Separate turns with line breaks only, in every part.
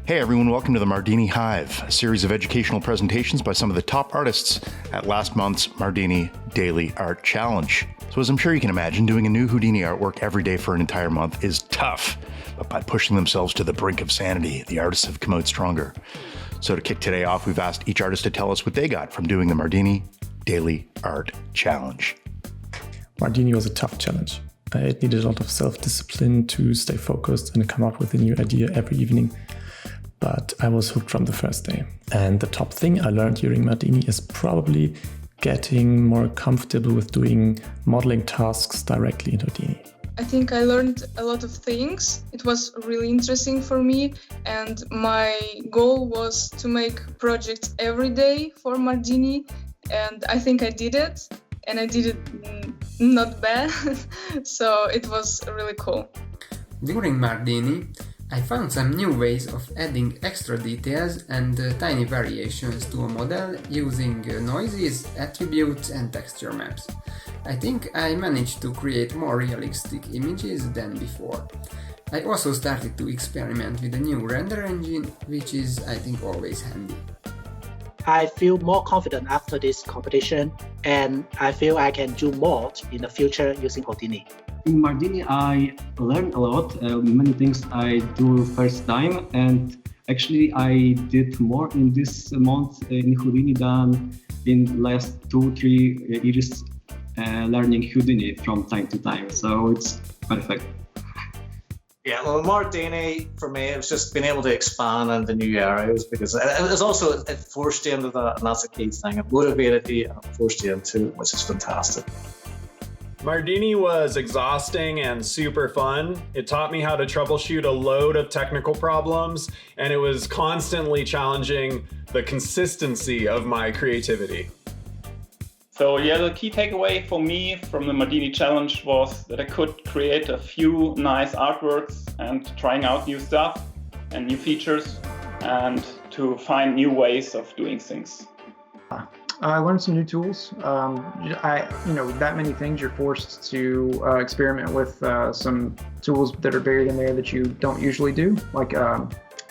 Hey everyone, welcome to the Mardini HIVE, a series of educational presentations by some of the top artists at last month's Mardini Daily Art Challenge. So as I'm sure you can imagine, doing a new Houdini artwork every day for an entire month is tough, but by pushing themselves to the brink of sanity, the artists have come out stronger. So to kick today off, we've asked each artist to tell us what they got from doing the Mardini Daily Art Challenge.
Mardini was a tough challenge. It needed a lot of self-discipline to stay focused and come up with a new idea every evening. But I was hooked from the first day. And the top thing I learned during Mardini is probably getting more comfortable with doing modeling tasks directly in Houdini.
I think I learned a lot of things. It was really interesting for me, and my goal was to make projects every day for Mardini, and I think I did it, and I did it not bad, so it was really cool.
During Mardini, I found some new ways of adding extra details and tiny variations to a model using noises, attributes and texture maps. I think I managed to create more realistic images than before. I also started to experiment with a new render engine, which is, I think, always handy.
I feel more confident after this competition, and I feel I can do more in the future using Houdini.
In Mardini, I learned a lot, many things I do first time, and actually I did more in this month in Houdini than in last 2-3 years learning Houdini from time to time, so it's perfect.
Yeah, well, Mardini, for me, it was just being able to expand into new areas, because it was also, it forced you into that, and that's a key thing. It motivated you and forced you into it, which is fantastic.
Mardini was exhausting and super fun. It taught me how to troubleshoot a load of technical problems, and it was constantly challenging the consistency of my creativity.
So yeah, the key takeaway for me from the Mardini challenge was that I could create a few nice artworks and trying out new stuff and new features and to find new ways of doing things.
I learned some new tools. That many things, you're forced to experiment with some tools that are buried in there that you don't usually do, like a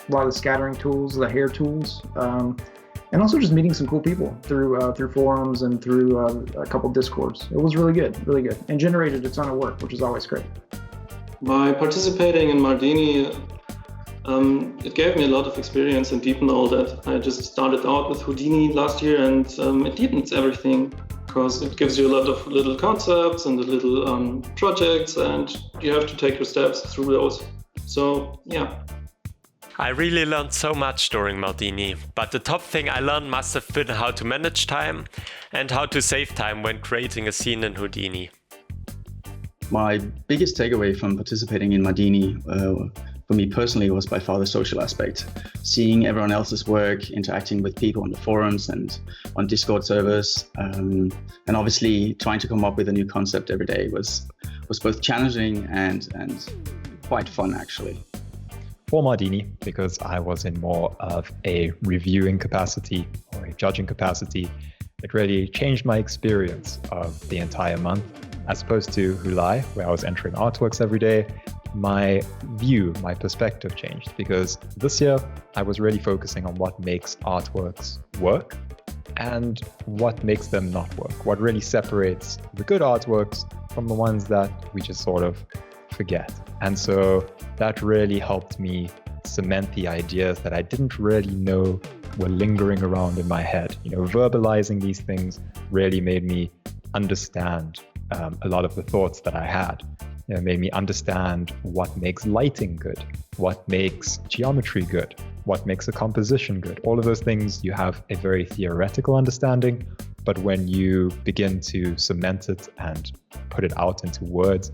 lot of the scattering tools, the hair tools, and also just meeting some cool people through forums and through a couple discords. It was really good, and generated a ton of work, which is always great.
By participating in Mardini, it gave me a lot of experience and deepened all that. I just started out with Houdini last year, and it deepens everything because it gives you a lot of little concepts and the little projects, and you have to take your steps through those. So yeah.
I really learned so much during Mardini, but the top thing I learned must have been how to manage time and how to save time when creating a scene in Houdini.
My biggest takeaway from participating in Mardini for me personally was by far the social aspect. Seeing everyone else's work, interacting with people on the forums and on Discord servers, and obviously trying to come up with a new concept every day was both challenging and quite fun actually.
For Mardini, because I was in more of a reviewing capacity or a judging capacity, it really changed my experience of the entire month. As opposed to Hulai, where I was entering artworks every day, my view, my perspective changed, because this year I was really focusing on what makes artworks work and what makes them not work, what really separates the good artworks from the ones that we just sort of forget. And so that really helped me cement the ideas that I didn't really know were lingering around in my head. Verbalizing these things really made me understand a lot of the thoughts that I had. It made me understand what makes lighting good, what makes geometry good, what makes a composition good. All of those things you have a very theoretical understanding, but when you begin to cement it and put it out into words,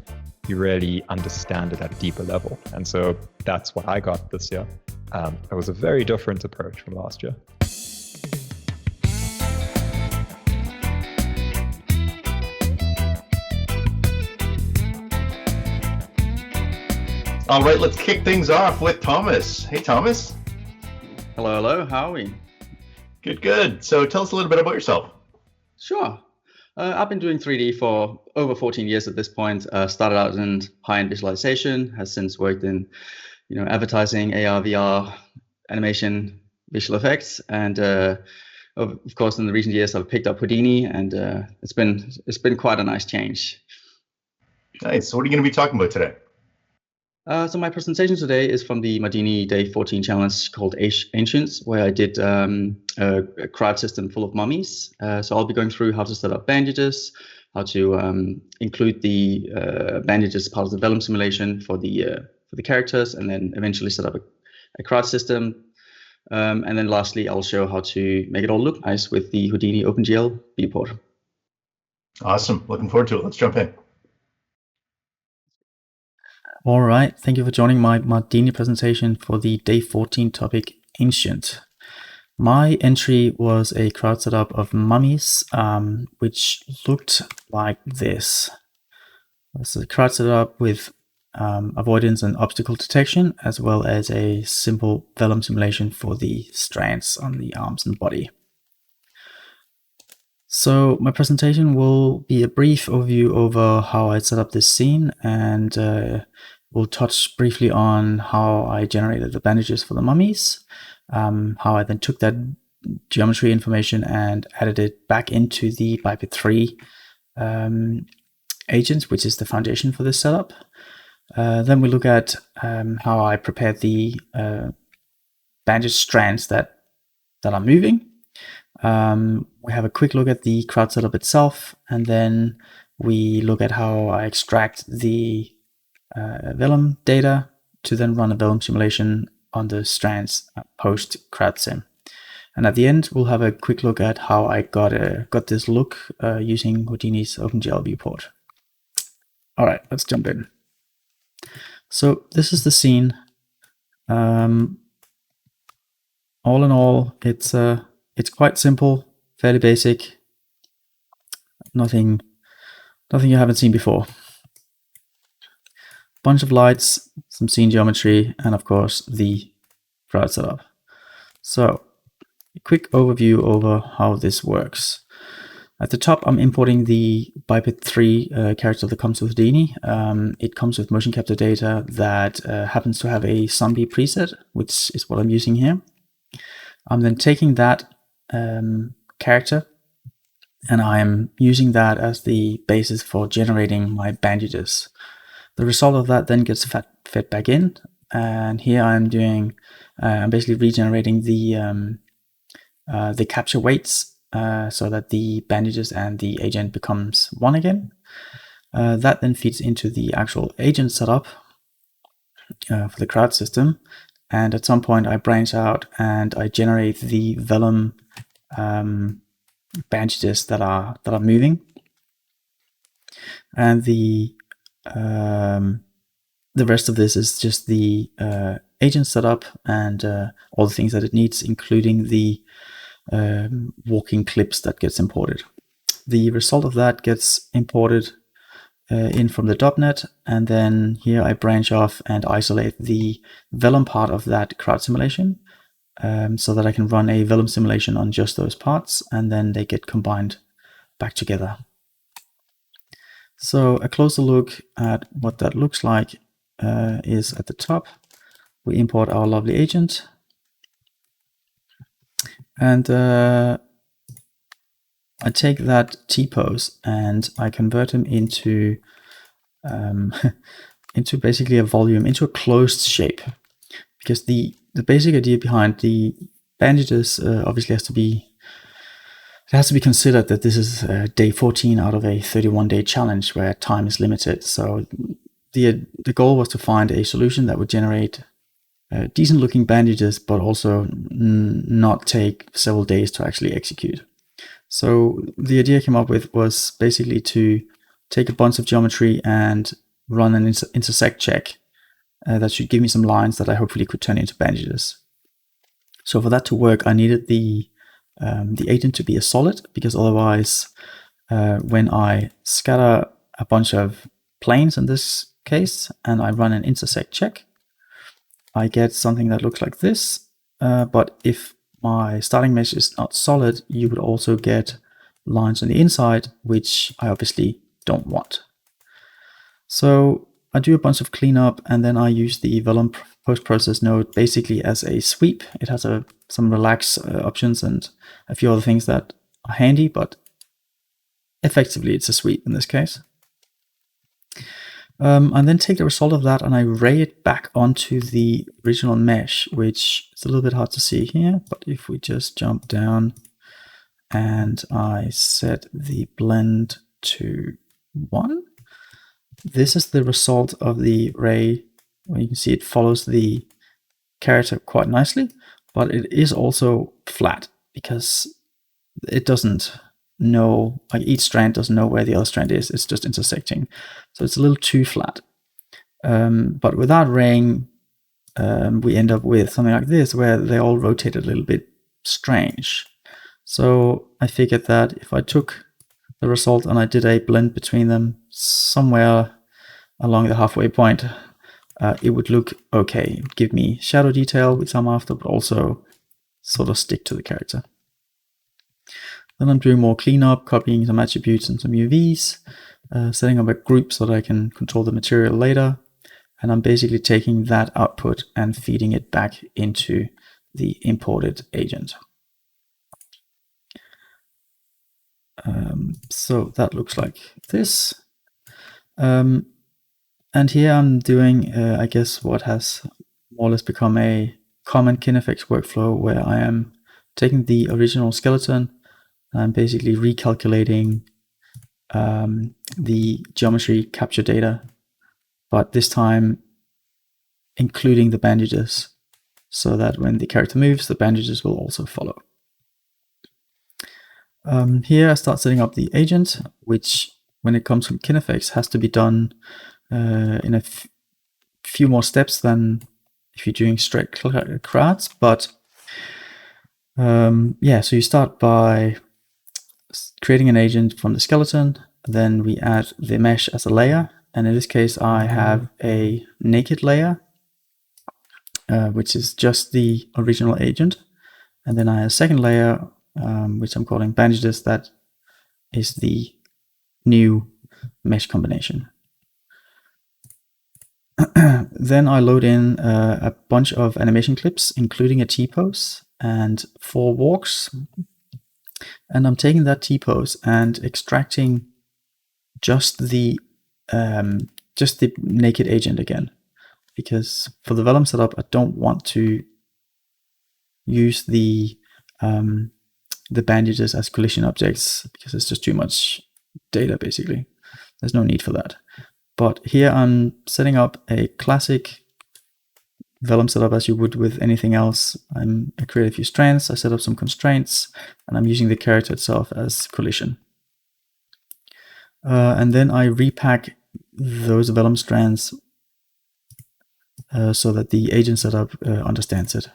you really understand it at a deeper level. And so that's what I got this year. It was a very different approach from last year.
All right, let's kick things off with Thomas. Hey, Thomas.
Hello, how are we?
Good. So tell us a little bit about yourself.
Sure. I've been doing 3D for over 14 years at this point. Started out in high-end visualization, has since worked in, advertising, AR, VR, animation, visual effects, and of course, in the recent years, I've picked up Houdini, and it's been quite a nice change.
Nice. So what are you going to be talking about today?
So my presentation today is from the Mardini Day 14 challenge called Ancients, where I did a crowd system full of mummies. So I'll be going through how to set up bandages, how to include the bandages part of the Vellum simulation for the characters, and then eventually set up a crowd system. And then lastly, I'll show how to make it all look nice with the Houdini OpenGL viewport.
Awesome. Looking forward to it. Let's jump in.
All right, thank you for joining my Mardini presentation for the Day 14 topic, Ancient. My entry was a crowd setup of mummies, which looked like this. This is a crowd setup with avoidance and obstacle detection, as well as a simple Vellum simulation for the strands on the arms and body. So my presentation will be a brief overview over how I set up this scene, and we'll touch briefly on how I generated the bandages for the mummies, how I then took that geometry information and added it back into the Biped 3 agent, which is the foundation for this setup. Then we look at how I prepared the bandage strands that are moving. We have a quick look at the crowd setup itself, and then we look at how I extract the Vellum data to then run a Vellum simulation on the strands post crowd sim. And at the end, we'll have a quick look at how I got this look using Houdini's OpenGL viewport. All right, let's jump in. So this is the scene. All in all, it's quite simple, fairly basic. Nothing you haven't seen before. Bunch of lights, some scene geometry, and of course the crowd setup. So a quick overview over how this works. At the top, I'm importing the Biped 3 character that comes with Houdini. It comes with motion capture data that happens to have a zombie preset, which is what I'm using here. I'm then taking that character, and I'm using that as the basis for generating my bandages. The result of that then gets fed back in, and here I'm basically regenerating the capture weights so that the bandages and the agent becomes one again. That then feeds into the actual agent setup for the crowd system, and at some point I branch out and I generate the Vellum bandages that are moving, and the rest of this is just the agent setup and all the things that it needs, including the walking clips that gets imported. The result of that gets imported in from the .NET, and then here I branch off and isolate the Vellum part of that crowd simulation so that I can run a Vellum simulation on just those parts, and then they get combined back together. So a closer look at what that looks like is at the top. We import our lovely agent, and I take that T-pose and I convert him into basically a volume, into a closed shape, because the basic idea behind the bandages obviously has to be considered that this is day 14 out of a 31-day challenge where time is limited. So the goal was to find a solution that would generate decent looking bandages, but also not take several days to actually execute. So the idea I came up with was basically to take a bunch of geometry and run an intersect check that should give me some lines that I hopefully could turn into bandages. So for that to work, I needed the agent to be a solid, because otherwise when I scatter a bunch of planes in this case and I run an intersect check, I get something that looks like this. But if my starting mesh is not solid, you would also get lines on the inside, which I obviously don't want. So I do a bunch of cleanup, and then I use the Vellum post-process node basically as a sweep. It has some relax options and a few other things that are handy, but effectively it's a sweep in this case. And then take the result of that and I ray it back onto the original mesh, which is a little bit hard to see here, but if we just jump down and I set the blend to 1, this is the result of the ray. Well, you can see it follows the character quite nicely, but it is also flat because it doesn't know, like each strand doesn't know where the other strand is, it's just intersecting. So it's a little too flat. But without raying, we end up with something like this where they all rotate a little bit strange. So I figured that if I took the result and I did a blend between them somewhere along the halfway point, it would look okay. It would give me shadow detail with some after, but also sort of stick to the character. Then I'm doing more cleanup, copying some attributes and some UVs, setting up a group so that I can control the material later. And I'm basically taking that output and feeding it back into the imported agent. So that looks like this. And here I'm doing, I guess, what has more or less become a common KineFX workflow, where I am taking the original skeleton and I'm basically recalculating the geometry capture data, but this time including the bandages, so that when the character moves, the bandages will also follow. Here I start setting up the agent, which when it comes from KineFX has to be done in a few more steps than if you're doing straight crowds. But yeah, so you start by creating an agent from the skeleton, then we add the mesh as a layer, and in this case I have a naked layer, which is just the original agent, and then I have a second layer which I'm calling bandages, that is the new mesh combination. Then I load in a bunch of animation clips, including a T-pose and 4 walks, and I'm taking that T-pose and extracting just the naked agent again, because for the Vellum setup I don't want to use the bandages as collision objects because it's just too much data basically. There's no need for that. But here I'm setting up a classic Vellum setup as you would with anything else. I create a few strands, I set up some constraints, and I'm using the character itself as collision. And then I repack those Vellum strands so that the agent setup understands it.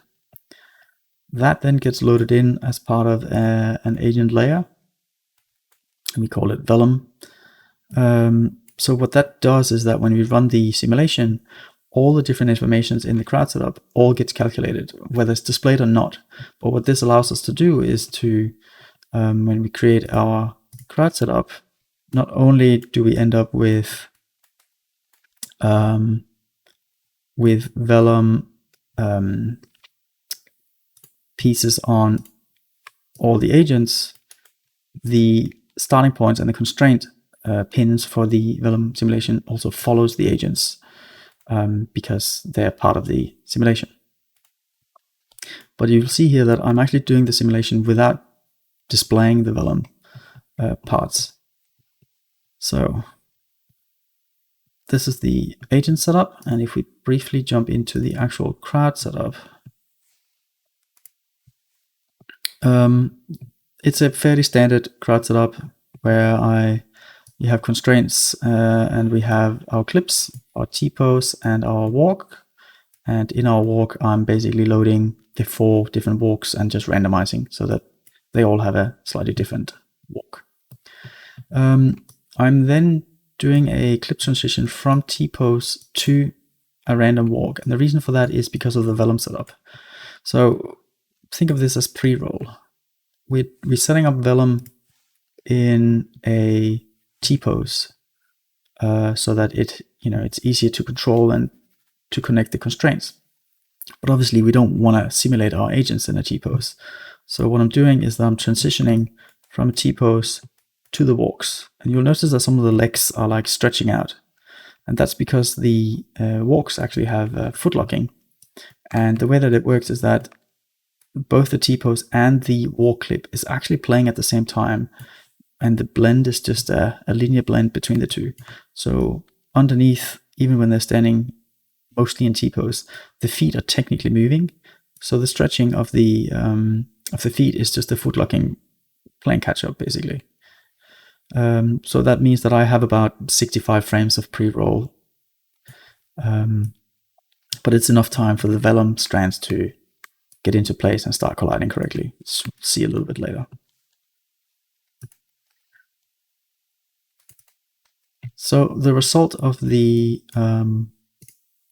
That then gets loaded in as part of an agent layer, and we call it Vellum. So what that does is that when we run the simulation, all the different informations in the crowd setup all gets calculated, whether it's displayed or not. But what this allows us to do is to, when we create our crowd setup, not only do we end up with Vellum pieces on all the agents, the starting points and the constraint pins for the Vellum simulation also follows the agents because they're part of the simulation. But you'll see here that I'm actually doing the simulation without displaying the Vellum parts. So this is the agent setup, and if we briefly jump into the actual crowd setup, it's a fairly standard crowd setup where you have constraints and we have our clips, our T-pose and our walk. And in our walk, I'm basically loading the 4 different walks and just randomizing so that they all have a slightly different walk. I'm then doing a clip transition from T-pose to a random walk. And the reason for that is because of the Vellum setup. So think of this as pre-roll. We're setting up Vellum in a T-pose so that it's easier to control and to connect the constraints. But obviously we don't want to simulate our agents in a T-pose. So what I'm doing is that I'm transitioning from a T-pose to the walks. And you'll notice that some of the legs are like stretching out. And that's because the walks actually have foot locking. And the way that it works is that both the T-pose and the walk clip is actually playing at the same time. And the blend is just a linear blend between the two. So underneath, even when they're standing mostly in T-pose, the feet are technically moving. So the stretching of the feet is just the foot locking playing catch up, basically. So that means that I have about 65 frames of pre-roll. But it's enough time for the Vellum strands to get into place and start colliding correctly. See a little bit later. So the result of the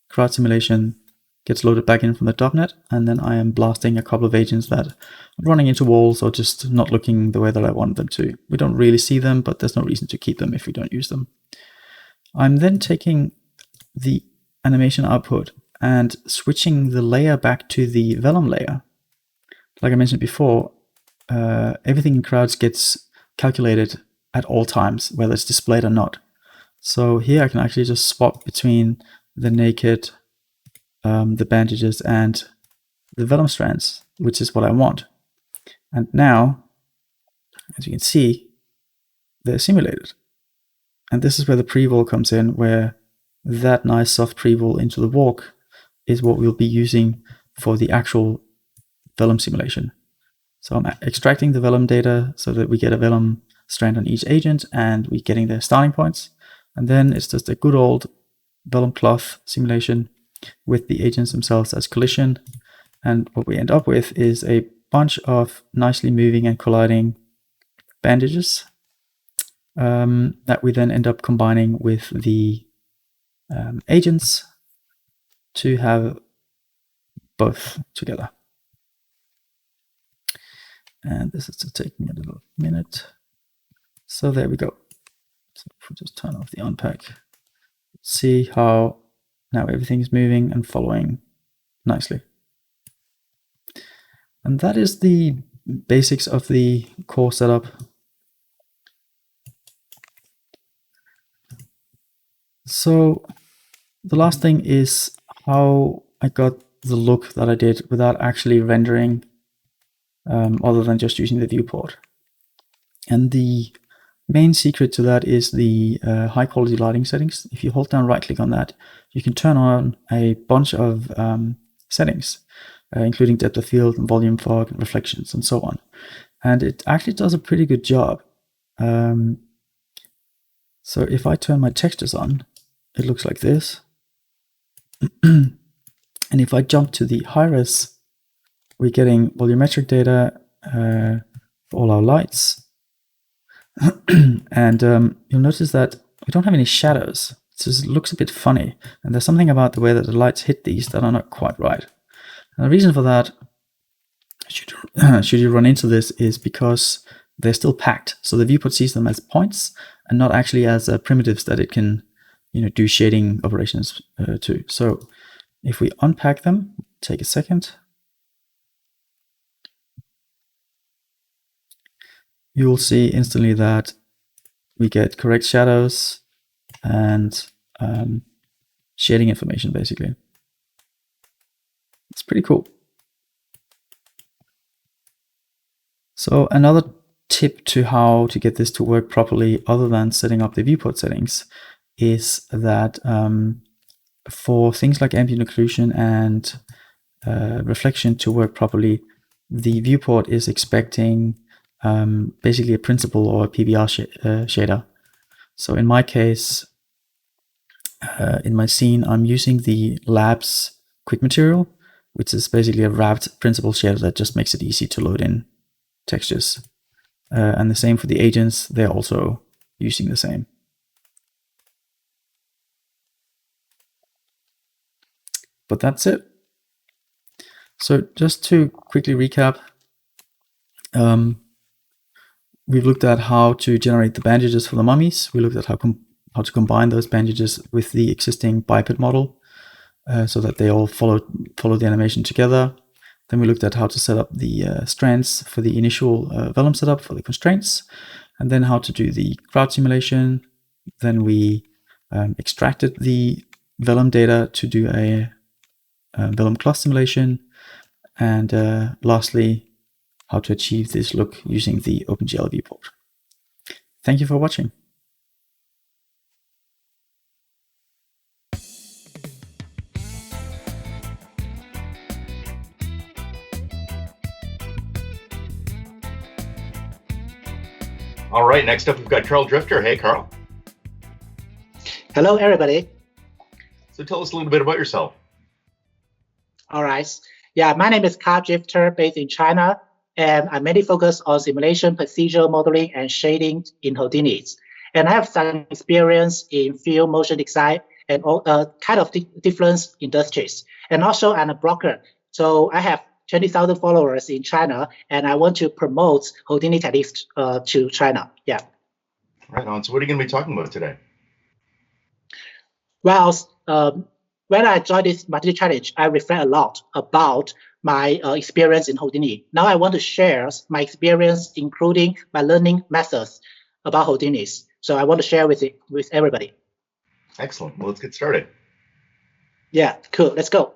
crowd simulation gets loaded back in from the .NET, and then I am blasting a couple of agents that are running into walls or just not looking the way that I want them to. We don't really see them, but there's no reason to keep them if we don't use them. I'm then taking the animation output and switching the layer back to the Vellum layer. Like I mentioned before, everything in crowds gets calculated at all times, whether it's displayed or not. So here I can actually just swap between the naked, the bandages, and the Vellum strands, which is what I want. And now, as you can see, they're simulated. And this is where the pre-roll comes in, where that nice soft pre-roll into the walk is what we'll be using for the actual Vellum simulation. So I'm extracting the Vellum data so that we get a Vellum strand on each agent, and we're getting their starting points. And then it's just a good old Vellum cloth simulation with the agents themselves as collision. And what we end up with is a bunch of nicely moving and colliding bandages that we then end up combining with the agents to have both together. And this is just taking a little minute. So there we go. So if we just turn off the unpack, see how now everything is moving and following nicely. And that is the basics of the core setup. So the last thing is how I got the look that I did without actually rendering, other than just using the viewport. And the main secret to that is the high quality lighting settings. If you hold down right click on that, you can turn on a bunch of settings, including depth of field, and volume, fog, and reflections, and so on. And it actually does a pretty good job. So if I turn my textures on, it looks like this. And if I jump to the high res, we're getting volumetric data for all our lights. And you'll notice that we don't have any shadows. It just looks a bit funny. And there's something about the way that the lights hit these that are not quite right. And the reason for that, should you run into this, is because they're still packed. So the viewport sees them as points and not actually as primitives that it can, do shading operations to. So if we unpack them, take a second, you will see instantly that we get correct shadows and shading information, basically. It's pretty cool. So another tip to how to get this to work properly, other than setting up the viewport settings, is that for things like ambient occlusion and reflection to work properly, the viewport is expecting basically a principal or a PBR shader. So in my case, in my scene, I'm using the Labs Quick Material, which is basically a wrapped principal shader that just makes it easy to load in textures. And the same for the agents, they're also using the same. But that's it. So just to quickly recap, we've looked at how to generate the bandages for the mummies. We looked at how how to combine those bandages with the existing biped model so that they all follow the animation together. Then we looked at how to set up the strands for the initial Vellum setup for the constraints, and then how to do the crowd simulation. Then we extracted the Vellum data to do a Vellum class simulation, and lastly, how to achieve this look using the OpenGL viewport. Thank you for watching.
All right, next up we've got Carl Drifter. Hey, Carl.
Hello, everybody.
So tell us a little bit about yourself.
All right. Yeah, my name is Carl Drifter, based in China, and I mainly focus on simulation, procedural modeling, and shading in Houdini. And I have some experience in field motion design and all kind of different industries. And also, I'm a broker. So I have 20,000 followers in China, and I want to promote Houdini techniques to China. Yeah.
Right on. So what are you going to be talking about today?
Well, when I joined this Mardini challenge, I reflect a lot about my experience in Houdini. Now I want to share my experience, including my learning methods about Houdini. So I want to share with everybody.
Excellent. Well, let's get started.
Yeah, cool. Let's go.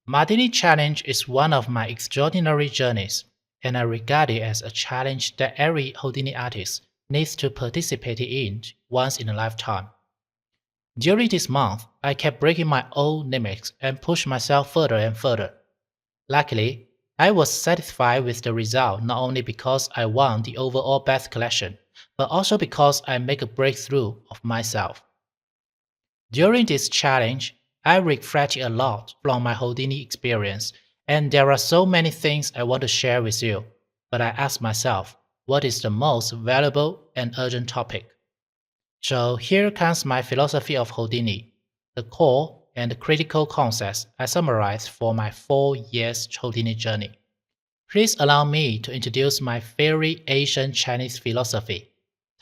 Mardini Challenge is one of my extraordinary journeys, and I regard it as a challenge that every Houdini artist needs to participate in once in a lifetime. During this month, I kept breaking my own limits and pushed myself further and further. Luckily, I was satisfied with the result not only because I won the overall best collection, but also because I make a breakthrough of myself. During this challenge, I reflected a lot from my Houdini experience, and there are so many things I want to share with you, but I asked myself, what is the most valuable and urgent topic? So here comes my philosophy of Houdini, the core and the critical concepts I summarized for my 4 years Houdini journey. Please allow me to introduce my very ancient Chinese philosophy,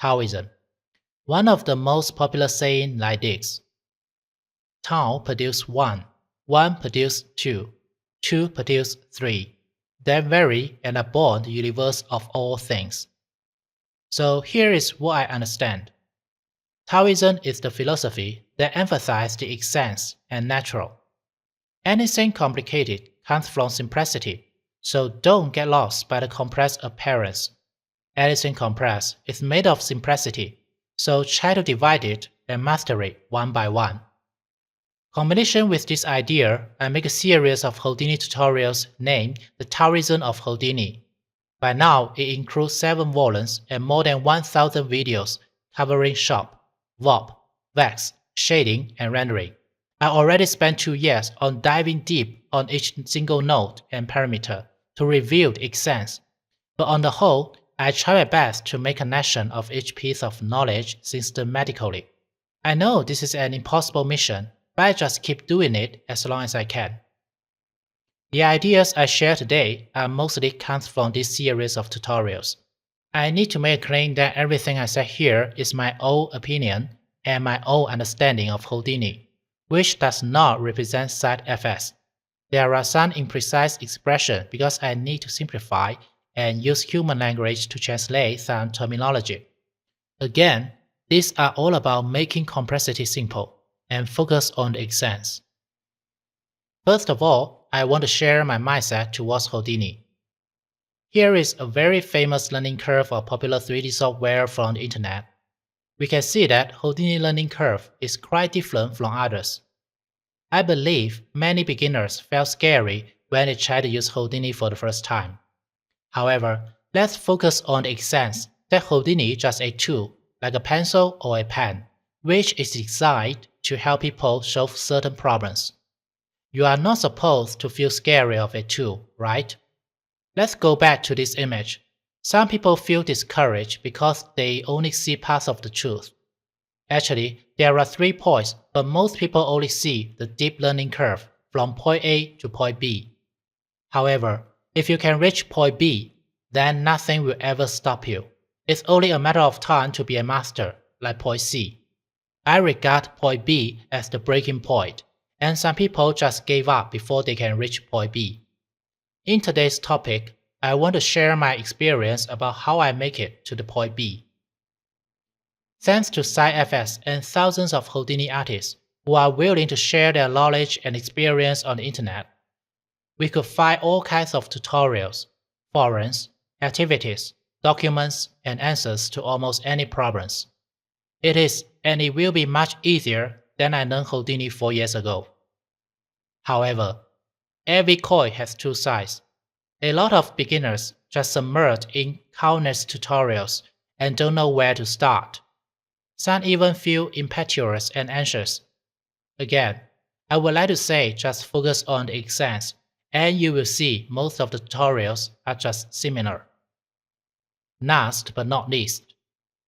Taoism. One of the most popular saying like this: Tao produce one, one produce two, two produce three, then vary and are born the universe of all things. So here is what I understand. Taoism is the philosophy that emphasizes the essence and natural. Anything complicated comes from simplicity, so don't get lost by the complex appearance. Anything complex is made of simplicity, so try to divide it and master it one by one. Combination with this idea, I make a series of Houdini tutorials named The Taoism of Houdini. By now, it includes 7 volumes and more than 1,000 videos covering shop, warp, wax, shading, and rendering. I already spent 2 years on diving deep on each single node and parameter to reveal the essence, but on the whole, I try my best to make a connection of each piece of knowledge systematically. I know this is an impossible mission, but I just keep doing it as long as I can. The ideas I share today are mostly comes from this series of tutorials. I need to make a claim that everything I say here is my own opinion and my own understanding of Houdini, which does not represent side effects. There are some imprecise expressions because I need to simplify and use human language to translate some terminology. Again, these are all about making complexity simple and focus on the essence. First of all, I want to share my mindset towards Houdini. Here is a very famous learning curve of popular 3D software from the internet. We can see that Houdini learning curve is quite different from others. I believe many beginners felt scary when they tried to use Houdini for the first time. However, let's focus on the essence that Houdini is just a tool, like a pencil or a pen, which is designed to help people solve certain problems. You are not supposed to feel scary of a tool, right? Let's go back to this image. Some people feel discouraged because they only see parts of the truth. Actually, there are 3 points, but most people only see the deep learning curve from point A to point B. However, if you can reach point B, then nothing will ever stop you. It's only a matter of time to be a master, like point C. I regard point B as the breaking point, and some people just gave up before they can reach point B. In today's topic, I want to share my experience about how I make it to the point B. Thanks to SciFS and thousands of Houdini artists who are willing to share their knowledge and experience on the internet, we could find all kinds of tutorials, forums, activities, documents, and answers to almost any problems. It is and it will be much easier than I learned Houdini 4 years ago. However, every coin has two sides. A lot of beginners just submerged in countless tutorials and don't know where to start. Some even feel impetuous and anxious. Again, I would like to say just focus on the exams, and you will see most of the tutorials are just similar. Last but not least,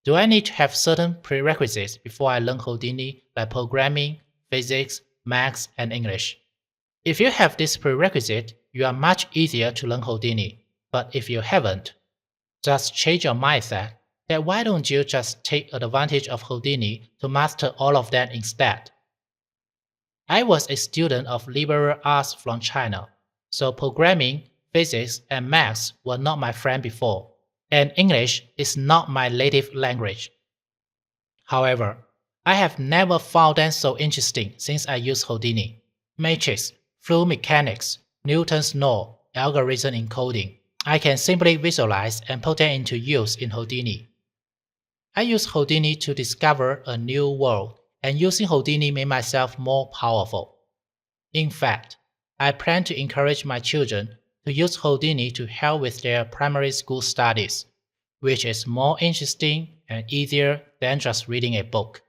do I need to have certain prerequisites before I learn Houdini, like programming, physics, maths, and English? If you have this prerequisite, you are much easier to learn Houdini. But if you haven't, just change your mindset that why don't you just take advantage of Houdini to master all of that instead? I was a student of liberal arts from China, so programming, physics, and maths were not my friend before, and English is not my native language. However, I have never found them so interesting since I used Houdini. Matrix, fluid mechanics, Newton's law, algorithm encoding. I can simply visualize and put them into use in Houdini. I use Houdini to discover a new world, and using Houdini made myself more powerful. In fact, I plan to encourage my children to use Houdini to help with their primary school studies, which is more interesting and easier than just reading a book.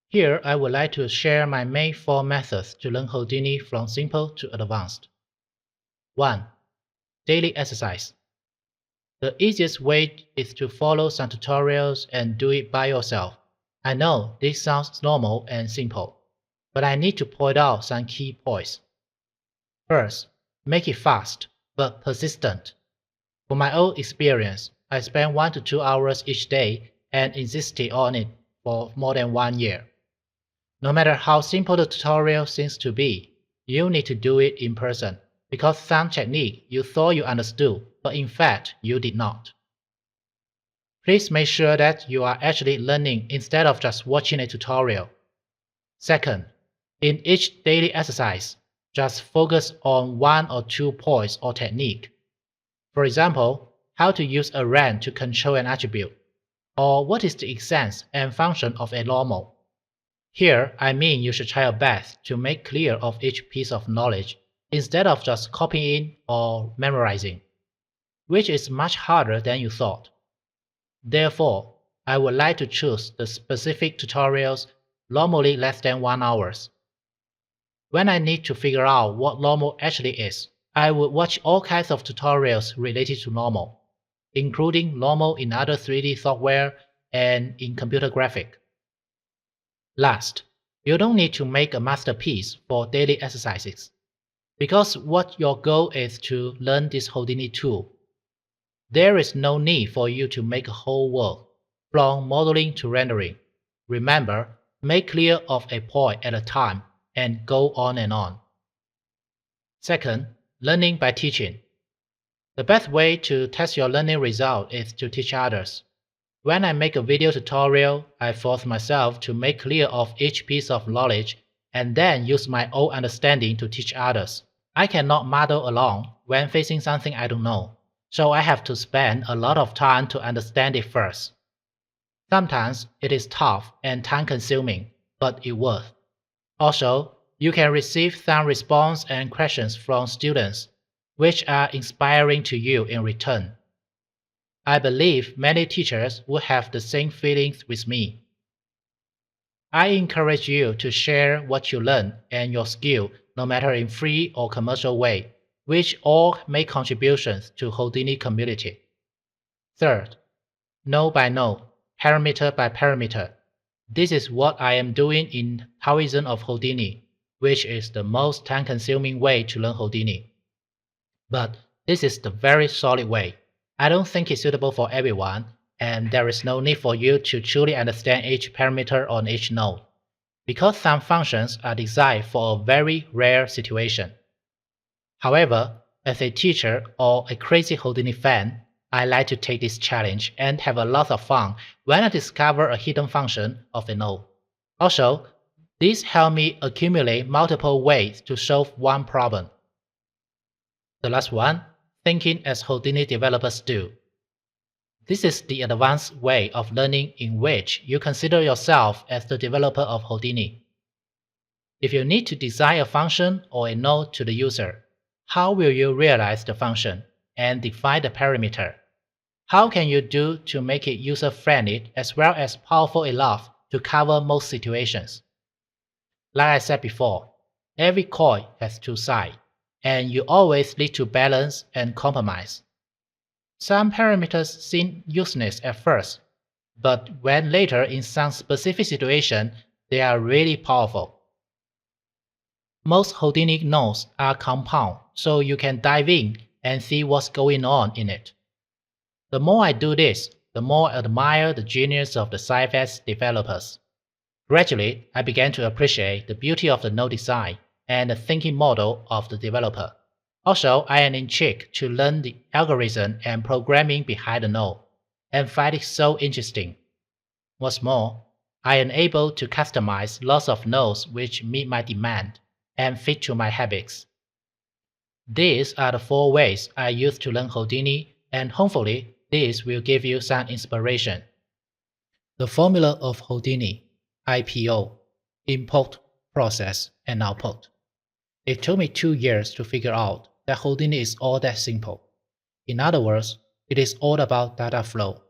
Here, I would like to share my main 4 methods to learn Houdini from simple to advanced. 1. Daily exercise. The easiest way is to follow some tutorials and do it by yourself. I know this sounds normal and simple, but I need to point out some key points. First, make it fast, but persistent. From my own experience, I spent 1 to 2 hours each day and insisted on it for more than 1 year. No matter how simple the tutorial seems to be, you need to do it in person, because some technique you thought you understood, but in fact you did not. Please make sure that you are actually learning instead of just watching a tutorial. Second, in each daily exercise, just focus on 1 or 2 points or technique. For example, how to use a rank to control an attribute, or what is the essence and function of a normal. Here, I mean you should try your best to make clear of each piece of knowledge instead of just copying or memorizing, which is much harder than you thought. Therefore, I would like to choose the specific tutorials normally less than 1 hour. When I need to figure out what normal actually is, I would watch all kinds of tutorials related to normal, including normal in other 3D software and in computer graphics. Last, you don't need to make a masterpiece for daily exercises, because what your goal is to learn this Houdini tool. There is no need for you to make a whole world, from modeling to rendering. Remember, make clear of a point at a time and go on and on. Second, learning by teaching. The best way to test your learning result is to teach others. When I make a video tutorial, I force myself to make clear of each piece of knowledge and then use my own understanding to teach others. I cannot muddle along when facing something I don't know, so I have to spend a lot of time to understand it first. Sometimes it is tough and time-consuming, but it worth. Also, you can receive some response and questions from students, which are inspiring to you in return. I believe many teachers would have the same feelings with me. I encourage you to share what you learn and your skill, no matter in free or commercial way, which all make contributions to Houdini community. Third, node by node, parameter by parameter. This is what I am doing in Taoism of Houdini, which is the most time-consuming way to learn Houdini. But this is the very solid way. I don't think it's suitable for everyone, and there is no need for you to truly understand each parameter on each node, because some functions are designed for a very rare situation. However, as a teacher or a crazy Houdini fan, I like to take this challenge and have a lot of fun when I discover a hidden function of a node. Also, this helps me accumulate multiple ways to solve one problem. The last one, thinking as Houdini developers do. This is the advanced way of learning in which you consider yourself as the developer of Houdini. If you need to design a function or a node to the user, how will you realize the function and define the parameter? How can you do to make it user-friendly as well as powerful enough to cover most situations? Like I said before, every coin has two sides, and you always need to balance and compromise. Some parameters seem useless at first, but when later in some specific situation, they are really powerful. Most Houdini nodes are compound, so you can dive in and see what's going on in it. The more I do this, the more I admire the genius of the sci-fi developers. Gradually, I began to appreciate the beauty of the node design and the thinking model of the developer. Also, I am intrigued to learn the algorithm and programming behind the node, and find it so interesting. What's more, I am able to customize lots of nodes which meet my demand and fit to my habits. These are the 4 ways I use to learn Houdini, and hopefully this will give you some inspiration. The formula of Houdini, IPO, import, process, and output. It took me 2 years to figure out that Houdini is all that simple. In other words, it is all about data flow.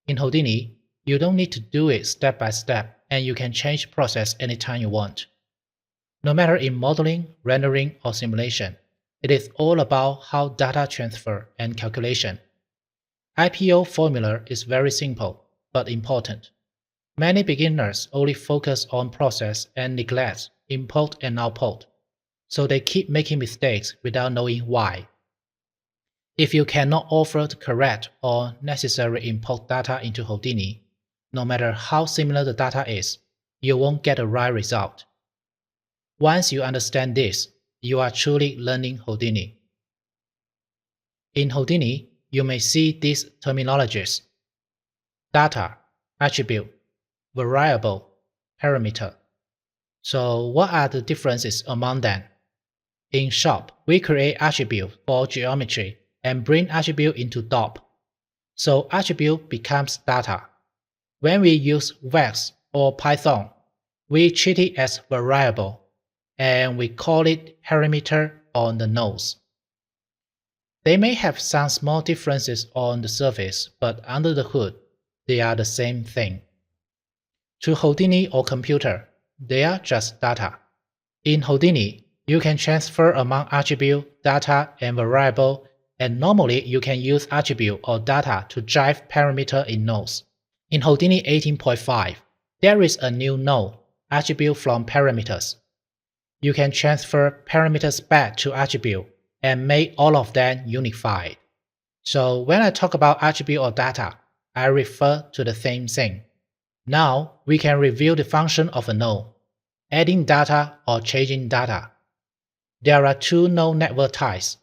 In Houdini, you don't need to do it step by step, and you can change process anytime you want. No matter in modeling, rendering, or simulation, it is all about how data transfer and calculation. IPO formula is very simple, but important. Many beginners only focus on process and neglect input and output, so they keep making mistakes without knowing why. If you cannot offer the correct or necessary input data into Houdini, no matter how similar the data is, you won't get the right result. Once you understand this, you are truly learning Houdini. In Houdini, you may see these terminologies: data, attribute, variable, parameter. So what are the differences among them? In Shop, we create attribute for geometry and bring attribute into DOP. So attribute becomes data. When we use VEX or Python, we treat it as variable, and we call it parameter on the nodes. They may have some small differences on the surface, but under the hood, they are the same thing. To Houdini or computer, they are just data. In Houdini, you can transfer among attribute, data, and variable, and normally you can use attribute or data to drive parameter in nodes. In Houdini 18.5, there is a new node, attribute from parameters. You can transfer parameters back to attribute and make all of them unified. So when I talk about attribute or data, I refer to the same thing. Now we can review the function of a node, adding data or changing data. There are 2 node network types,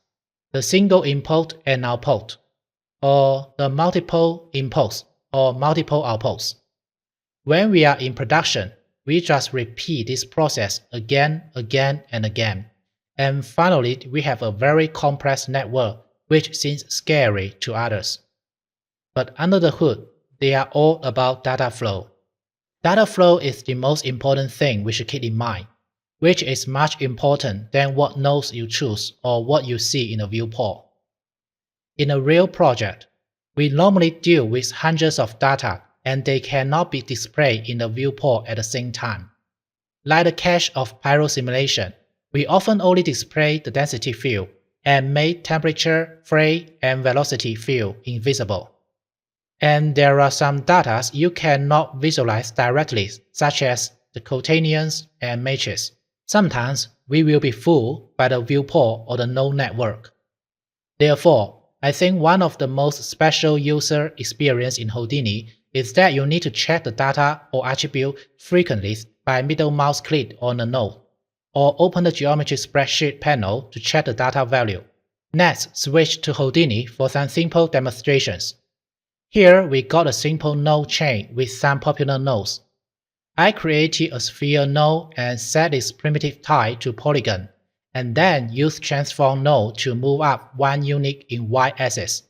the single input and output, or the multiple inputs or multiple outputs. When we are in production, we just repeat this process again and again. And finally, we have a very complex network which seems scary to others. But under the hood, they are all about data flow. Data flow is the most important thing we should keep in mind, which is much important than what nodes you choose or what you see in a viewport. In a real project, we normally deal with hundreds of data, and they cannot be displayed in the viewport at the same time. Like the cache of pyro simulation, we often only display the density field and make temperature, phase, and velocity field invisible. And there are some data you cannot visualize directly, such as the quotidians and matrix. Sometimes we will be fooled by the viewport or the node network. Therefore, I think one of the most special user experience in Houdini is that you need to check the data or attribute frequently by middle mouse click on a node, or open the geometry spreadsheet panel to check the data value. Next, switch to Houdini for some simple demonstrations. Here we got a simple node chain with some popular nodes. I created a sphere node and set its primitive type to polygon, and then use transform node to move up one unit in y-axis.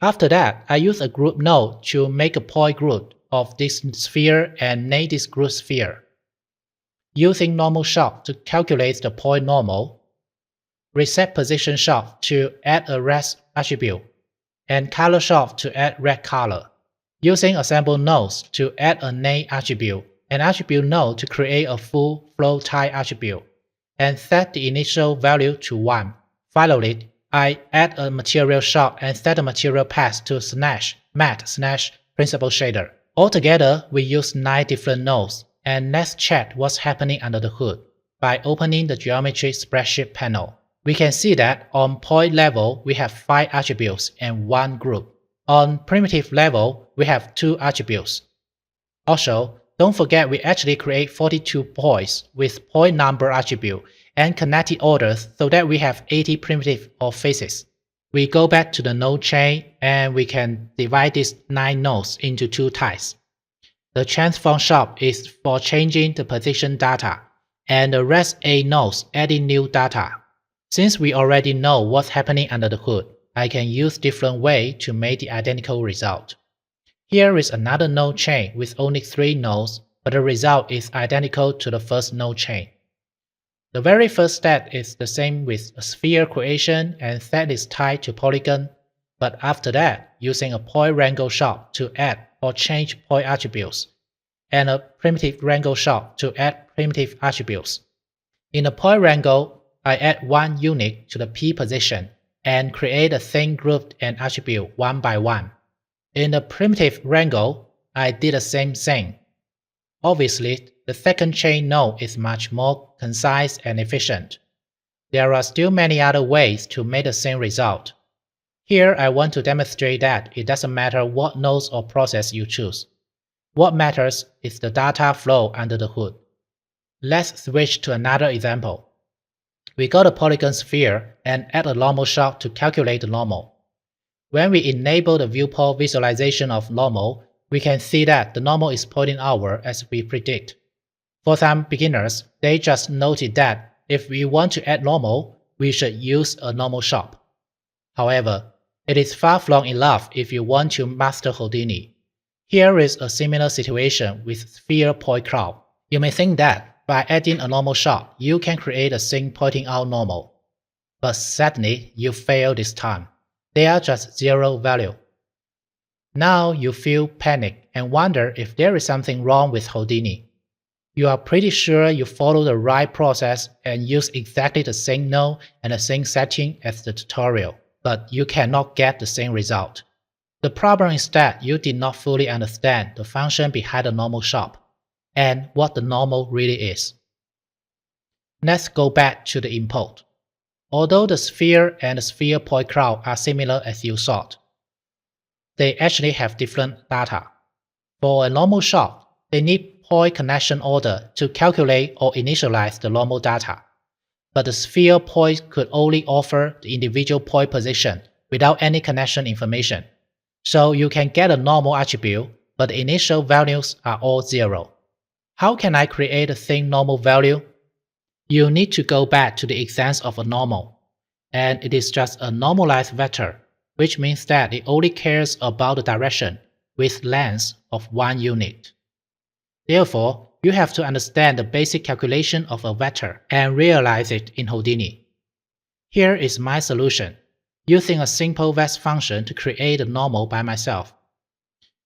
After that, I use a group node to make a point group of this sphere and name this group sphere. Using normal shot to calculate the point normal, reset position shot to add a red attribute, and color shot to add red color. Using assemble nodes to add a name attribute, an attribute node to create a full flow type attribute, and set the initial value to 1. Finally, I add a material shot and set the material path to matte/principal shader. Altogether, we use 9 different nodes, and let's check what's happening under the hood. By opening the geometry spreadsheet panel, we can see that on point level, we have 5 attributes and 1 group. On primitive level, we have 2 attributes. Also, don't forget we actually create 42 points with point number attribute and connected orders so that we have 80 primitive or faces. We go back to the node chain and we can divide these 9 nodes into 2 types. The transform shop is for changing the position data, and the rest 8 nodes adding new data. Since we already know what's happening under the hood, I can use different ways to make the identical result. Here is another node chain with only 3 nodes, but the result is identical to the first node chain. The very first step is the same with a sphere creation and set its type to polygon, but after that, using a point wrangle shot to add or change point attributes, and a primitive wrangle shot to add primitive attributes. In the point wrangle, I add 1 unit to the P position and create a thing group and attribute one by one. In the primitive wrangle, I did the same thing. Obviously, the second chain node is much more concise and efficient. There are still many other ways to make the same result. Here I want to demonstrate that it doesn't matter what nodes or process you choose. What matters is the data flow under the hood. Let's switch to another example. We got a polygon sphere and add a normal shot to calculate the normal. When we enable the viewport visualization of normal, we can see that the normal is pointing outward as we predict. For some beginners, they just noted that if we want to add normal, we should use a normal shot. However, it is far from enough if you want to master Houdini. Here is a similar situation with sphere point cloud. You may think that by adding a normal shot, you can create a scene pointing out normal. But sadly, you fail this time. They are just 0 value. Now you feel panic and wonder if there is something wrong with Houdini. You are pretty sure you follow the right process and use exactly the same node and the same setting as the tutorial, but you cannot get the same result. The problem is that you did not fully understand the function behind the normal shop and what the normal really is. Let's go back to the input. Although the sphere and the sphere point cloud are similar as you thought, they actually have different data. For a normal shot, they need point connection order to calculate or initialize the normal data, but the sphere point could only offer the individual point position without any connection information. So you can get a normal attribute, but the initial values are all 0. How can I create a thing normal value? You need to go back to the essence of a normal, and it is just a normalized vector, which means that it only cares about the direction with length of 1 unit. Therefore, you have to understand the basic calculation of a vector and realize it in Houdini. Here is my solution, using a simple vec function to create a normal by myself.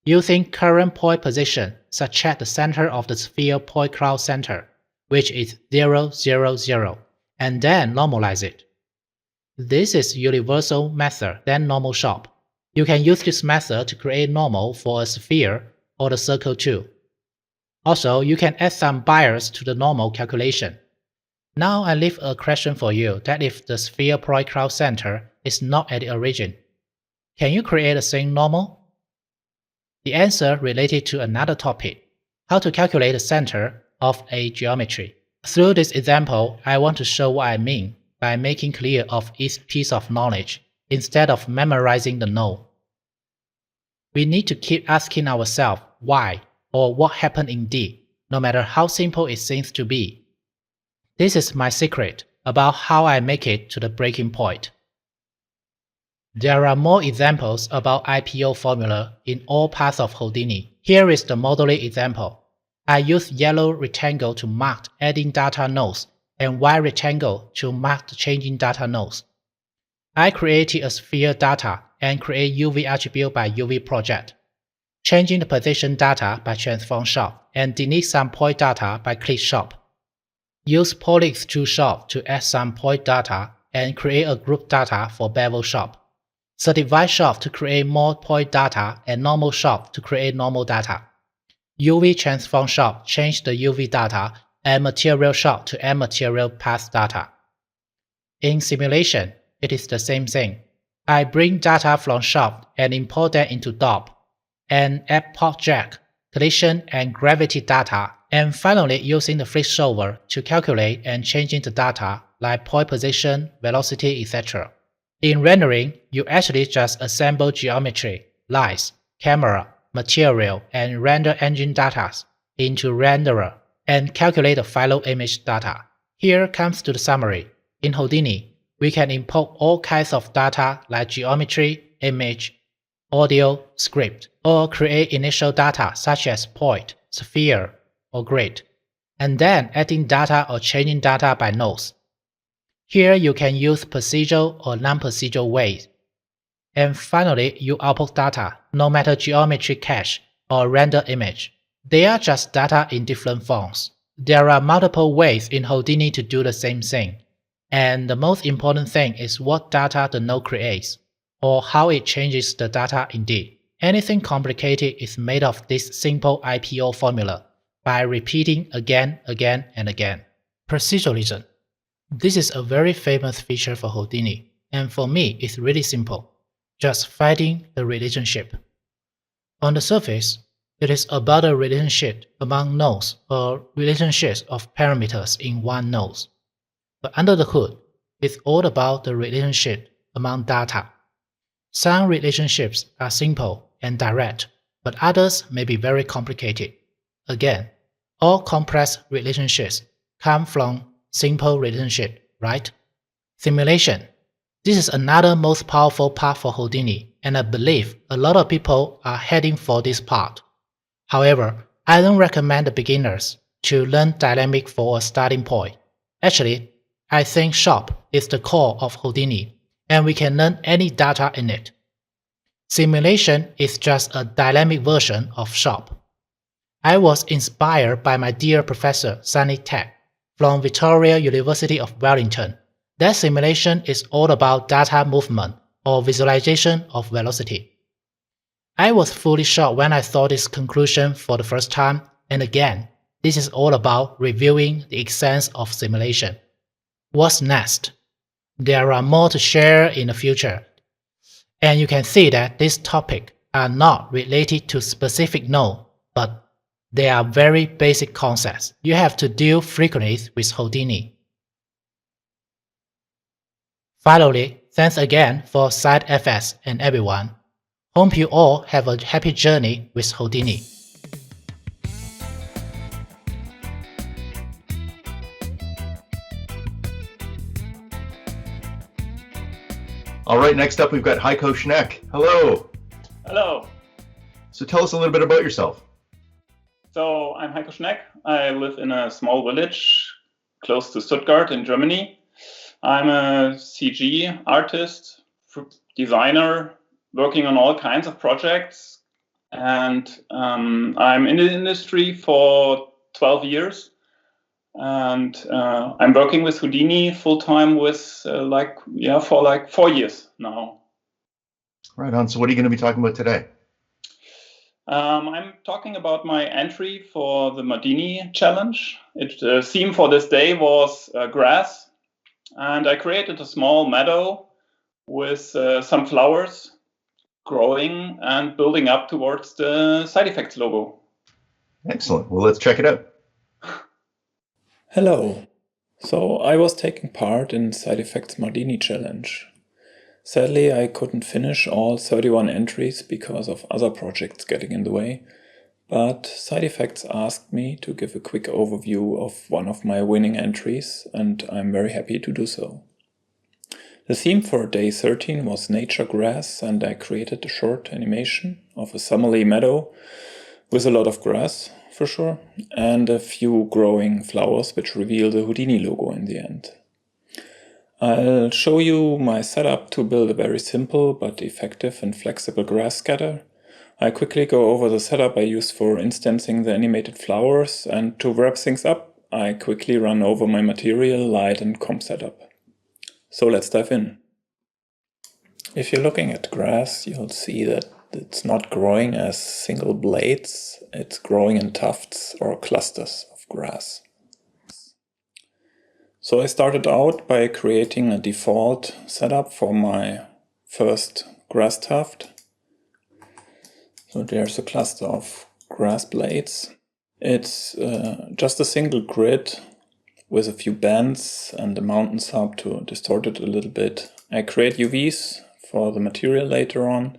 Using current point position such as the center of the sphere point cloud center, which is 0, 0, 0, and then normalize it. This is universal method than normal shop. You can use this method to create normal for a sphere or the circle too. Also, you can add some bias to the normal calculation. Now I leave a question for you that if the sphere point cloud center is not at the origin. Can you create a scene normal? The answer related to another topic, how to calculate the center of a geometry. Through this example, I want to show what I mean by making clear of each piece of knowledge instead of memorizing the node. We need to keep asking ourselves why or what happened indeed, no matter how simple it seems to be. This is my secret about how I make it to the breaking point. There are more examples about IPO formula in all parts of Houdini. Here is the modeling example. I use yellow rectangle to mark adding data nodes and white rectangle to mark the changing data nodes. I created a sphere data and create UV attribute by UV project, changing the position data by transform shop and delete some point data by click shop. Use polyextrude shop to add some point data and create a group data for bevel shop. Certify shop to create more point data and normal shop to create normal data. UV transform shop change the UV data and material shop to add material path data. In simulation, it is the same thing. I bring data from shop and import them into DOP, and add port jack, collision and gravity data, and finally using the flip solver to calculate and changing the data like point position, velocity, etc. In rendering, you actually just assemble geometry, lights, camera, material, and render engine data into renderer and calculate the final image data. Here comes to the summary. In Houdini, we can import all kinds of data like geometry, image, audio, script, or create initial data such as point, sphere, or grid, and then adding data or changing data by nodes. Here you can use procedural or non-procedural ways. And finally, you output data, no matter geometry cache or render image. They are just data in different forms. There are multiple ways in Houdini to do the same thing. And the most important thing is what data the node creates, or how it changes the data indeed. Anything complicated is made of this simple IPO formula by repeating again, and again. Proceduralism. This is a very famous feature for Houdini, and for me it's really simple. Just finding the relationship. On the surface, it is about a relationship among nodes or relationships of parameters in one node. But under the hood, it's all about the relationship among data. Some relationships are simple and direct, but others may be very complicated. Again, all complex relationships come from simple relationship, right? Simulation. This is another most powerful part for Houdini, and I believe a lot of people are heading for this part. However, I don't recommend the beginners to learn dynamic for a starting point. Actually, I think shop is the core of Houdini, and we can learn any data in it. Simulation is just a dynamic version of shop. I was inspired by my dear professor Czanik from Victoria University of Wellington. That simulation is all about data movement or visualization of velocity. I was fully shocked when I saw this conclusion for the first time, and again, this is all about reviewing the essence of simulation. What's next? There are more to share in the future, and you can see that these topics are not related to specific node, but they are very basic concepts you have to deal frequently with Houdini. Finally, thanks again for Side FS and everyone. Hope you all have a happy journey with Houdini.
All right, next up we've got Heiko Schneck. Hello.
Hello.
So tell us a little bit about yourself.
So I'm Heiko Schneck. I live in a small village close to Stuttgart in Germany. I'm a CG artist, designer, working on all kinds of projects. And I'm in the industry for 12 years. And I'm working with Houdini full-time for like 4 years now.
Right on. So what are you going to be talking about today?
I'm talking about my entry for the Mardini challenge. The theme for this day was grass. And I created a small meadow with some flowers growing and building up towards the side effects logo.
Excellent. Well, let's check it out.
Hello. So I was taking part in Side Effects Mardini Challenge. Sadly, I couldn't finish all 31 entries because of other projects getting in the way, but Side Effects asked me to give a quick overview of one of my winning entries, and I'm very happy to do so. The theme for day 13 was nature grass, and I created a short animation of a summery meadow with a lot of grass, for sure, and a few growing flowers which reveal the Houdini logo in the end. I'll show you my setup to build a very simple but effective and flexible grass scatter. I quickly go over the setup I use for instancing the animated flowers, and to wrap things up, I quickly run over my material, light and comp setup. So let's dive in. If you're looking at grass, you'll see that it's not growing as single blades, it's growing in tufts or clusters of grass. So I started out by creating a default setup for my first grass tuft. So there's a cluster of grass blades. It's just a single grid with a few bends and a mountain sub to distort it a little bit. I create UVs for the material later on.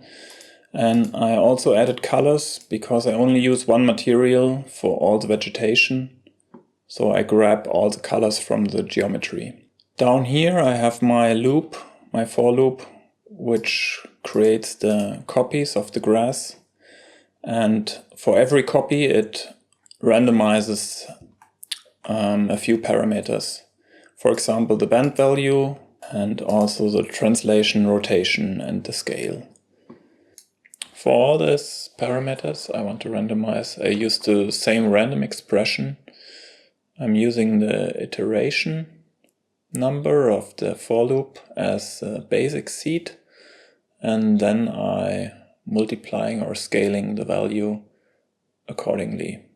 And I also added colors because I only use one material for all the vegetation. So I grab all the colors from the geometry. Down here I have my loop, my for loop, which creates the copies of the grass. And for every copy it randomizes a few parameters. For example, the bend value and also the translation, rotation and the scale. For all these parameters I want to randomize, I use the same random expression. I'm using the iteration number of the for loop as a basic seed, and then I multiplying or scaling the value accordingly.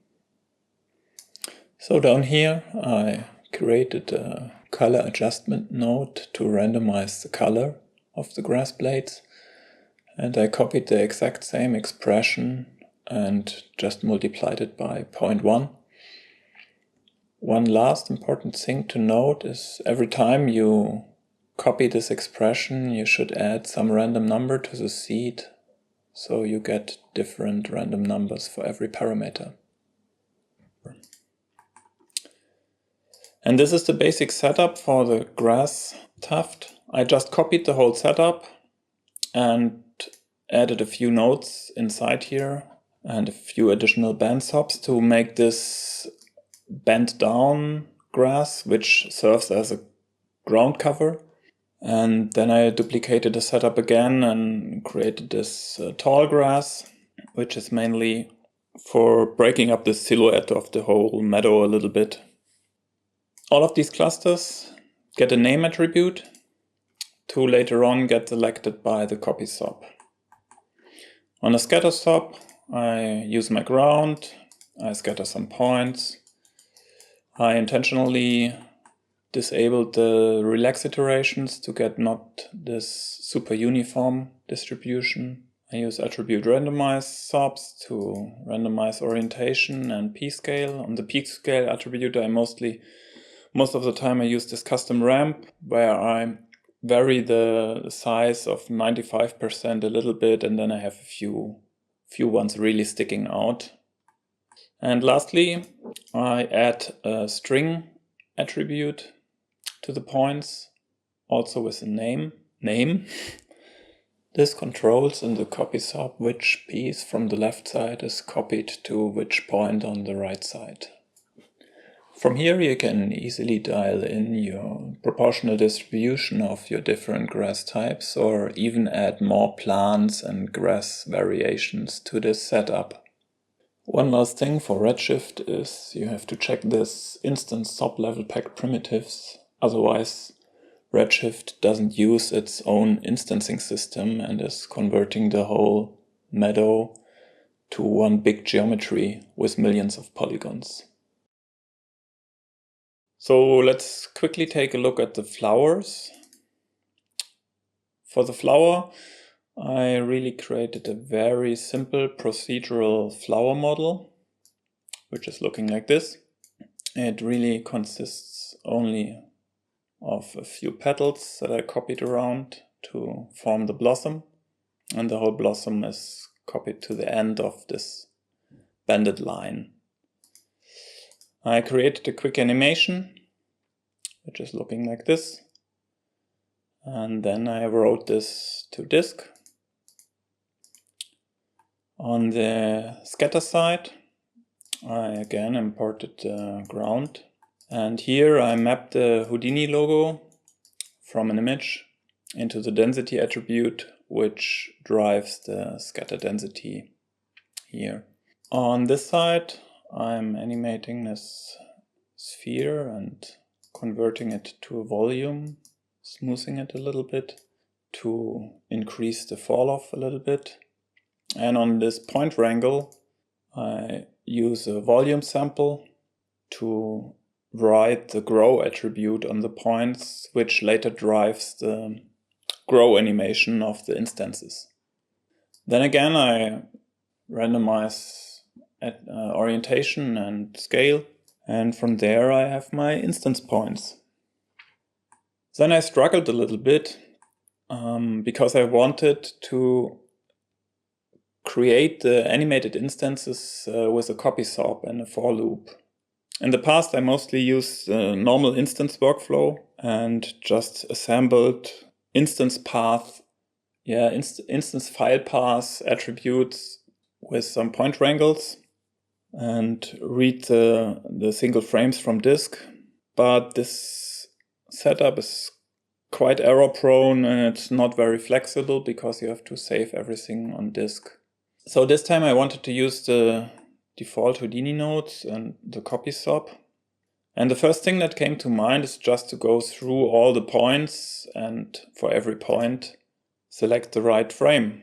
So down here I created a color adjustment node to randomize the color of the grass blades. And I copied the exact same expression and just multiplied it by 0.1. One last important thing to note is every time you copy this expression, you should add some random number to the seed, so you get different random numbers for every parameter. And this is the basic setup for the grass tuft. I just copied the whole setup and added a few nodes inside here and a few additional band stops to make this bent down grass, which serves as a ground cover. And then I duplicated the setup again and created this tall grass, which is mainly for breaking up the silhouette of the whole meadow a little bit. All of these clusters get a name attribute to later on get selected by the copy sub. On a scatter sub, I use my ground, I scatter some points. I intentionally disabled the relax iterations to get not this super uniform distribution. I use attribute randomize subs to randomize orientation and p-scale. On the p-scale attribute, most of the time I use this custom ramp where I vary the size of 95% a little bit, and then I have a few ones really sticking out. And lastly, I add a string attribute to the points, also with a name. This controls in the copy sub which piece from the left side is copied to which point on the right side. From here you can easily dial in your proportional distribution of your different grass types, or even add more plants and grass variations to this setup. One last thing for Redshift is you have to check this instance sub-level packed primitives, otherwise Redshift doesn't use its own instancing system and is converting the whole meadow to one big geometry with millions of polygons. So let's quickly take a look at the flowers.
For the flower, I really created a very simple procedural flower model, which is looking like this. It really consists only of a few petals that I copied around to form the blossom, and the whole blossom is copied to the end of this banded line. I created a quick animation, which is looking like this, and then I wrote this to disk. On the scatter side, I again imported the ground, and here I mapped the Houdini logo from an image into the density attribute, which drives the scatter density here. On this side, I'm animating this sphere and converting it to a volume, smoothing it a little bit to increase the fall off a little bit. And on this point wrangle, I use a volume sample to write the grow attribute on the points, which later drives the grow animation of the instances. Then again, I randomize orientation and scale, and from there I have my instance points. Then I struggled a little bit because I wanted to create the animated instances with a copy swap and a for loop. In the past, I mostly used the normal instance workflow and just assembled instance path, instance file path attributes with some point wrangles and read the single frames from disk. But this setup is quite error prone and it's not very flexible because you have to save everything on disk. So this time I wanted to use the default Houdini nodes and the copy swap. And the first thing that came to mind is just to go through all the points and for every point select the right frame.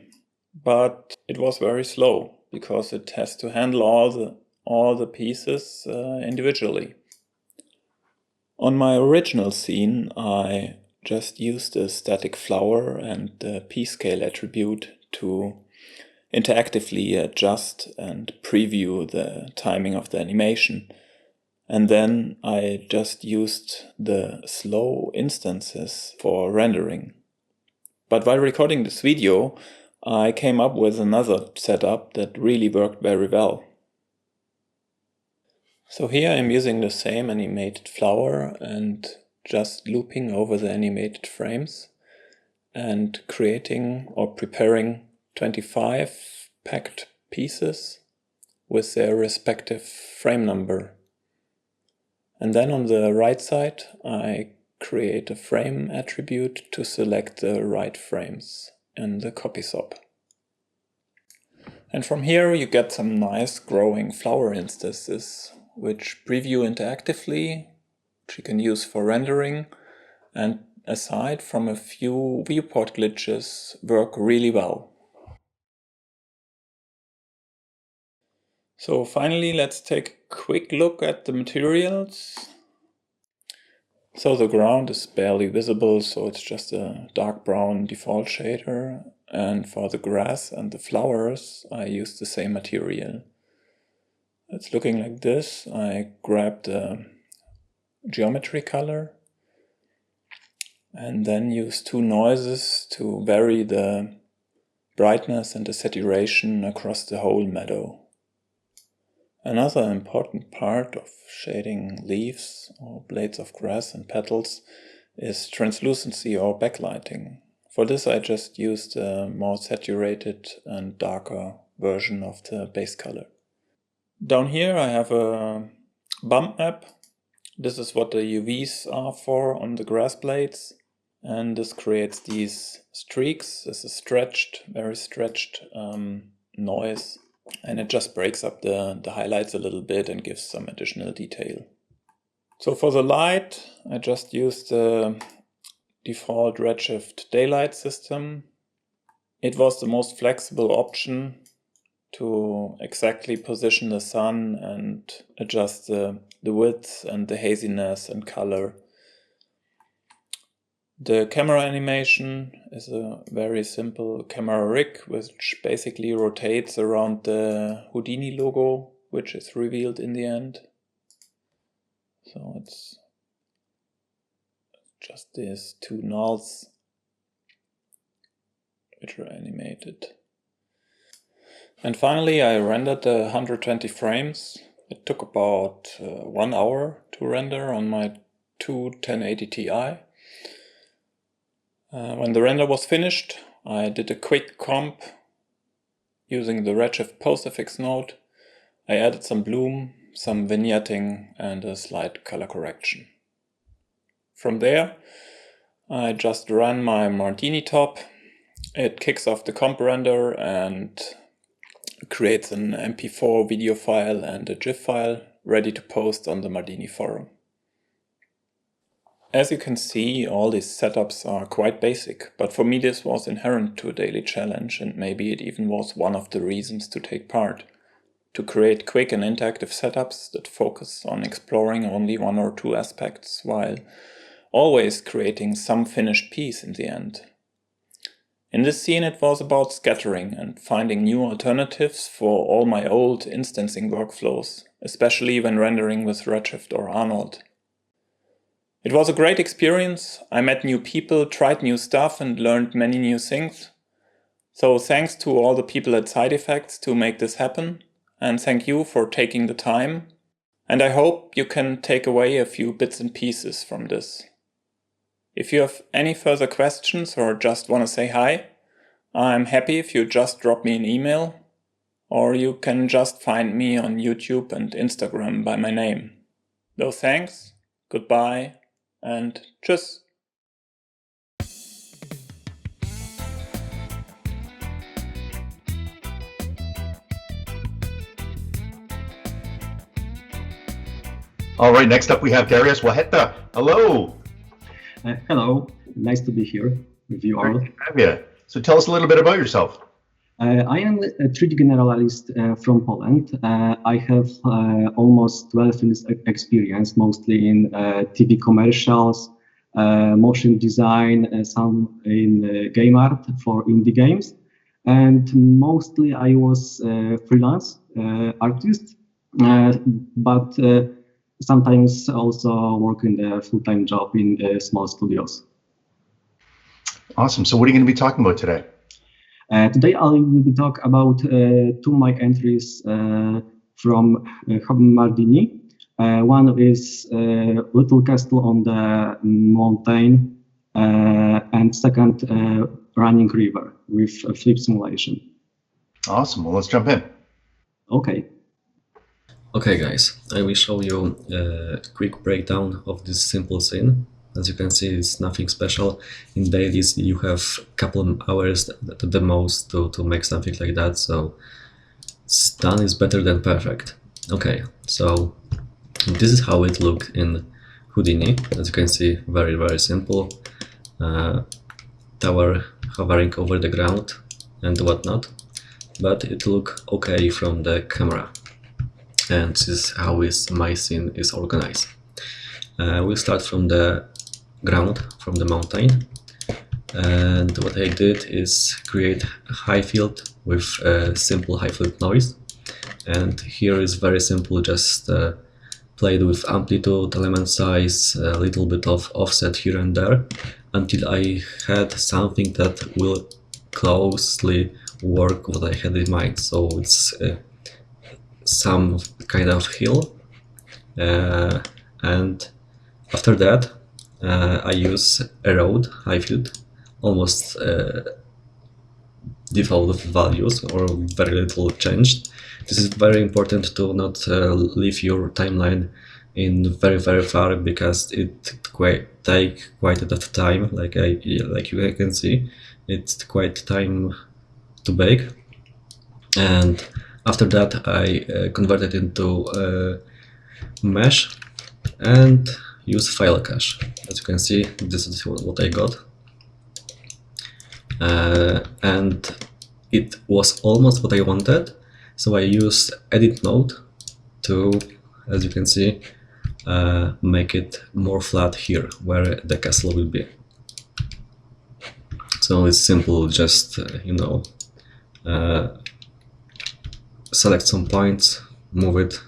But it was very slow because it has to handle all the pieces individually. On my original scene, I just used a static flower and the p-scale attribute to interactively adjust and preview the timing of the animation. And then I just used the slow instances for rendering. But while recording this video, I came up with another setup that really worked very well. So here I'm using the same animated flower and just looping over the animated frames and creating or preparing 25 packed pieces with their respective frame number. And then on the right side, I create a frame attribute to select the right frames in the copy swap. And from here you get some nice growing flower instances, which preview interactively, which you can use for rendering, and aside from a few viewport glitches, work really well. So finally, let's take a quick look at the materials. So the ground is barely visible, so it's just a dark brown default shader. And for the grass and the flowers, I used the same material. It's looking like this. I grabbed a geometry color and then used two noises to vary the brightness and the saturation across the whole meadow. Another important part of shading leaves or blades of grass and petals is translucency or backlighting. For this I just used a more saturated and darker version of the base color. Down here I have a bump map. This is what the UVs are for on the grass blades, and this creates these streaks. This is stretched, very stretched noise. And it just breaks up the highlights a little bit and gives some additional detail. So for the light, I just used the default redshift daylight system. It was the most flexible option to exactly position the sun and adjust the width and the haziness and color. The camera animation is a very simple camera rig which basically rotates around the Houdini logo, which is revealed in the end. So it's just these two nulls which are animated. And finally I rendered the 120 frames. It took about 1 hour to render on my 1080 Ti. When the render was finished, I did a quick comp using the Redshift postfix node. I added some bloom, some vignetting and a slight color correction. From there, I just ran my Mardini top. It kicks off the comp render and creates an MP4 video file and a GIF file ready to post on the Mardini forum. As you can see, all these setups are quite basic, but for me this was inherent to a daily challenge, and maybe it even was one of the reasons to take part. To create quick and interactive setups that focus on exploring only one or two aspects, while always creating some finished piece in the end. In this scene it was about scattering and finding new alternatives for all my old instancing workflows, especially when rendering with Redshift or Arnold. It was a great experience. I met new people, tried new stuff and learned many new things. So thanks to all the people at Side Effects to make this happen, and thank you for taking the time. And I hope you can take away a few bits and pieces from this. If you have any further questions or just want to say hi, I'm happy if you just drop me an email, or you can just find me on YouTube and Instagram by my name. So thanks, goodbye, and tschüss.
All right, next up we have Dariusz. Lacheta. Hello.
Hello, nice to be here with you all.
Great to have you. So tell us a little bit about yourself.
I am a 3D generalist from Poland. I have almost 12 years experience, mostly in TV commercials, motion design, some in game art for indie games. And mostly I was a freelance artist, but sometimes also work in a full-time job in small studios.
Awesome. So what are you going to be talking about today?
Today I will be talking about two my entries from Mardini. One is Little Castle on the Mountain, and second Running River with a flip simulation.
Awesome. Well, let's jump in.
Okay.
Okay guys, I will show you a quick breakdown of this simple scene. As you can see, it's nothing special. In dailies you have a couple of hours at the most to make something like that, so done is better than perfect. Okay, so this is how it looked in Houdini. As you can see, very, very simple. Tower hovering over the ground and whatnot, but it looked okay from the camera. And this is how my scene is organized. We'll start from the ground, from the mountain, and what I did is create a high field with a simple high field noise, and here is very simple, just played with amplitude, element size, a little bit of offset here and there, until I had something that will closely work what I had in mind. So it's some kind of hill, and after that I use a road, high field, almost default values or very little changed. This is very important to not leave your timeline in very far, because it take quite a lot of time. Like you can see, it's quite time to bake. And after that I converted into mesh and use file cache. As you can see, this is what I got, and it was almost what I wanted. So I used edit mode to, as you can see, make it more flat here where the castle will be. So it's simple, just select some points, move it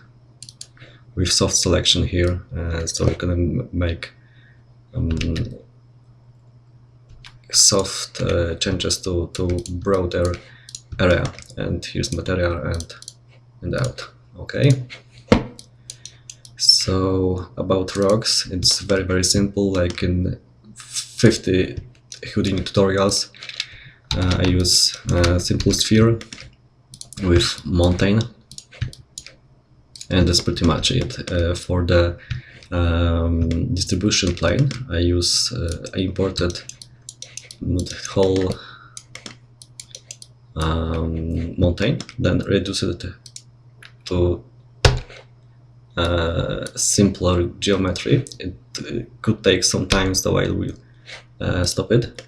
with soft selection here, so you can make soft changes to broader area. And here's material and out. Okay. So about rocks, it's very simple. Like in 50 Houdini tutorials, I use a simple sphere with mountain, and that's pretty much it. For the distribution plane, I imported the whole mountain, then reduced it to simpler geometry. It could take some time, so I will stop it.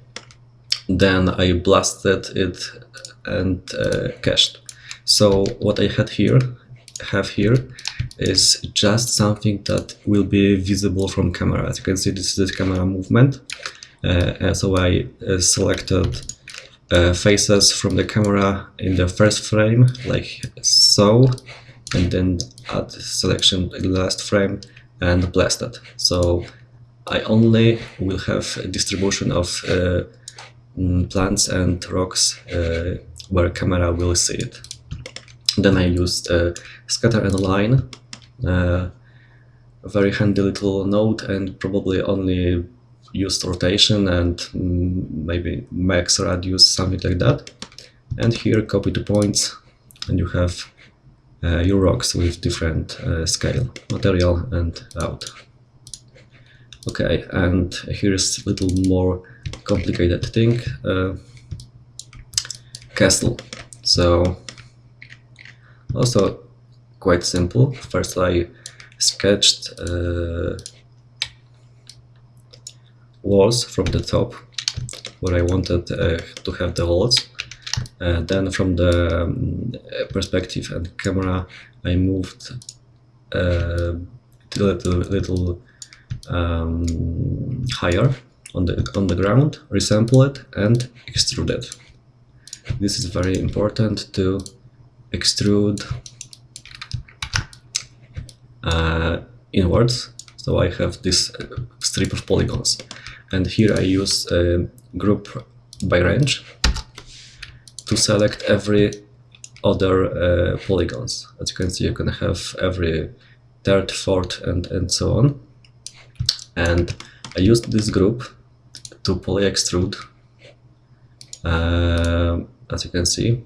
Then I blasted it and cached. So what I have here is just something that will be visible from camera. As you can see, this is the camera movement. So I selected faces from the camera in the first frame, like so, and then add selection in the last frame and blasted. So I only will have a distribution of plants and rocks where camera will see it. Then I used scatter and line, a very handy little node, and probably only used rotation and maybe max radius, something like that. And here copy the points, and you have your rocks with different scale, material and out. Okay, and here's a little more complicated thing, castle. So also quite simple. First I sketched walls from the top where I wanted to have the holes. Then from the perspective and camera I moved a little higher on the ground, resample it and extrude it. This is very important to extrude inwards. So I have this strip of polygons, and here I use group by range to select every other polygons. As you can see, you can have every third, fourth, and so on. And I used this group to poly extrude, as you can see.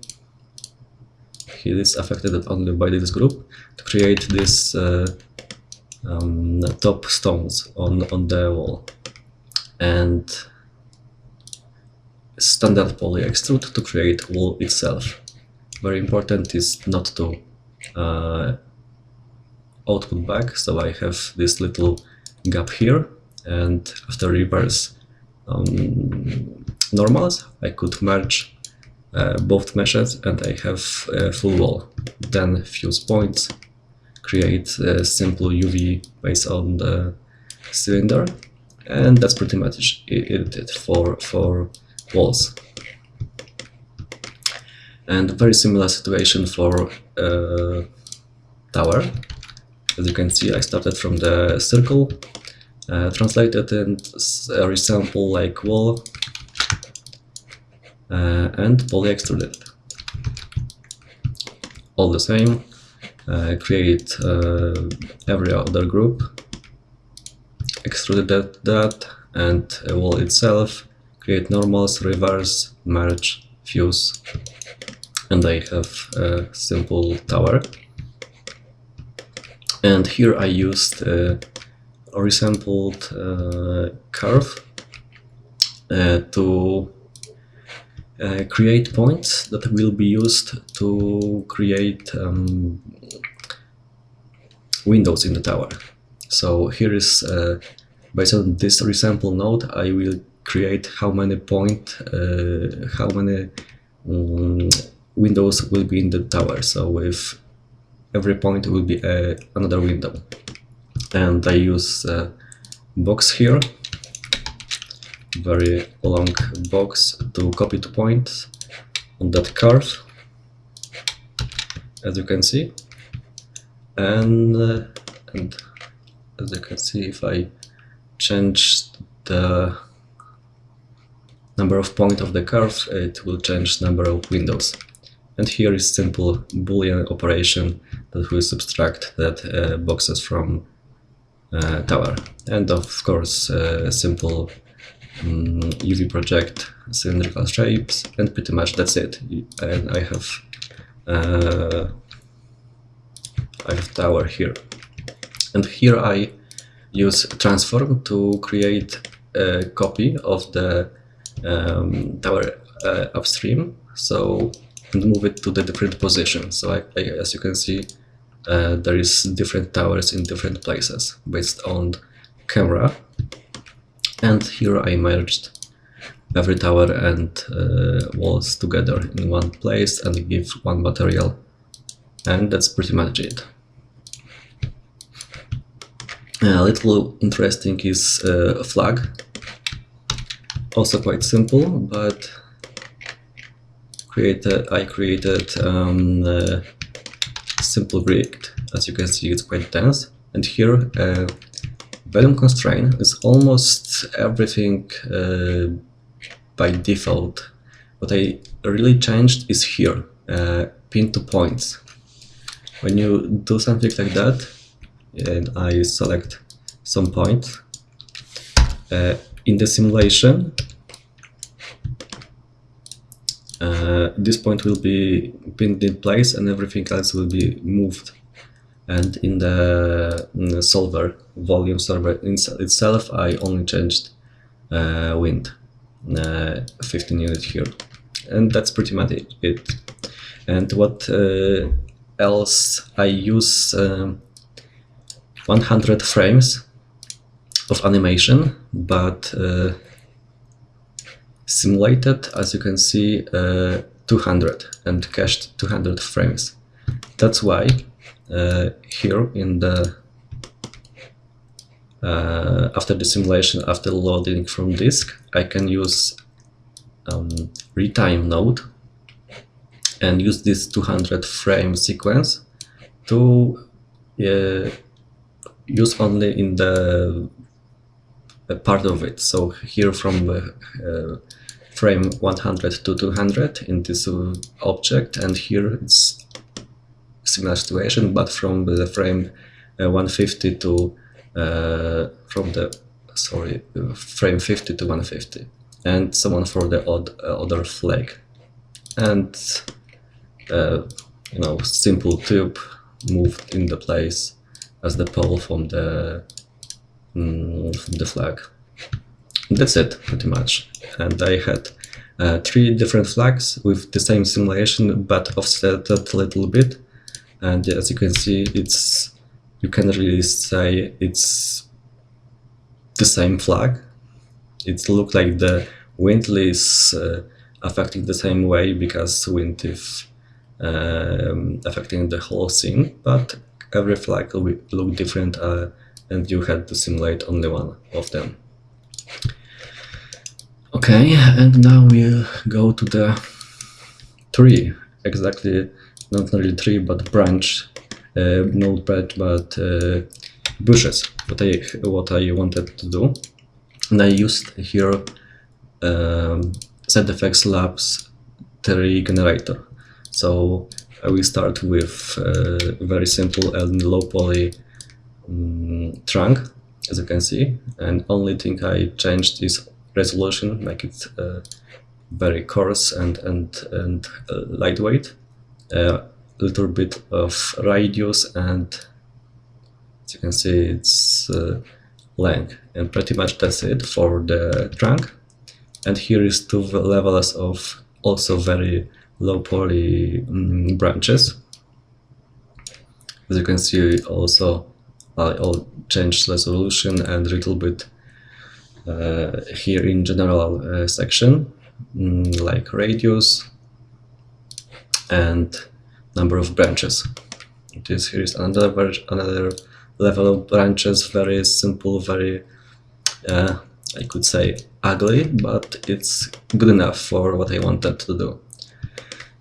It is affected only by this group to create this top stones on the wall. And standard poly extrude to create wall itself. Very important is not to output back, so I have this little gap here, and after reverse normals I could merge both meshes and I have a full wall. Then fuse points, create a simple UV based on the cylinder, and that's pretty much it for walls. And very similar situation for tower. As you can see, I started from the circle, translated and resample like wall, and poly extruded. All the same, create every other group, extruded that, and a wall itself, create normals, reverse, merge, fuse, and I have a simple tower. And here I used a resampled curve to create points that will be used to create windows in the tower. So here is, based on this resample node, I will create how many windows will be in the tower. So with every point will be another window. And I use a box here very long box to copy 2 points on that curve, as you can see, and as you can see, if I change the number of points of the curve, it will change number of windows. And here is simple Boolean operation that will subtract that boxes from tower. And of course, simple UV project, cylindrical shapes, and pretty much that's it. And I have tower here. And here I use transform to create a copy of the tower upstream, so and move it to the different position. So as you can see, there is different towers in different places based on camera. And here I merged every tower and walls together in one place and give one material. And that's pretty much it. A little interesting is a flag. Also quite simple, but I created simple rig. As you can see, it's quite dense. And here, Vellum constraint is almost everything by default. What I really changed is here, pin to points. When you do something like that, and I select some points, in the simulation, this point will be pinned in place and everything else will be moved. And in the solver, volume solver itself, I only changed wind, 15 units here. And that's pretty much it. And what else? I use 100 frames of animation, but simulated, as you can see, 200 and cached 200 frames. That's why here in the after the simulation, after loading from disk, I can use retime node and use this 200 frame sequence to use only in the part of it. So here from frame 100 to 200 in this object, and here it's similar situation, but from the frame 150 to frame 50 to 150, and so on for the other flag. And simple tube moved in the place as the pole from the flag. That's it, pretty much. And I had 3 different flags with the same simulation, but offset a little bit. And as you can see, you can really say it's the same flag. It looks like the wind is affecting the same way because wind is affecting the whole scene, but every flag will look different, and you had to simulate only one of them. Okay, and now we'll go to the tree. Exactly, not really tree, but branch, not branch, but bushes. What I wanted to do, and I used here ZFX Labs tree generator. So I will start with very simple and low poly trunk, as you can see, and only thing I changed is resolution, make it very coarse and lightweight, a little bit of radius, and as you can see it's length, and pretty much that's it for the trunk. And here is 2 levels of also very low poly branches. As you can see, also I'll change resolution and a little bit here in general section, like radius and number of branches. Here is another level of branches, very simple, very I could say ugly, but it's good enough for what I wanted to do.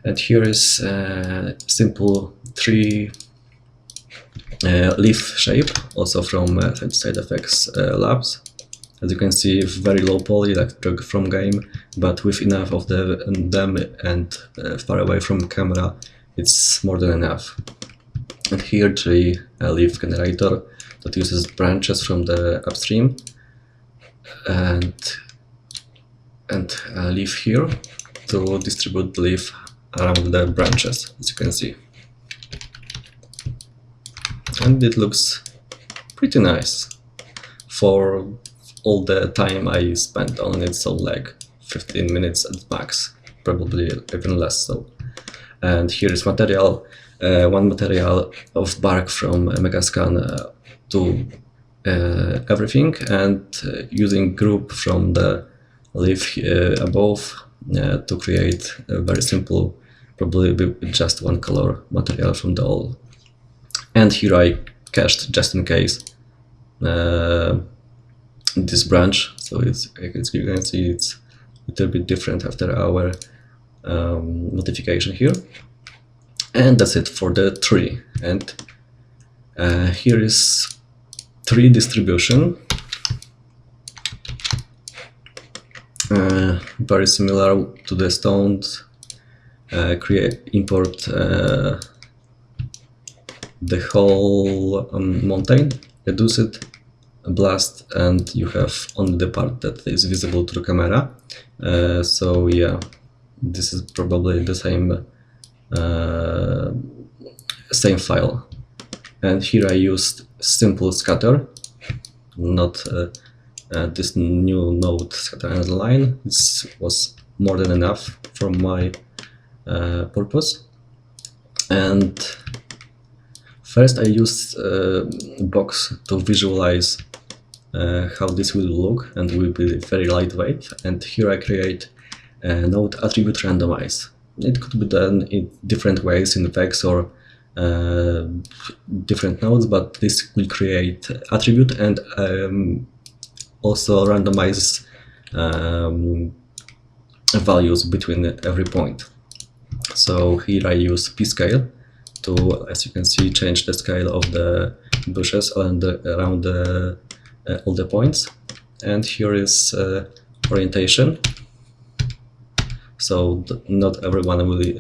And here is a simple tree leaf shape, also from Side Effects Labs. As you can see, very low poly, like from game, but with enough of them and far away from camera, it's more than enough. And here tree leaf generator that uses branches from the upstream and leaf here to distribute the leaf around the branches, as you can see. And it looks pretty nice for all the time I spent on it, so like 15 minutes at max, probably even less so. And here is material, one material of bark from Megascan to everything, and using group from the leaf above to create a very simple, probably with just one color material from the all. And here I cached, just in case, this branch, so it's, as you can see, it's a little bit different after our modification here. And that's it for the tree. And here is tree distribution, very similar to the stones. Import the whole mountain, reduce it, blast, and you have only the part that is visible to the camera. So yeah, this is probably the same file. And here I used simple scatter, not this new node scatter and line. This was more than enough for my purpose. And first I used a box to visualize how this will look, and will be very lightweight. And here I create a node attribute randomize. It could be done in different ways in Vex or different nodes, but this will create attribute and also randomize values between every point. So here I use p-scale to, as you can see, change the scale of the bushes and around all the points. And here is orientation. So not everyone will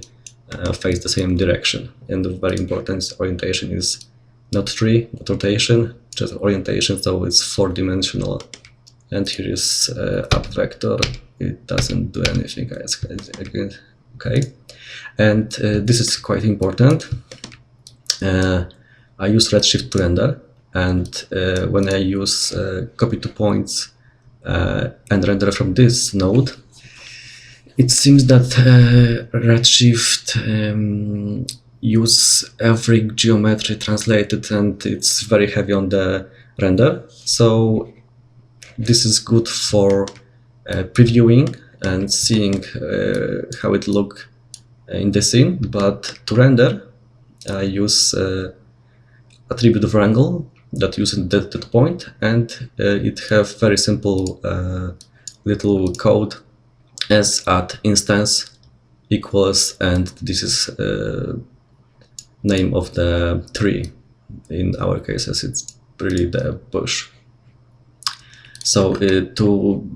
face the same direction. And very important, orientation is not tree, not rotation, just orientation, so it's 4-dimensional. And here is up vector. It doesn't do anything, okay. And this is quite important. I use Redshift to render, and when I use copy to points and render from this node, it seems that Redshift use every geometry translated, and it's very heavy on the render. So this is good for previewing and seeing how it look in the scene, but to render I use attribute of wrangle that uses that point, and it have very simple little code as at instance equals, and this is name of the tree. In our cases it's really the bush. So to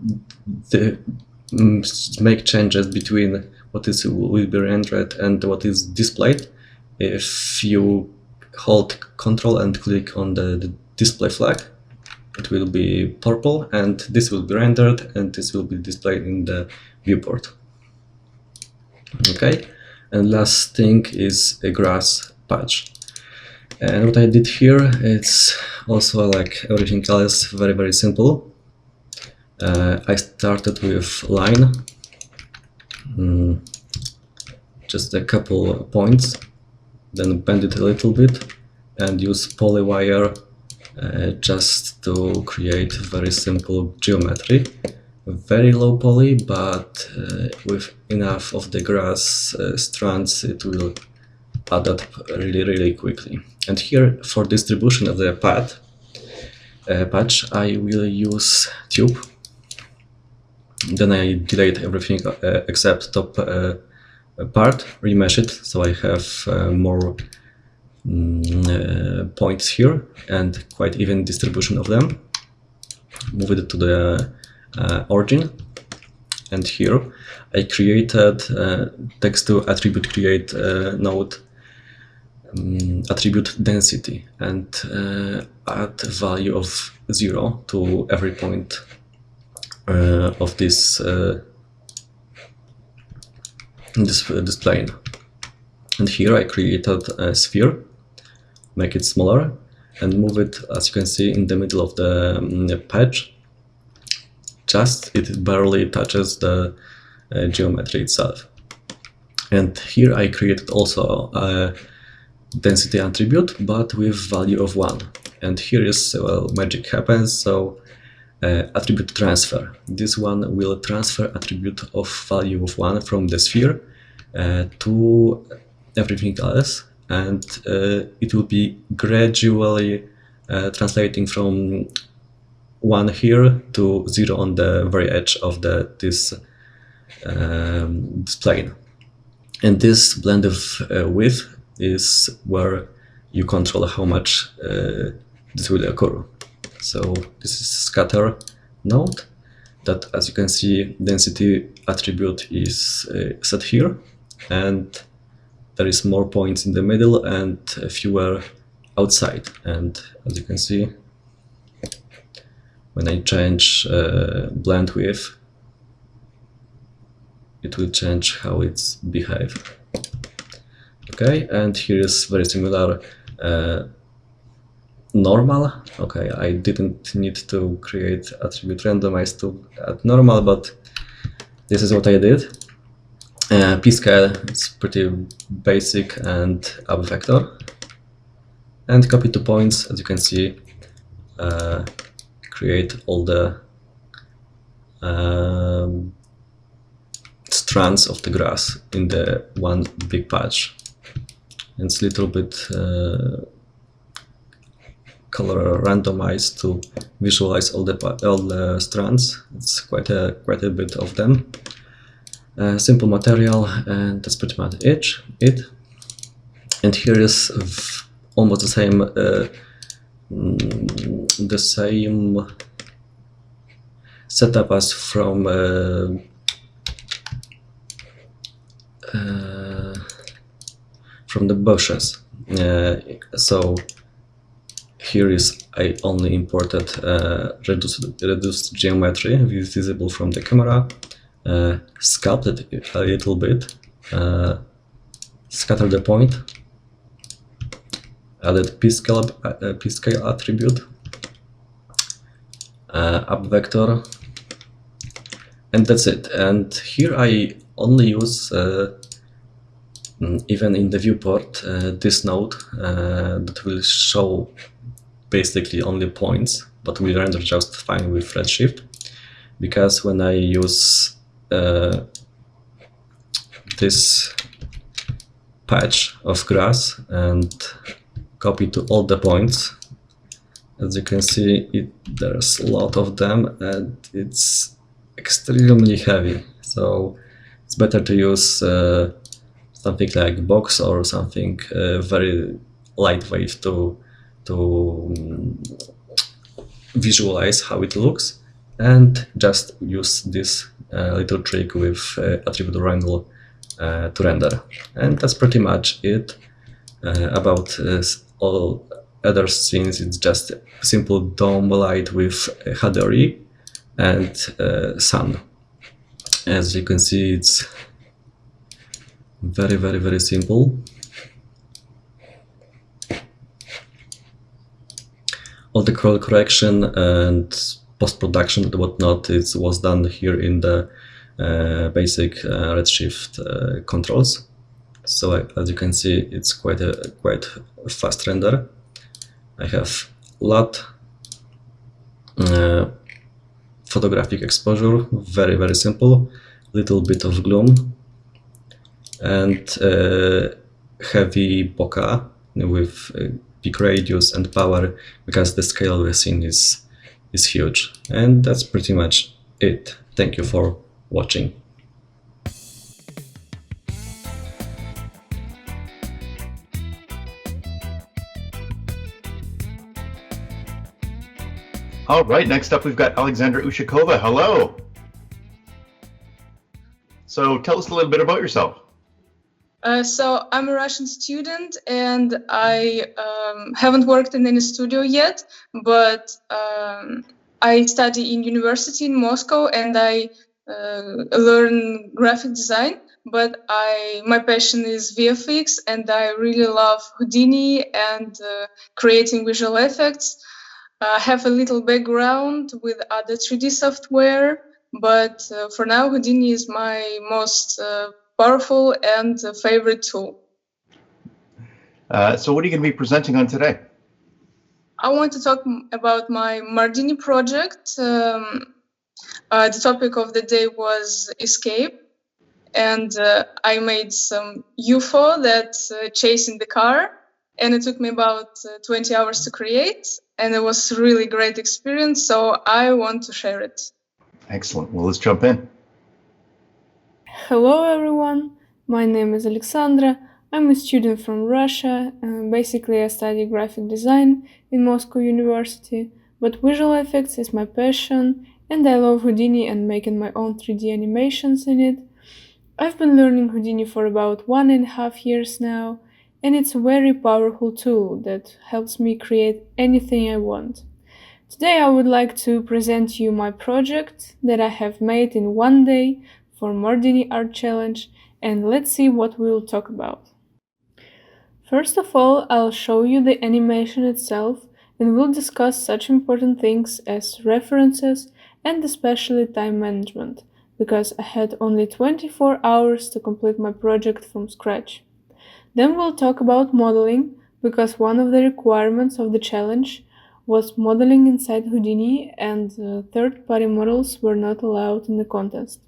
make changes between what is will be rendered and what is displayed, if you hold Ctrl and click on the display flag, it will be purple, and this will be rendered, and this will be displayed in the viewport. Okay, and last thing is a grass patch. And what I did here, it's also like everything else, very, very simple. I started with line, just a couple points, then bend it a little bit and use polywire just to create very simple geometry. Very low poly, but with enough of the grass strands, it will add up really, really quickly. And here for distribution of the patch, I will use tube. Then I delete everything except top part, remesh it, so I have more points here and quite even distribution of them. Move it to the origin, and here I created text to attribute create node attribute density and add value of 0 to every point of this this plane. And here I created a sphere, make it smaller, and move it, as you can see, in the middle of the patch. Just it barely touches the geometry itself. And here I created also a density attribute, but with value of 1. And here is, well, magic happens, so attribute transfer. This one will transfer attribute of value of 1 from the sphere to everything else, and it will be gradually translating from 1 here to 0 on the very edge of this plane. And this blend of width is where you control how much this will occur. So this is scatter node that, as you can see, density attribute is set here, and there is more points in the middle and fewer outside. And as you can see, when I change blend width, it will change how it's behave. Okay, and here is very similar normal. Okay, I didn't need to create attribute randomized to add normal, but this is what I did. P-scale is pretty basic, and up vector, and copy 2 points, as you can see, create all the strands of the grass in the one big patch. And it's a little bit color randomized to visualize all the strands. It's quite a bit of them. Simple material, and that's pretty much it. And here is almost the same setup as from the bushes. So here is I only imported reduced geometry visible from the camera, sculpted it a little bit, scattered the point, added p-scale attribute, up vector, and that's it. And here I only use even in the viewport this node that will show basically only points, but will render just fine with Redshift, because when I use this patch of grass and copy to all the points, as you can see, there's a lot of them and it's extremely heavy. So it's better to use something like box or something very lightweight to visualize how it looks, and just use this little trick with attribute wrangle to render. And that's pretty much it. About all other scenes, it's just simple dome light with HDRI and sun. As you can see, it's very simple. All the color correction and post-production and whatnot, it was done here in the basic Redshift controls. So as you can see, it's quite a fast render. I have a lot photographic exposure, very simple, little bit of gloom, and heavy bokeh with peak radius and power, because the scale of the scene is huge. And that's pretty much it. Thank you for watching.
All right, next up we've got Alexandra Ushakova. Hello. So tell us a little bit about yourself.
So I'm a Russian student, and I haven't worked in any studio yet, but I study in university in Moscow, and I learn graphic design. But my passion is VFX, and I really love Houdini and creating visual effects. I have a little background with other 3D software, but for now, Houdini is my most powerful and favorite tool.
So what are you going to be presenting on today?
I want to talk about my Mardini project. The topic of the day was escape, and I made some UFO that's chasing the car, and it took me about 20 hours to create, and it was a really great experience, so I want to share it.
Excellent. Well, let's jump in.
Hello everyone, my name is Alexandra. I'm a student from Russia. Basically, I study graphic design in Moscow University, but visual effects is my passion, and I love Houdini and making my own 3D animations in it. I've been learning Houdini for about 1.5 years now, and it's a very powerful tool that helps me create anything I want. Today I would like to present you my project that I have made in one day for Mardini Art Challenge, and let's see what we'll talk about. First of all, I'll show you the animation itself, and we'll discuss such important things as references and especially time management, because I had only 24 hours to complete my project from scratch. Then we'll talk about modeling, because one of the requirements of the challenge was modeling inside Houdini, and third-party models were not allowed in the contest.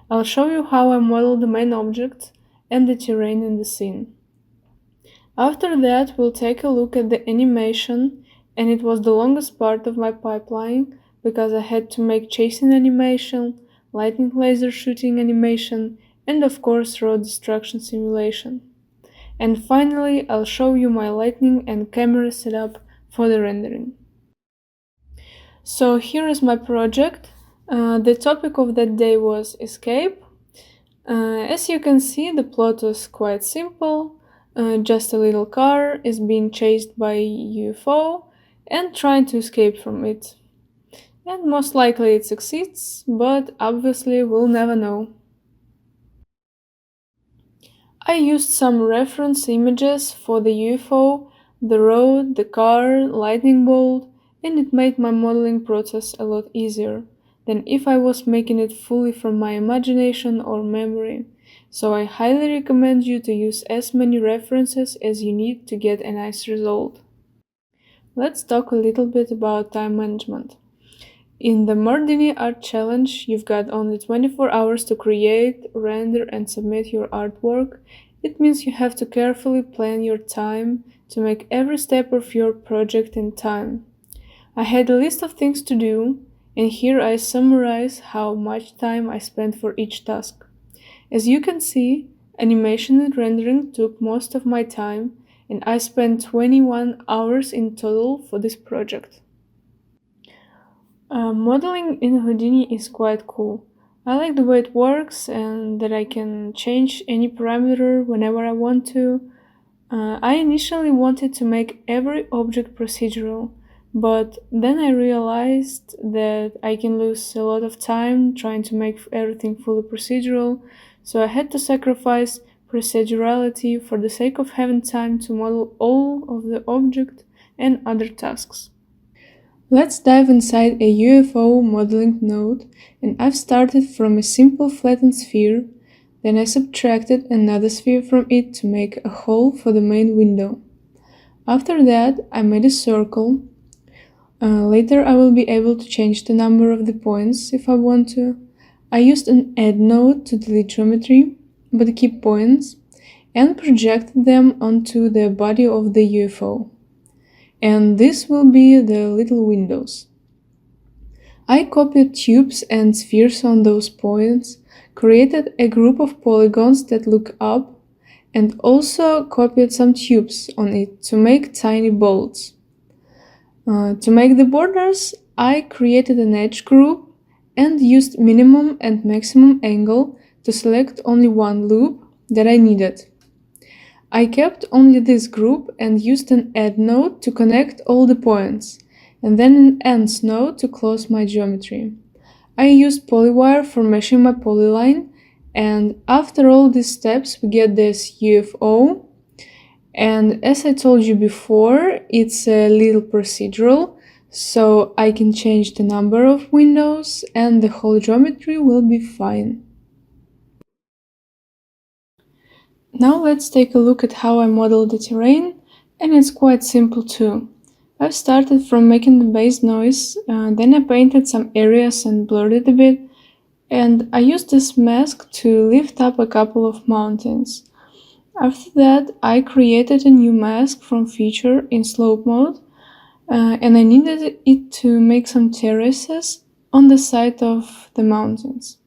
I'll show you how I modeled the main object and the terrain in the scene. After that, we'll take a look at the animation, and it was the longest part of my pipeline because I had to make chasing animation, lightning laser shooting animation, and of course road destruction simulation. And finally, I'll show you my lighting and camera setup for the rendering. So here is my project. The topic of that day was escape. As you can see, the plot was quite simple. Just a little car is being chased by a UFO and trying to escape from it. And most likely it succeeds, but obviously we'll never know. I used some reference images for the UFO, the road, the car, lightning bolt, and it made my modeling process a lot easier than if I was making it fully from my imagination or memory. So I highly recommend you to use as many references as you need to get a nice result. Let's talk a little bit about time management. In the Mardini Art Challenge, you've got only 24 hours to create, render, and submit your artwork. It means you have to carefully plan your time to make every step of your project in time. I had a list of things to do, and here I summarize how much time I spent for each task. As you can see, animation and rendering took most of my time, and I spent 21 hours in total for this project. Modeling in Houdini is quite cool. I like the way it works and that I can change any parameter whenever I want to. I initially wanted to make every object procedural, but then I realized that I can lose a lot of time trying to make everything fully procedural, so I had to sacrifice procedurality for the sake of having time to model all of the object and other tasks. Let's dive inside a UFO modeling node, and I've started from a simple flattened sphere, then I subtracted another sphere from it to make a hole for the main window. After that, I made a circle. Later I will be able to change the number of the points if I want to. I used an add node to delete geometry, but keep points, and projected them onto the body of the UFO. And this will be the little windows. I copied tubes and spheres on those points, created a group of polygons that look up, and also copied some tubes on it to make tiny bolts. To make the borders, I created an edge group and used minimum and maximum angle to select only one loop that I needed. I kept only this group and used an add node to connect all the points, and then an ends node to close my geometry. I used polywire for meshing my polyline, and after all these steps we get this UFO. And as I told you before, it's a little procedural, so I can change the number of windows and the whole geometry will be fine. Now let's take a look at how I modeled the terrain, and it's quite simple too. I've started from making the base noise, then I painted some areas and blurred it a bit, and I used this mask to lift up a couple of mountains. After that, I created a new mask from feature in slope mode, and I needed it to make some terraces on the side of the mountains.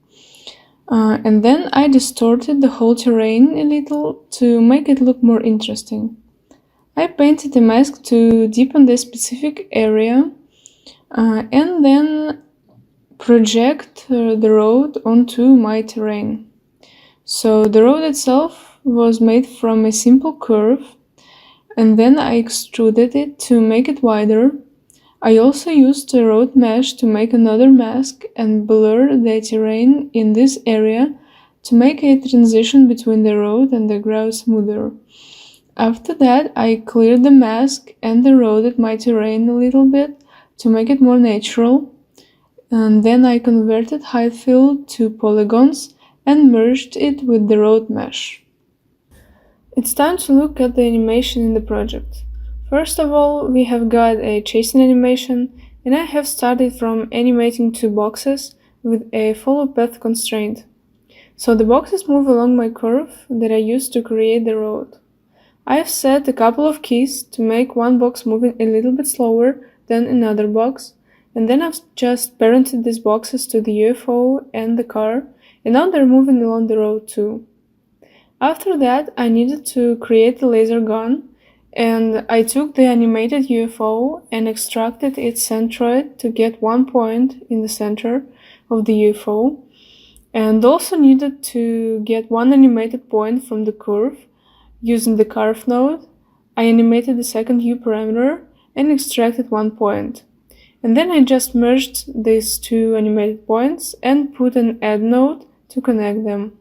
And then I distorted the whole terrain a little to make it look more interesting. I painted the mask to deepen the specific area, and then project the road onto my terrain. So the road itself was made from a simple curve, and then I extruded it to make it wider. I also used a road mesh to make another mask and blur the terrain in this area to make a transition between the road and the ground smoother. After that, I cleared the mask and eroded my terrain a little bit to make it more natural, and then I converted Heightfield to polygons and merged it with the road mesh. It's time to look at the animation in the project. First of all, we have got a chasing animation, and I have started from animating two boxes with a follow path constraint. So the boxes move along my curve that I used to create the road. I have set a couple of keys to make one box moving a little bit slower than another box, and then I've just parented these boxes to the UFO and the car, and now they're moving along the road too. After that, I needed to create a laser gun, and I took the animated UFO and extracted its centroid to get one point in the center of the UFO, and also needed to get one animated point from the curve. Using the carve node, I animated the second U parameter and extracted one point. And then I just merged these two animated points and put an add node to connect them.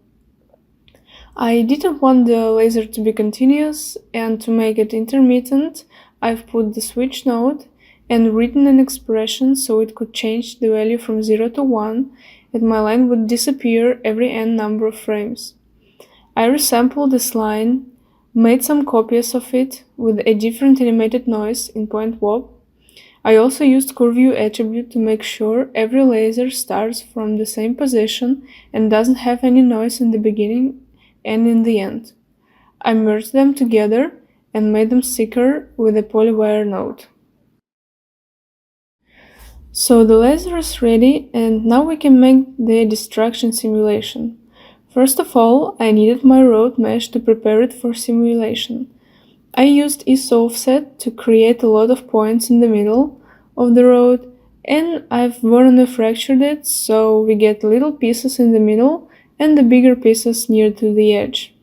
I didn't want the laser to be continuous, and to make it intermittent, I've put the switch node and written an expression so it could change the value from 0 to 1, and my line would disappear every n number of frames. I resampled this line, made some copies of it with a different animated noise in point warp. I also used curveview attribute to make sure every laser starts from the same position and doesn't have any noise in the beginning and in the end. I merged them together and made them thicker with a polywire node. So the laser is ready, and now we can make the destruction simulation. First of all, I needed my road mesh to prepare it for simulation. I used is-offset to create a lot of points in the middle of the road, and I've Voronoi fractured it so we get little pieces in the middle and the bigger pieces near to the edge.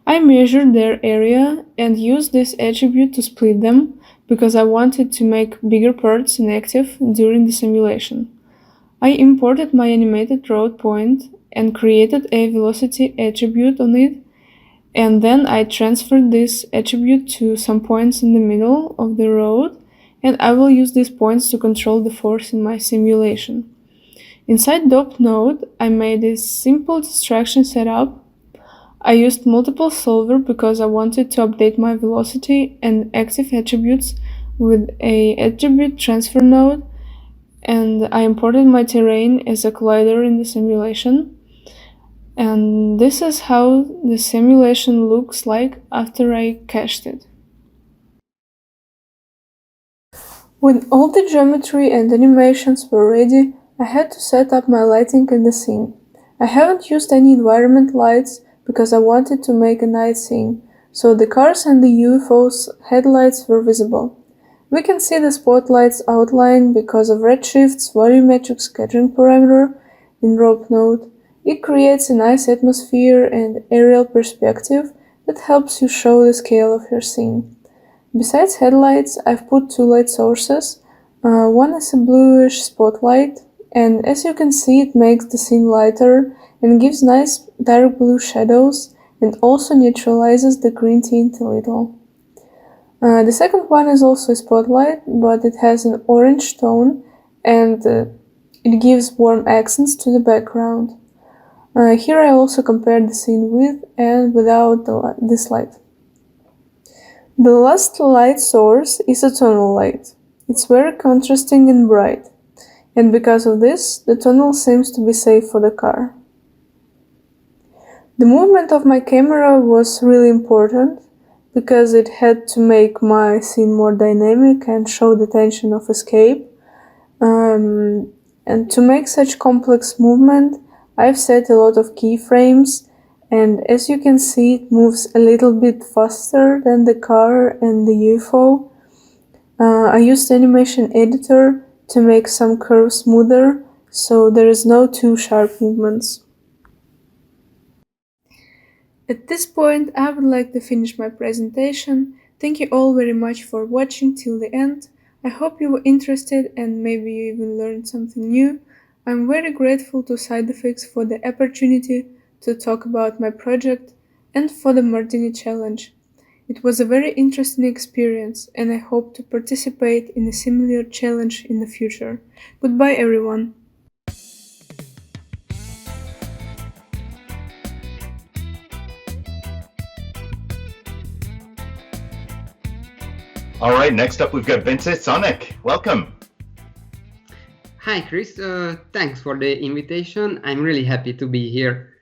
I measured their area and used this attribute to split them because I wanted to make bigger parts inactive during the simulation. I imported my animated road point and created a velocity attribute on it, and then I transferred this attribute to some points in the middle of the road, and I will use these points to control the force in my simulation. Inside DOP node, I made this simple distraction setup. I used multiple solver because I wanted to update my velocity and active attributes with a attribute transfer node, and I imported my terrain as a collider in the simulation. And this is how the simulation looks like after I cached it. When all the geometry and animations were ready, I had to set up my lighting in the scene. I haven't used any environment lights because I wanted to make a night scene, so the cars and the UFO's headlights were visible. We can see the spotlight's outline because of Redshift's volumetric scattering parameter in rope node. It creates a nice atmosphere and aerial perspective that helps you show the scale of your scene. Besides headlights, I've put two light sources. One is a bluish spotlight, and as you can see, it makes the scene lighter and gives nice dark blue shadows and also neutralizes the green tint a little. The second one is also a spotlight, but it has an orange tone and it gives warm accents to the background. Here I also compared the scene with and without this light. The last light source is a tunnel light. It's very contrasting and bright, and because of this, the tunnel seems to be safe for the car. The movement of my camera was really important because it had to make my scene more dynamic and show the tension of escape. And to make such complex movement, I've set a lot of keyframes, and as you can see, it moves a little bit faster than the car and the UFO. I used animation editor to make some curves smoother, so there is no too sharp movements. At this point, I would like to finish my presentation. Thank you all very much for watching till the end. I hope you were interested and maybe you even learned something new. I'm very grateful to SideFX for the opportunity to talk about my project and for the Mardini challenge. It was a very interesting experience and I hope to participate in a similar challenge in the future. Goodbye everyone!
All right, next up we've got Bence, Czanik. Welcome.
Hi Chris, thanks for the invitation. I'm really happy to be here.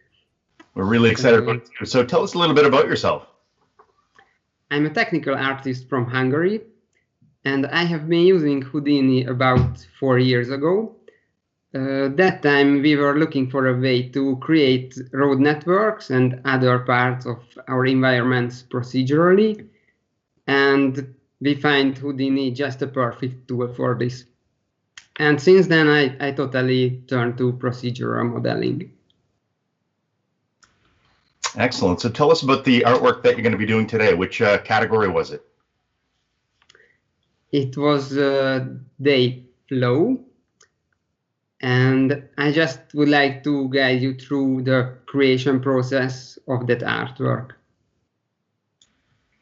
We're really excited about you. So tell us a little bit about yourself.
I'm a technical artist from Hungary, and I have been using Houdini about 4 years ago. That time we were looking for a way to create road networks and other parts of our environments procedurally, and we find Houdini just a perfect tool for this. And since then, I totally turned to procedural modeling.
Excellent. So tell us about the artwork that you're going to be doing today. Which category was it?
It was day flow. And I just would like to guide you through the creation process of that artwork.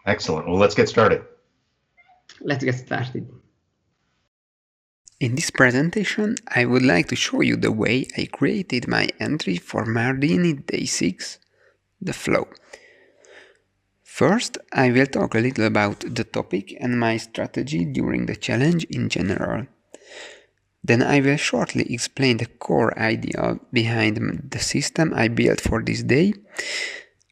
Excellent. Well, let's get started.
Let's get started. In this presentation, I would like to show you the way I created my entry for Mardini Day 6, the flow. First, I will talk a little about the topic and my strategy during the challenge in general. Then I will shortly explain the core idea behind the system I built for this day.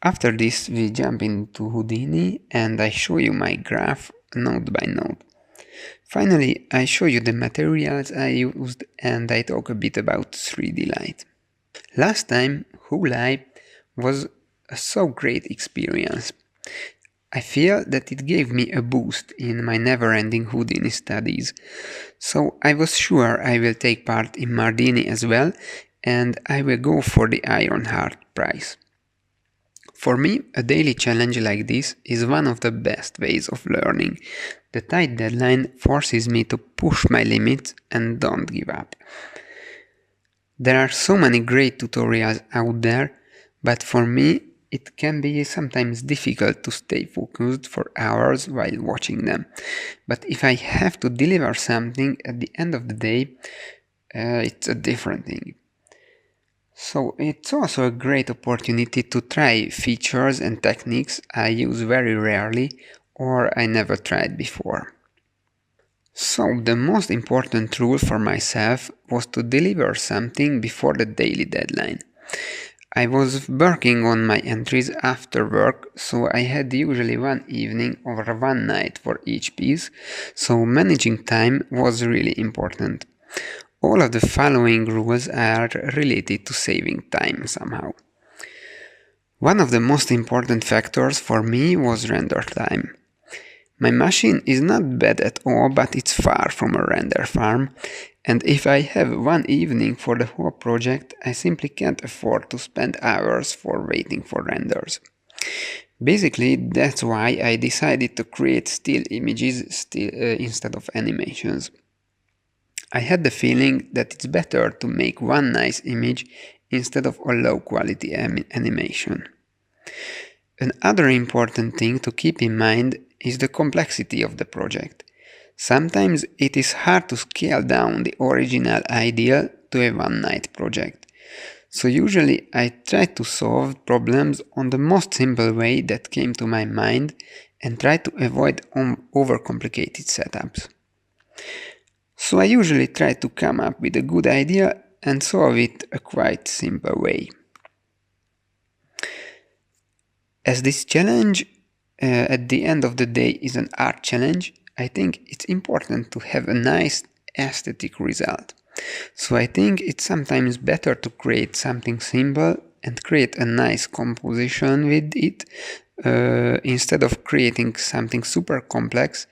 After this, we jump into Houdini and I show you my graph node by node. Finally, I show you the materials I used and I talk a bit about 3D light. Last time, Live was a so great experience. I feel that it gave me a boost in my never-ending Houdini studies, so I was sure I will take part in Mardini as well, and I will go for the Iron Heart prize. For me, a daily challenge like this is one of the best ways of learning. The tight deadline forces me to push my limits and don't give up. There are so many great tutorials out there, but for me, it can be sometimes difficult to stay focused for hours while watching them. But if I have to deliver something at the end of the day, it's a different thing. So it's also a great opportunity to try features and techniques I use very rarely or I never tried before. So the most important rule for myself was to deliver something before the daily deadline. I was working on my entries after work, so I had usually one evening or one night for each piece, so managing time was really important.
all of the following rules are related to saving time somehow. One of the most important factors for me was render time. My machine is not bad at all, but it's far from a render farm, and if I have one evening for the whole project, I simply can't afford to spend hours for waiting for renders. Basically, that's why I decided to create still images instead of animations. I had the feeling that it's better to make one nice image instead of a low-quality animation. Another important thing to keep in mind is the complexity of the project. Sometimes it is hard to scale down the original idea to a one-night project. So usually I try to solve problems on the most simple way that came to my mind and try to avoid overcomplicated setups. So I usually try to come up with a good idea and solve it a quite simple way. As this challenge at the end of the day is an art challenge, I think it's important to have a nice aesthetic result. So I think it's sometimes better to create something simple and create a nice composition with it instead of creating something super complex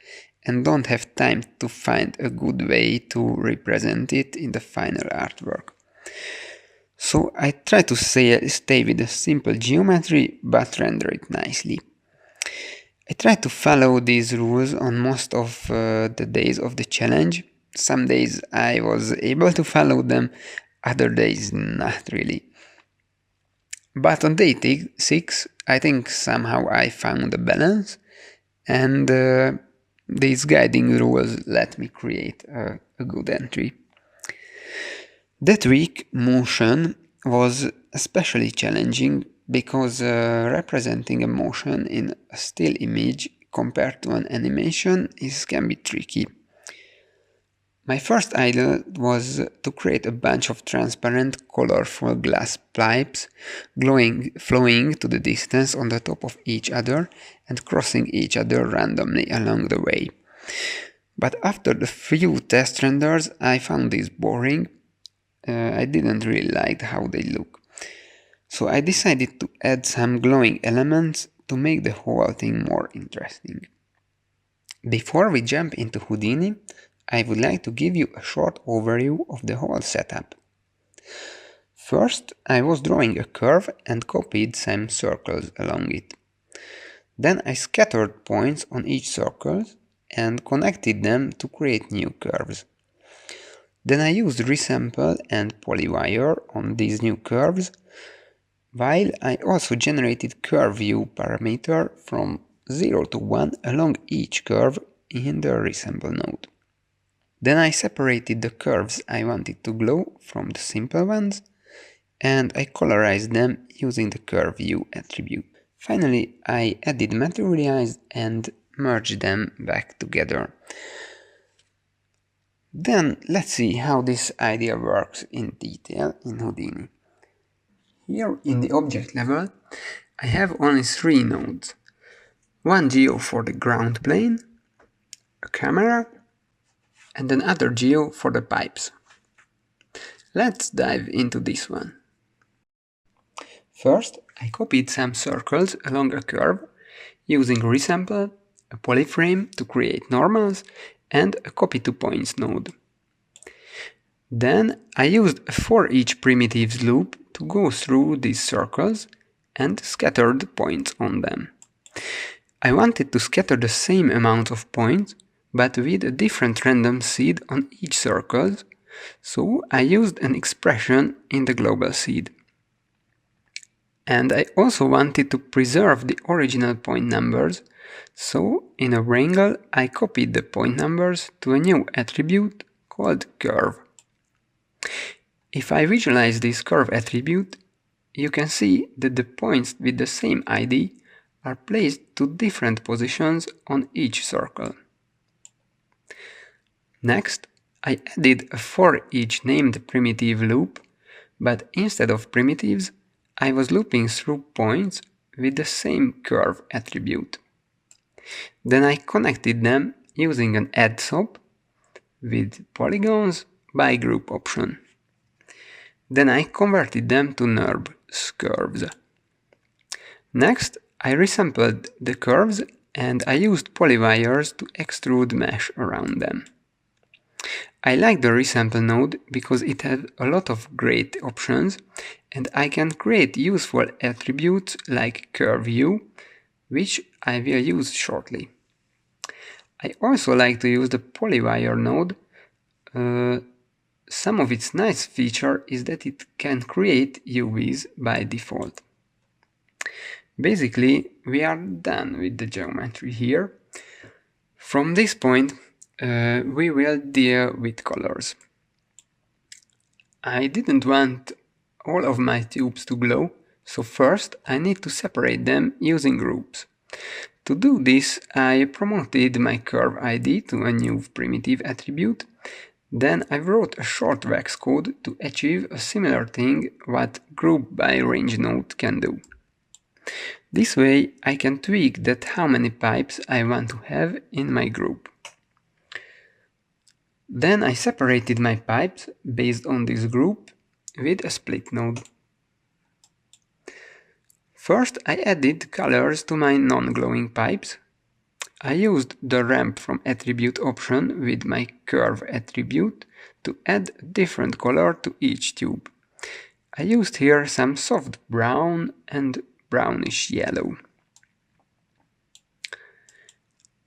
and don't have time to find a good way to represent it in the final artwork. So I try to stay with a simple geometry but render it nicely. I try to follow these rules on most of the days of the challenge. Some days I was able to follow them, other days not really. But on day 6, I think somehow I found a balance, and these guiding rules let me create a good entry. That week, motion was especially challenging because representing a motion in a still image compared to an animation can be tricky. My first idea was to create a bunch of transparent, colorful glass pipes flowing to the distance on the top of each other and crossing each other randomly along the way. But after the few test renders, I found this boring. I didn't really like how they look. So I decided to add some glowing elements to make the whole thing more interesting. Before we jump into Houdini, I would like to give you a short overview of the whole setup. First, I was drawing a curve and copied some circles along it. Then I scattered points on each circle and connected them to create new curves. Then I used resample and polywire on these new curves, while I also generated curve view parameter from 0 to 1 along each curve in the resample node. Then I separated the curves I wanted to glow from the simple ones, and I colorized them using the curve view attribute. Finally, I added materialize and merged them back together. Then let's see how this idea works in detail in Houdini. Here in the object level, I have only 3 nodes. One geo for the ground plane, a camera, and another geo for the pipes. Let's dive into this one. First, I copied some circles along a curve using resample, a polyframe to create normals, and a copy to points node. Then I used a for each primitives loop to go through these circles and scatter the points on them. I wanted to scatter the same amount of points, but with a different random seed on each circle, so I used an expression in the global seed. And I also wanted to preserve the original point numbers, so in a wrangle I copied the point numbers to a new attribute called curve. If I visualize this curve attribute, you can see that the points with the same ID are placed to different positions on each circle. Next, I added a for each named primitive loop, but instead of primitives, I was looping through points with the same curve attribute. Then I connected them using an add SOP with polygons, by group option. Then I converted them to NURB curves. Next, I resampled the curves and I used polywires to extrude mesh around them. I like the resample node because it has a lot of great options and I can create useful attributes like curve U, which I will use shortly. I also like to use the polywire node. Some of its nice feature is that it can create UVs by default. Basically, we are done with the geometry here. From this point, we will deal with colors. I didn't want all of my tubes to glow, so first I need to separate them using groups. To do this, I promoted my curve ID to a new primitive attribute. Then I wrote a short VEX code to achieve a similar thing what group by range node can do. This way I can tweak that how many pipes I want to have in my group. Then I separated my pipes based on this group with a split node. First I added colors to my non-glowing pipes. I used the ramp from attribute option with my curve attribute to add a different color to each tube. I used here some soft brown and brownish yellow.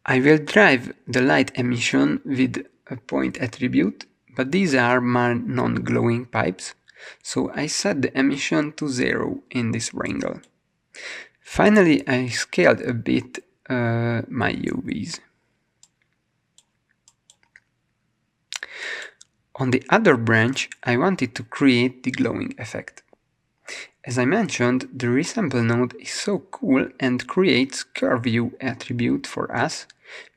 I will drive the light emission with a point attribute, but these are my non-glowing pipes, so I set the emission to 0 in this wrangle. Finally, I scaled a bit my UVs. On the other branch, I wanted to create the glowing effect. As I mentioned, the resample node is so cool and creates curve U attribute for us,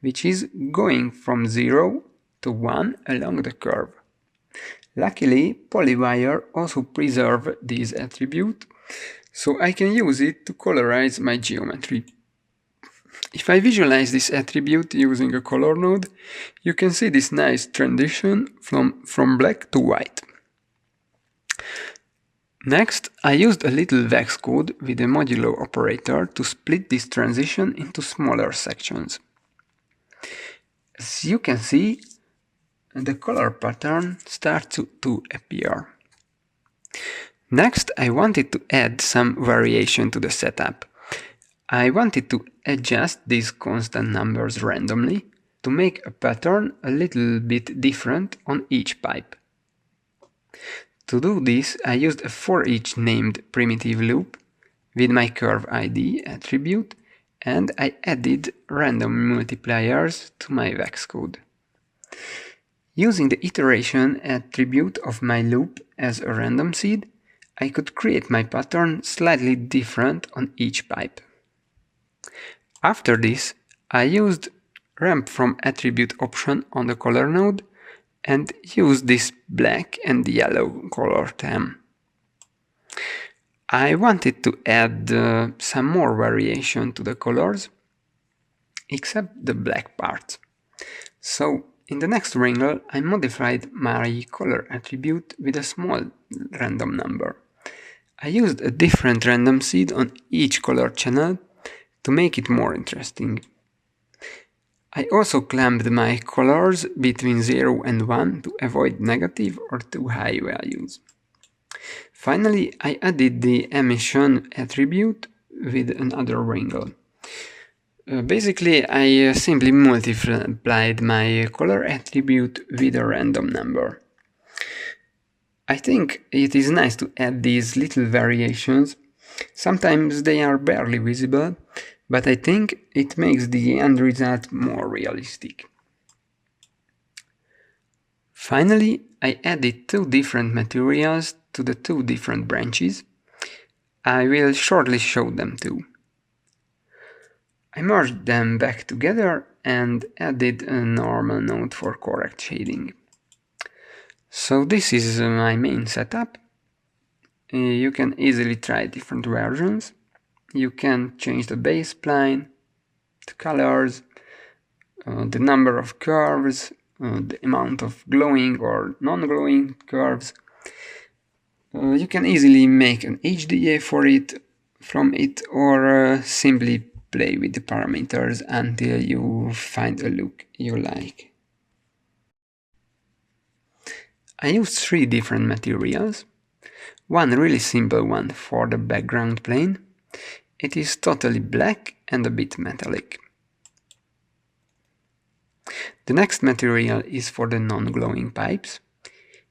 which is going from 0 to 1 along the curve. Luckily, polywire also preserve this attribute, so I can use it to colorize my geometry. If I visualize this attribute using a color node, you can see this nice transition from black to white. Next, I used a little VEX code with a modulo operator to split this transition into smaller sections. As you can see, the color pattern starts to appear. Next, I wanted to add some variation to the setup. I wanted to adjust these constant numbers randomly to make a pattern a little bit different on each pipe. To do this, I used a for each named primitive loop with my curve ID attribute, and I added random multipliers to my VEX code. Using the iteration attribute of my loop as a random seed, I could create my pattern slightly different on each pipe. After this, I used ramp from attribute option on the color node and used this black and yellow color theme. I wanted to add some more variation to the colors, except the black part. So in the next wrangle, I modified my color attribute with a small random number. I used a different random seed on each color channel to make it more interesting. I also clamped my colors between 0 and 1 to avoid negative or too high values. Finally, I added the emission attribute with another wrangle. Basically, I simply multiplied my color attribute with a random number. I think it is nice to add these little variations. Sometimes they are barely visible, but I think it makes the end result more realistic. Finally, I added two different materials to the two different branches. I will shortly show them too. I merged them back together and added a normal node for correct shading. So this is my main setup. You can easily try different versions. You can change the base spline, the colors, the number of curves, the amount of glowing or non-glowing curves. You can easily make an HDA from it, or simply play with the parameters until you find a look you like. I used 3 different materials. One really simple one for the background plane. It is totally black and a bit metallic. The next material is for the non-glowing pipes.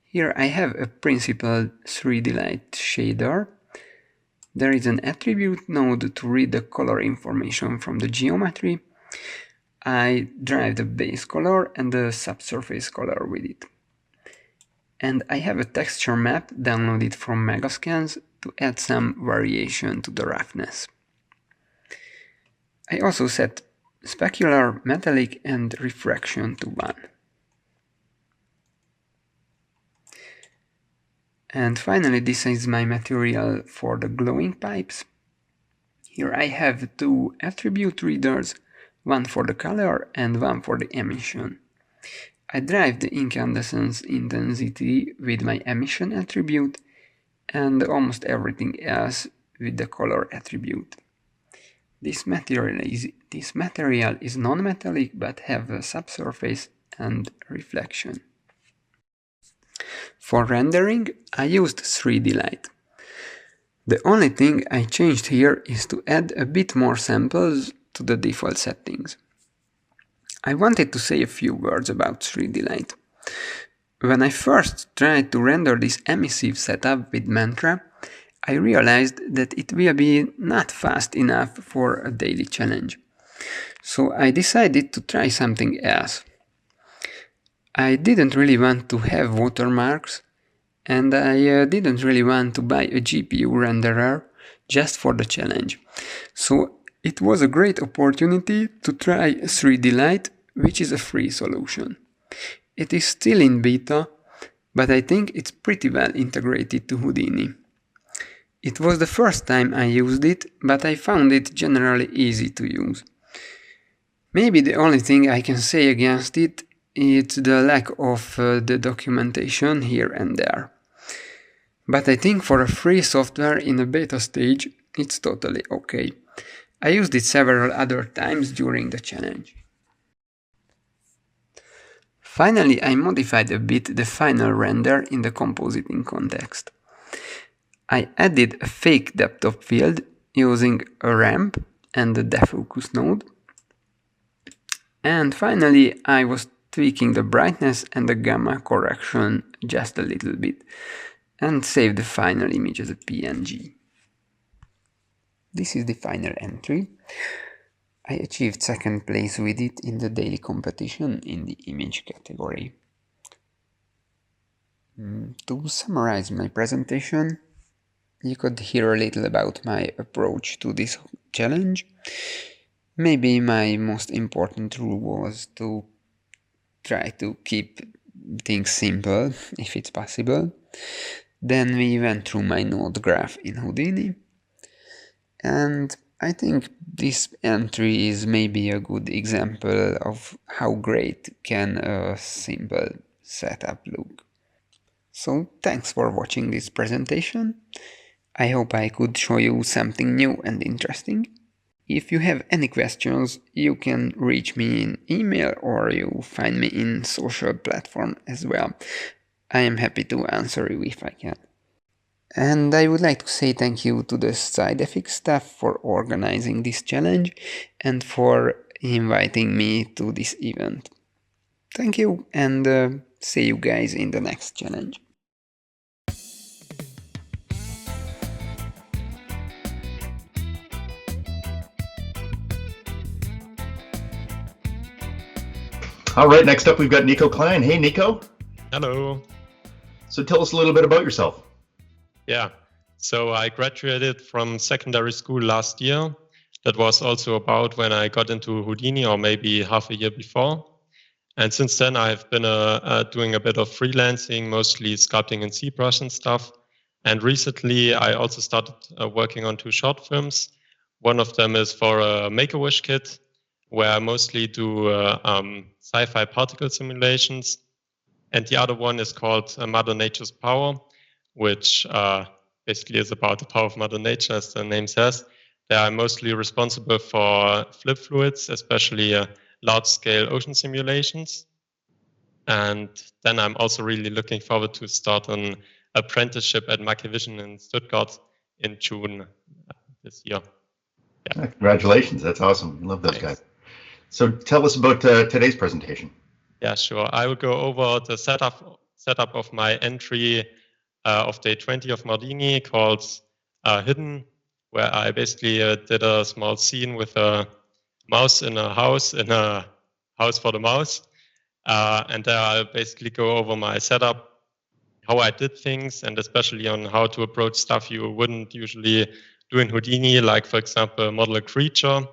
Here I have a principled 3D light shader. There is an attribute node to read the color information from the geometry. I drive the base color and the subsurface color with it. And I have a texture map downloaded from Megascans to add some variation to the roughness. I also set specular, metallic and refraction to 1. And finally, this is my material for the glowing pipes. Here I have 2 attribute readers, one for the color and one for the emission. I drive the incandescence intensity with my emission attribute and almost everything else with the color attribute. This material is non-metallic but have a subsurface and reflection. For rendering, I used 3D light. The only thing I changed here is to add a bit more samples to the default settings. I wanted to say a few words about 3D light. When I first tried to render this emissive setup with Mantra, I realized that it will be not fast enough for a daily challenge. So I decided to try something else. I didn't really want to have watermarks, and I didn't really want to buy a GPU renderer just for the challenge. So it was a great opportunity to try 3D Light, which is a free solution. It is still in beta, but I think it's pretty well integrated to Houdini. It was the first time I used it, but I found it generally easy to use. Maybe the only thing I can say against it is the lack of the documentation here and there. But I think for a free software in a beta stage, it's totally okay. I used it several other times during the challenge. Finally, I modified a bit the final render in the compositing context. I added a fake depth of field using a ramp and a defocus node. And finally, I was tweaking the brightness and the gamma correction just a little bit and saved the final image as a PNG. This is the final entry. I achieved second place with it in the daily competition in the image category. To summarize my presentation, you could hear a little about my approach to this challenge. Maybe my most important rule was to try to keep things simple, if it's possible. Then we went through my node graph in Houdini. And I think this entry is maybe a good example of how great can a simple setup look. So thanks for watching this presentation. I hope I could show you something new and interesting. If you have any questions, you can reach me in email or you find me in social platform as well. I am happy to answer you if I can. And I would like to say thank you to the SideFX staff for organizing this challenge and for inviting me to this event. Thank you, and see you guys in the next challenge.
All right, next up we've got Nico Klein. Hey, Nico.
Hello.
So tell us a little bit about yourself.
Yeah, so I graduated from secondary school last year. That was also about when I got into Houdini, or maybe half a year before. And since then I've been doing a bit of freelancing, mostly sculpting in ZBrush and stuff. And recently I also started working on 2 short films. One of them is for a Make-A-Wish kit. where I mostly do sci-fi particle simulations. And the other one is called Mother Nature's Power, which basically is about the power of Mother Nature, as the name says. There I'm mostly responsible for flip fluids, especially large-scale ocean simulations. And then I'm also really looking forward to start an apprenticeship at Mackevision in Stuttgart in June this year.
Yeah. Congratulations, that's awesome. Love those guys. So tell us about today's presentation.
Yeah, sure. I will go over the setup of my entry of day 20 of Mardini called Hidden, where I basically did a small scene with a mouse in a house for the mouse. And there I'll basically go over my setup, how I did things, and especially on how to approach stuff you wouldn't usually do in Houdini, like, for example, model a creature,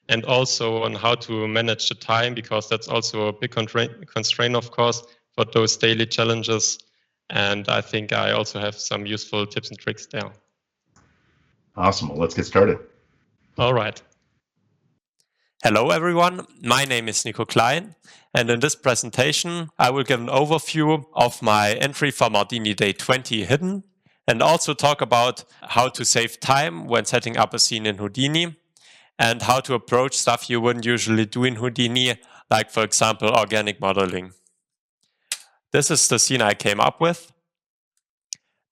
and also on how to manage the time, because that's also a big constraint, of course, for those daily challenges. And I think I also have some useful tips and tricks there.
Awesome. Well, let's get started.
All right.
Hello, everyone. My name is Nico Klein, and in this presentation, I will give an overview of my entry for Mardini Day 20 Hidden, and also talk about how to save time when setting up a scene in Houdini, and how to approach stuff you wouldn't usually do in Houdini, like, for example, organic modeling. This is the scene I came up with.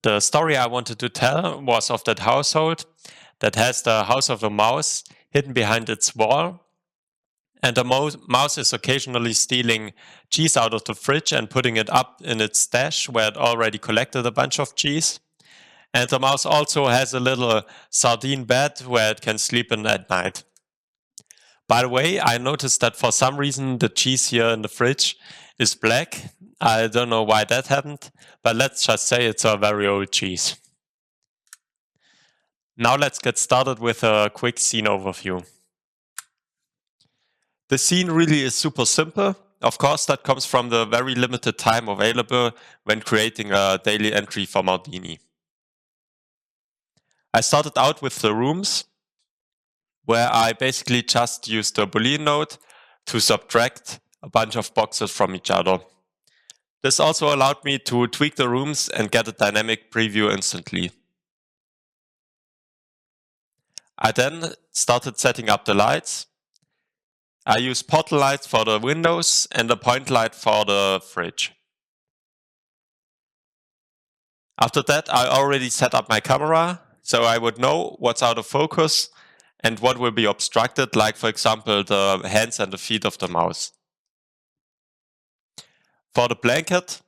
The story I wanted to tell was of that household that has the house of a mouse hidden behind its wall. And the mouse is occasionally stealing cheese out of the fridge and putting it up in its stash where it already collected a bunch of cheese. And the mouse also has a little sardine bed where it can sleep in at night. By the way, I noticed that for some reason the cheese here in the fridge is black. I don't know why that happened, but let's just say it's a very old cheese. Now let's get started with a quick scene overview. The scene really is super simple. Of course, that comes from the very limited time available when creating a daily entry for Mardini. I started out with the rooms, where I basically just used a Boolean node to subtract a bunch of boxes from each other. This also allowed me to tweak the rooms and get a dynamic preview instantly. I then started setting up the lights. I used portal lights for the windows and a point light for the fridge. After that, I already set up my camera, so I would know what's out of focus and what will be obstructed, like, for example, the hands and the feet of the mouse. For the blanket,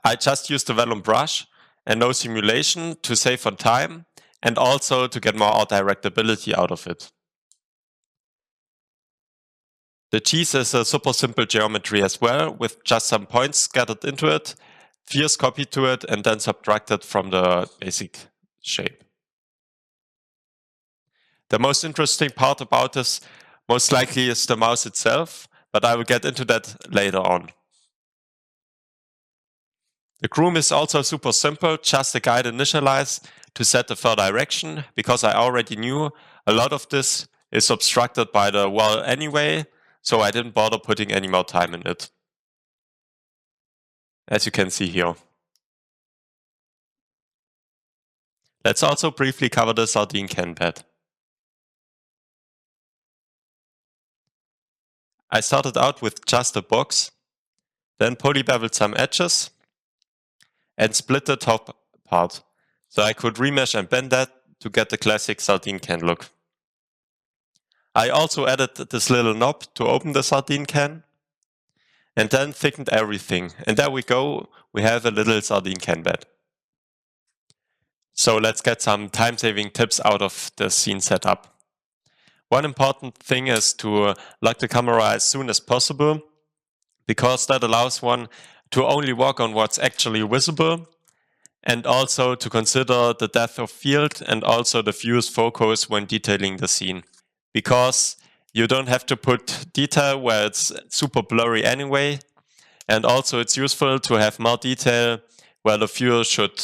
I just used the Vellum brush and no simulation to save on time and also to get more directability out of it. The cheese is a super simple geometry as well, with just some points scattered into it, spheres copied to it, and then subtracted from the basic shape. The most interesting part about this most likely is the mouse itself, but I will get into that later on. The groom is also super simple, just a guide initialize to set the fur direction, because I already knew a lot of this is obstructed by the wall anyway, so I didn't bother putting any more time in it. As you can see here. Let's also briefly cover the sardine can bed. I started out with just a box, then polybeveled some edges, and split the top part, so I could remesh and bend that to get the classic sardine can look. I also added this little knob to open the sardine can, and then thickened everything. And there we go, we have a little sardine can bed. So let's get some time-saving tips out of the scene setup. One important thing is to lock the camera as soon as possible, because that allows one to only work on what's actually visible, and also to consider the depth of field and also the viewer's focus when detailing the scene. Because you don't have to put detail where it's super blurry anyway, and also it's useful to have more detail where the viewer should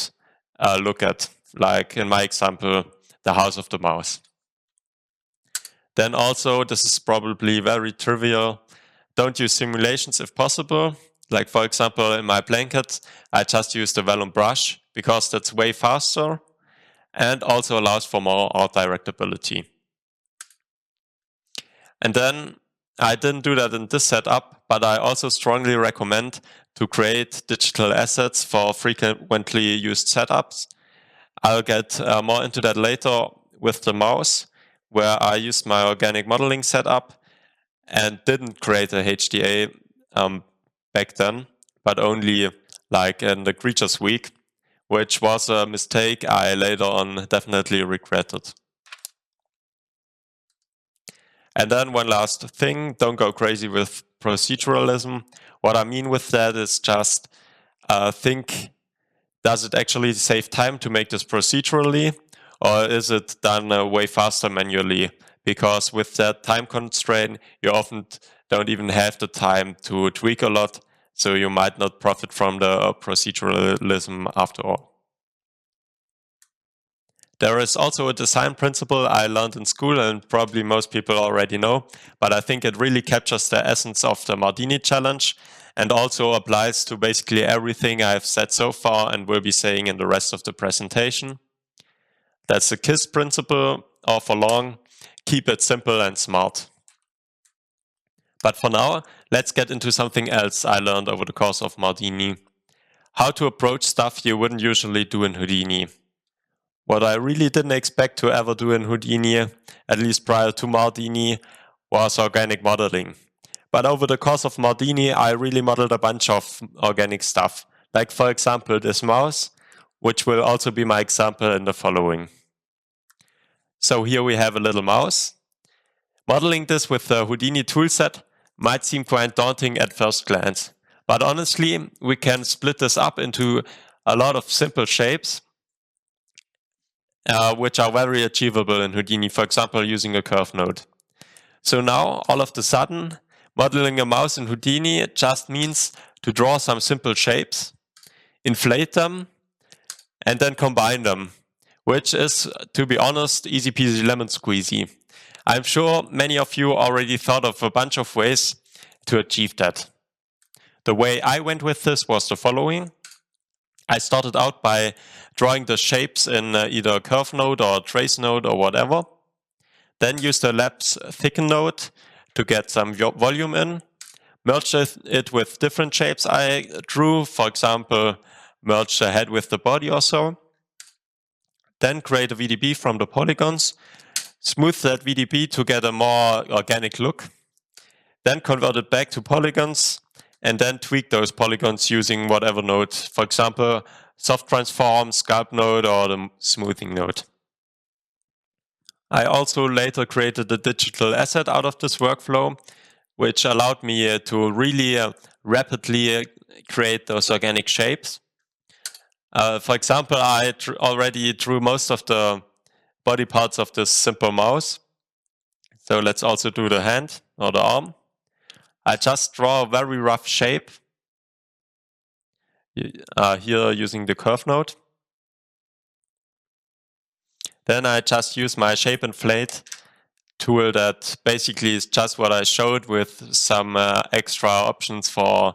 look at, like in my example, the house of the mouse. Then also, this is probably very trivial, don't use simulations if possible. Like for example, in my blanket, I just use the Vellum brush because that's way faster and also allows for more art directability. And then I didn't do that in this setup, but I also strongly recommend to create digital assets for frequently used setups. I'll get more into that later with the mouse, where I used my organic modeling setup and didn't create a HDA back then, but only like in the Creatures Week, which was a mistake I later on definitely regretted. And then one last thing, don't go crazy with proceduralism. What I mean with that is just think, does it actually save time to make this procedurally, or is it done way faster manually? Because with that time constraint, you often don't even have the time to tweak a lot, so you might not profit from the proceduralism after all. There is also a design principle I learned in school and probably most people already know, but I think it really captures the essence of the Mardini challenge and also applies to basically everything I've said so far and will be saying in the rest of the presentation. That's the KISS principle, or for long, keep it simple and smart. But for now, let's get into something else I learned over the course of Mardini. How to approach stuff you wouldn't usually do in Houdini. What I really didn't expect to ever do in Houdini, at least prior to Mardini, was organic modeling. But over the course of Mardini, I really modeled a bunch of organic stuff. Like for example, this mouse, which will also be my example in the following. So here we have a little mouse. Modeling this with the Houdini toolset might seem quite daunting at first glance. But honestly, we can split this up into a lot of simple shapes, which are very achievable in Houdini, for example, using a curve node. So now, all of a sudden, modeling a mouse in Houdini just means to draw some simple shapes, inflate them, and then combine them, which is, to be honest, easy peasy lemon squeezy. I'm sure many of you already thought of a bunch of ways to achieve that. The way I went with this was the following. I started out by drawing the shapes in either a curve node or a trace node or whatever. Then used the Labs thicken node to get some volume in. Merged it with different shapes I drew, for example, merge the head with the body or so. Then create a VDB from the polygons. Smooth that VDB to get a more organic look. Then convert it back to polygons. And then tweak those polygons using whatever node. For example, soft transform, sculpt node, or the smoothing node. I also later created a digital asset out of this workflow, which allowed me to really rapidly create those organic shapes. For example, I already drew most of the body parts of this simple mouse. So let's also do the hand or the arm. I just draw a very rough shape here using the curve node. Then I just use my shape inflate tool that basically is just what I showed with some extra options for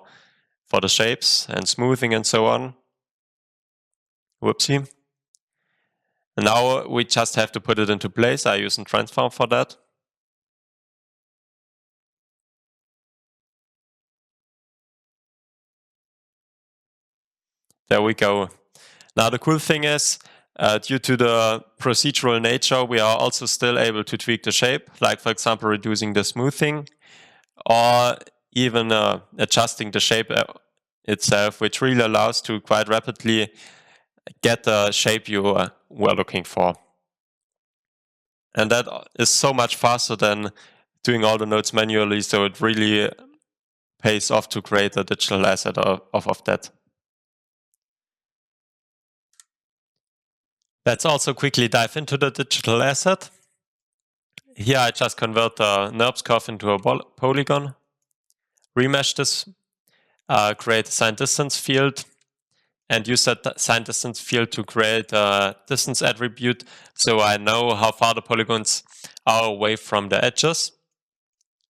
the shapes and smoothing and so on. Whoopsie. And now we just have to put it into place. I use a transform for that. There we go. Now the cool thing is, due to the procedural nature, we are also still able to tweak the shape, like for example reducing the smoothing, or even adjusting the shape itself, which really allows to quite rapidly get the shape you were looking for. And that is so much faster than doing all the nodes manually, so it really pays off to create a digital asset of that. Let's also quickly dive into the digital asset. Here I just convert the NURBS curve into a polygon, remesh this, create a sign distance field, and use that sign distance field to create a distance attribute so I know how far the polygons are away from the edges.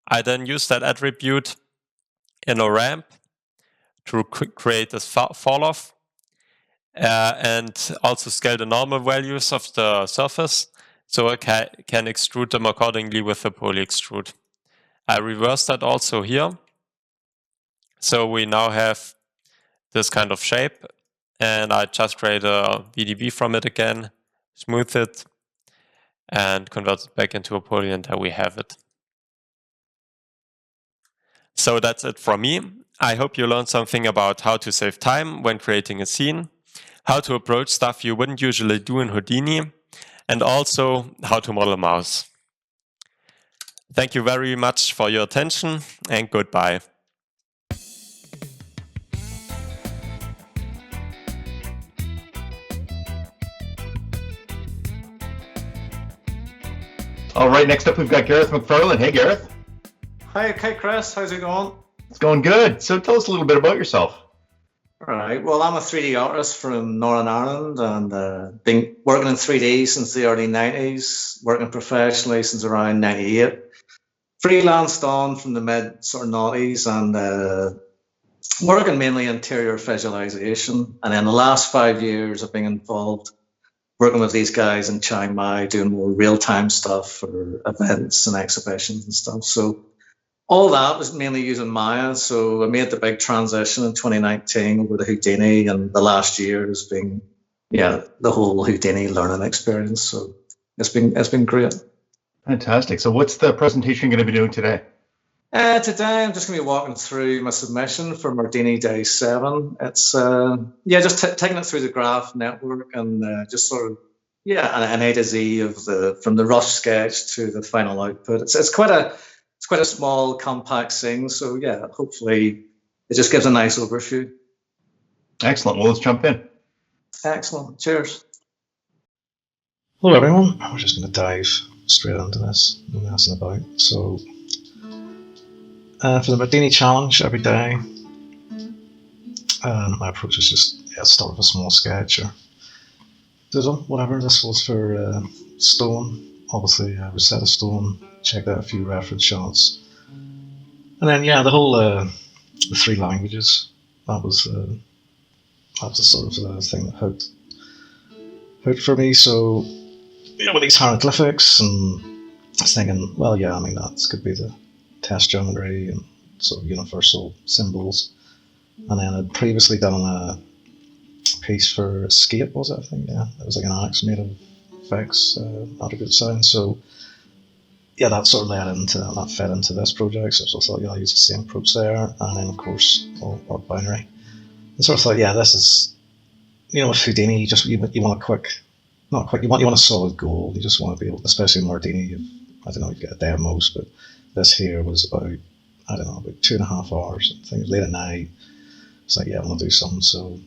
I then use that attribute in a ramp to create this fall off and also scale the normal values of the surface so I can extrude them accordingly with the poly extrude. I reverse that also here. So we now have this kind of shape, and I just create a VDB from it again, smooth it, and convert it back into a poly, and there we have it. So that's it from me. I hope you learned something about how to save time when creating a scene, how to approach stuff you wouldn't usually do in Houdini, and also how to model a mouse. Thank you very much for your attention, and goodbye.
All right, next up we've got Gareth McFarlane. Hey, Gareth.
Hi, Chris. How's it going?
It's going good. So tell us a little bit about yourself.
All right. Well, I'm a 3D artist from Northern Ireland and been working in 3D since the early 90s, working professionally since around 98. Freelanced on from the mid sort of 90s and working mainly interior visualization. And in the last 5 years, I've been involved working with these guys in Chiang Mai, doing more real-time stuff for events and exhibitions and stuff. So all that was mainly using Maya. So I made the big transition in 2019 over to Houdini, and the last year has been, the whole Houdini learning experience. So it's been great.
Fantastic. So what's the presentation you're going to be doing today?
Today I'm just going to be walking through my submission for Mardini Day 7. It's just taking it through the graph network and just sort of an A to Z of from the rough sketch to the final output. It's quite a small compact thing. So hopefully it just gives a nice overview.
Excellent. Well, let's jump in.
Excellent. Cheers.
Hello everyone. We're just going to dive straight into this. No messing about. So. For the Mardini challenge every day, my approach is just start with a small sketch or doodle, whatever. This was for stone, obviously Rosetta Stone, checked out a few reference shots. And then the whole the 3 languages, that was sort of the thing that hooked for me. So with these hieroglyphics, and I was thinking, that could be the test geometry and sort of universal symbols. And then I'd previously done a piece for Escape, was it? I think, it was like an axe made of effects, attribute design. So that sort of that fed into this project. So I thought, I'll use the same approach there. And then of course, all binary. And sort of thought, this is, with Houdini, you want a quick, not quick, you want a solid goal. You just want to be able, especially in Mardini, you get a day at most, but this here was about 2.5 hours. I think it was late at night. It's like, I want to do something. So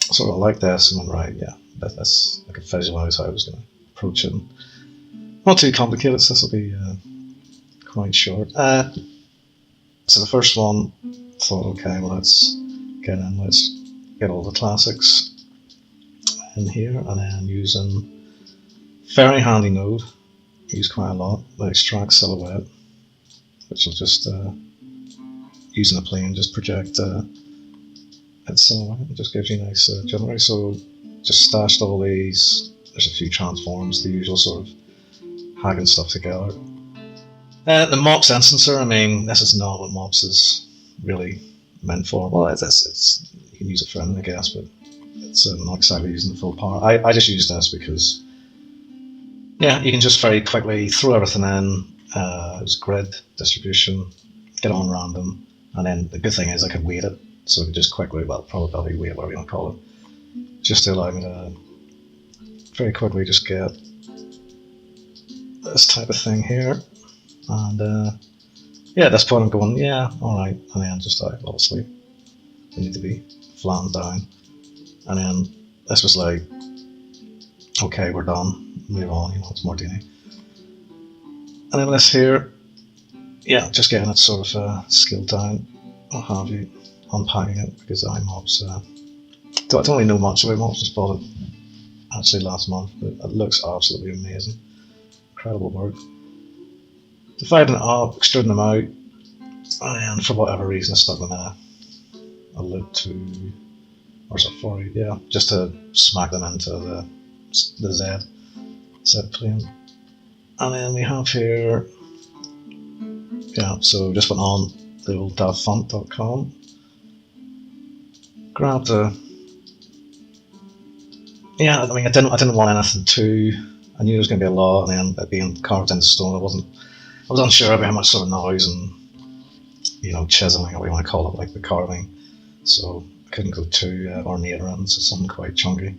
sort of like this, and went, right, that's I could visualize how I was going to approach it. Not too complicated, so this will be quite short. So the first one, thought, okay, well, let's get all the classics in here, and then using very handy node, use quite a lot, the extract silhouette, which will just, using a plane, just project its silhouette. It just gives you a nice geometry. So just stashed all these. There's a few transforms, the usual sort of hacking stuff together. The MOPS instancer, this is not what MOPS is really meant for. Well, it's you can use it for anything, I guess, but it's not exactly using the full power. I just use this because, you can just very quickly throw everything in. It's grid distribution, get on random, and then the good thing is I could weight it, so I could just quickly, probability weight, whatever you want to call it, just to allow me to very quickly just get this type of thing here. And at this point I'm going, alright, and then just obviously they need to be flattened down. And then this was like, okay, we're done, move on, it's Mardini. And then this here, just getting it sort of scaled down, what have you, unpacking it, because iMobs, don't really know much about mobs, just bought it actually last month, but it looks absolutely amazing, incredible work. dividing it up, extruding them out, and for whatever reason I stuck them in a loop to, or is it 40? Yeah, just to smack them into the Z plane. And then we have here, yeah, so just went on the old davfont.com, grabbed a, yeah, I mean, I didn't want anything too, I knew there was going to be a lot, and then it being carved into stone, I was unsure about how much sort of noise and, you know, chiseling, or what you want to call it, like the carving, so I couldn't go too ornate around, so something quite chunky.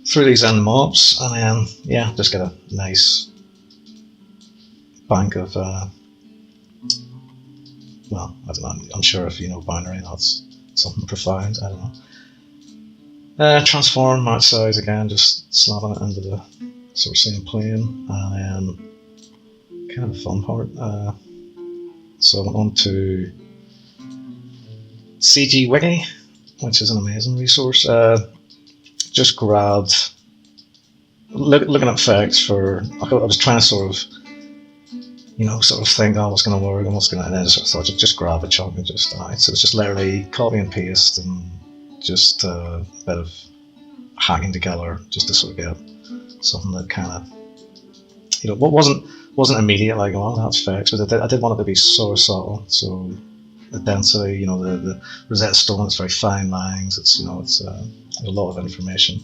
Threw these in mops, and then, yeah, just get a nice bank of, well, I don't know, I'm sure if you know binary, that's something profound, I don't know. Transform, match size again, just slapping it into the sort of same plane, and then kind of the fun part. So I went on to CG Wiki, which is an amazing resource. Just grabbed, looking at effects for, I was trying to sort of, you know, sort of think, oh, what's going to work and what's going to, and then I sort of thought, just grab a chunk and just, so it's just literally copy and paste and just a bit of hacking together just to sort of get something that kind of, you know, what wasn't immediate, like, oh, that's effects, but I did want it to be so subtle, so the density, you know, the Rosetta Stone, it's very fine lines, it's, you know, it's a lot of information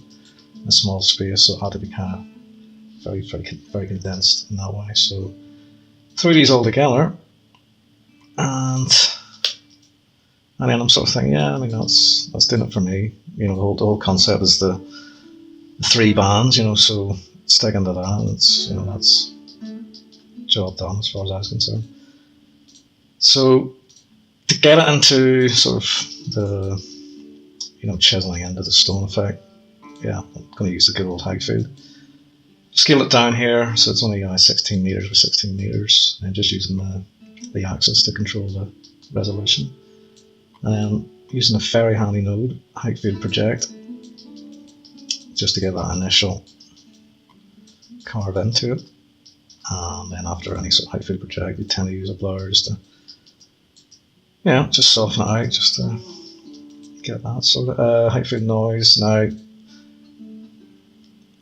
in a small space, so it had to be kind of very, very, very condensed in that way. So threw these all together, and then I'm sort of thinking, yeah, I mean, that's doing it for me. You know, the whole concept is the 3 bands, you know, so sticking to that, it's, you know, that's job done as far as I was concerned. So to get it into sort of the, you know, chiseling into the stone effect, yeah, I'm going to use the good old Heightfield. Scale it down here, so it's only 16 meters by 16 meters, and just using the axis to control the resolution. And then using a very handy node, Heightfield Project, just to get that initial carve into it. And then after any sort of Heightfield Project, you tend to use a blur just to, yeah, just soften it out, just to get that sort of Heightfield noise. Now,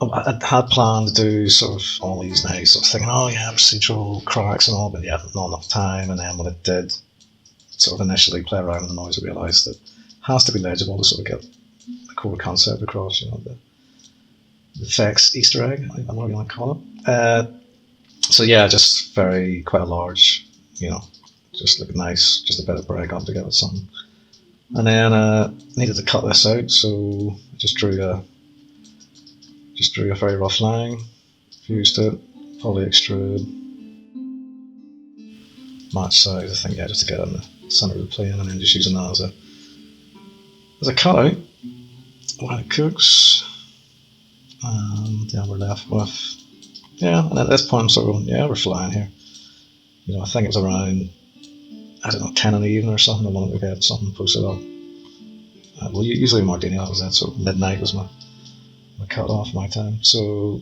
I had planned to do sort of all these now, sort of thinking, oh yeah, procedural cracks and all, but yeah, not enough time. And then when it did sort of initially play around with the noise, I realised that it has to be legible to sort of get the core concept across, you know, the effects Easter egg, I don't know what you want to call it. So yeah, just quite a large, you know, just looking nice, just a bit of break up to get it something. And then needed to cut this out, so I just drew a very rough line, fused it, poly extrude, match size, I think, yeah, just to get it in the centre of the plane, and then just using that as a cutout while it cooks. And yeah, we're left with, yeah, and at this point I'm sort of going, yeah, we're flying here. You know, I think it was around, I don't know, 10 in the evening or something, I wanted to get something posted up. Well, usually Mardini, that was it, so midnight was my cut off my time. So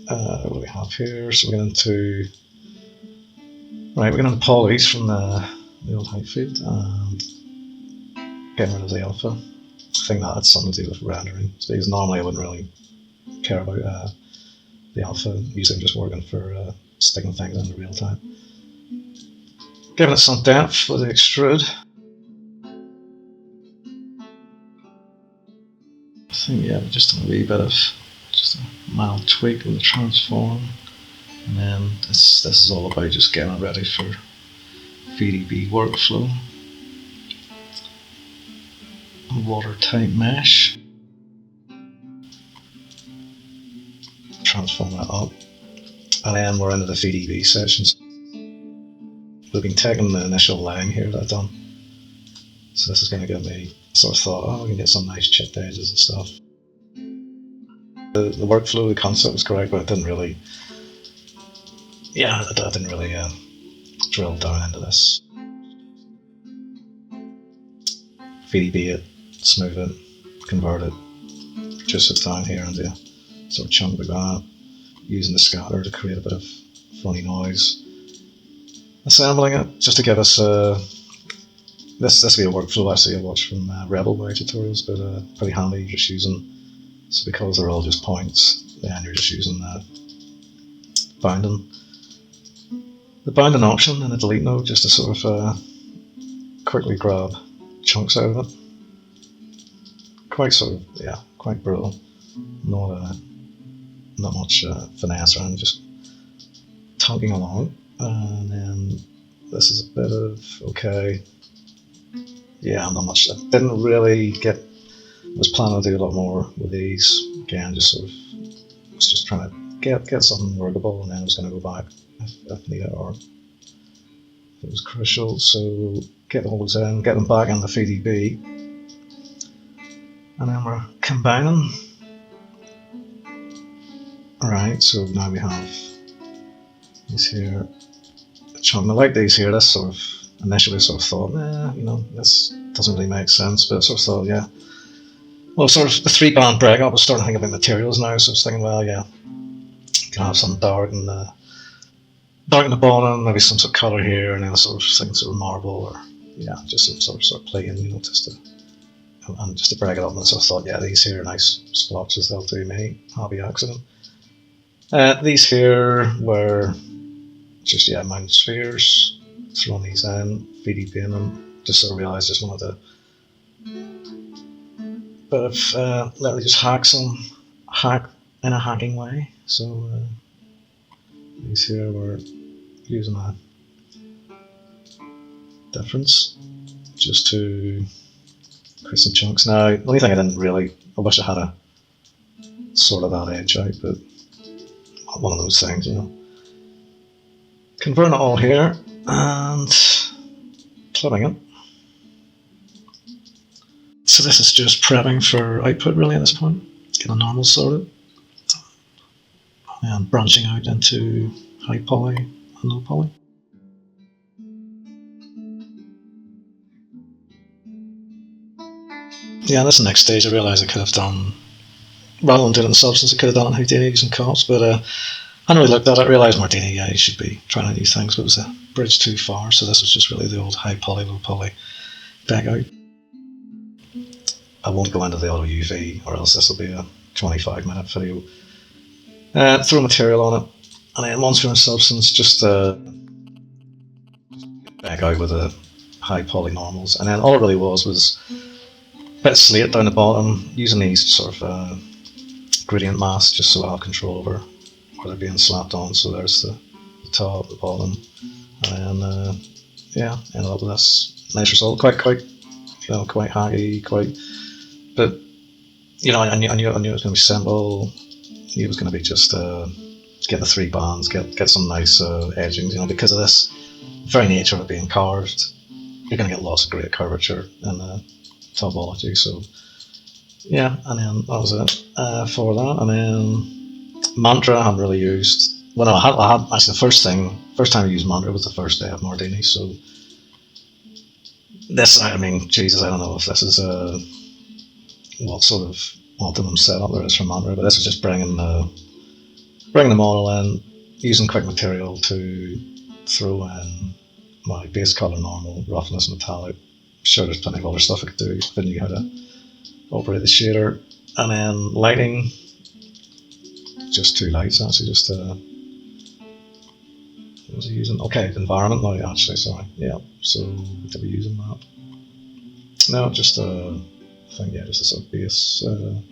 what do we have here? So we're going into, right, we're going into polys from the old Heightfield and getting rid of the alpha. I think that had something to do with rendering, because normally I wouldn't really care about the alpha. Usually I'm just working for sticking things into real time. Giving it some depth with the extrude. I think, yeah, just a wee bit of, just a mild tweak with the transform, and then this is all about just getting it ready for VDB workflow. Watertight mesh. Transform that up, and then we're into the VDB sessions. We've been taking the initial laying here that I've done, so this is going to give me sort of thought, oh, we can get some nice chipped edges and stuff. The workflow, the concept was correct, but it didn't really, yeah, I didn't really drill down into this. VDB it, smooth it, convert it, just sit down here into a sort of chunk like that, using the scatter to create a bit of funny noise. Assembling it just to give us this will be a workflow actually I watched from Rebelway tutorials, but pretty handy just using, so because they're all just points, then you're just using the bounding option in the delete node just to sort of quickly grab chunks out of it. Quite sort of, yeah, quite brutal. Not much finesse around, just tugging along. And then this is a bit of, okay, yeah, not much. I didn't really get, was planning to do a lot more with these. Again, just sort of, was just trying to get something workable, and then I was going to go back if needed, or if it was crucial. So get all those in, get them back in the VDB, and then we're combining. Alright, so now we have these here. I like these here. This sort of initially sort of thought, you know, this doesn't really make sense, but I sort of thought, yeah. Well, sort of the 3-band break up, I was starting to think about materials now, so I was thinking, well, yeah, you can have some dark in the bottom, maybe some sort of colour here, and then a sort of thing, sort of marble, or yeah, just some sort of play-in, you know, just to break it up. And so I thought, yeah, these here are nice splotches, they'll do me, happy accident. These here were just, yeah, mountain spheres, throwing these in, VDB in them, just sort of realised just wanted to bit of literally just hack in a hacking way. So these here were using a difference just to create some chunks. Now, the only thing I wish I had a sort of that edge out, but one of those things, you know. Converting it all here and clipping it. So this is just prepping for output really at this point. Get a normal sorted and branching out into high poly and low poly. Yeah, that's the next stage. I realised I could have done, rather than doing it in Substance, I could have done it in Houdini using cops, but I hadn't really looked at it. I realised Mardini, yeah, you should be trying out new things, but it was a bridge too far, so this was just really the old high poly, low poly back out. I won't go into the auto UV, or else this will be a 25-minute video. Throw material on it, and then once we're in Substance, just back out with the high poly normals, and then all it really was a bit of slate down the bottom, using these sort of gradient masks just so I have control over where they're being slapped on. So there's the top, the bottom, and then yeah, ended up with this nice result. Quite hacky, but you know, I knew it was going to be simple. I knew it was going to be just get the 3 bands, get some nice edgings. You know, because of this very nature of it being carved, you're going to get lots of great curvature in the topology. So yeah, and then that was it for that. And then Mantra I hadn't really used. Well, no, I had actually the first time I used Mantra was the first day of Mardini. So this, I mean, Jesus, I don't know if this is what sort of optimum setup there is for Mantra, but this is just bringing the model in, using quick material to throw in my base color, normal, roughness, metallic. Sure, there's plenty of other stuff I could do if I knew how to operate the shader. And then lighting, just 2 lights actually, just what was I using? Okay, environment light actually, sorry. Yeah, so to be using that. No, just a thing, yeah, just a sort of base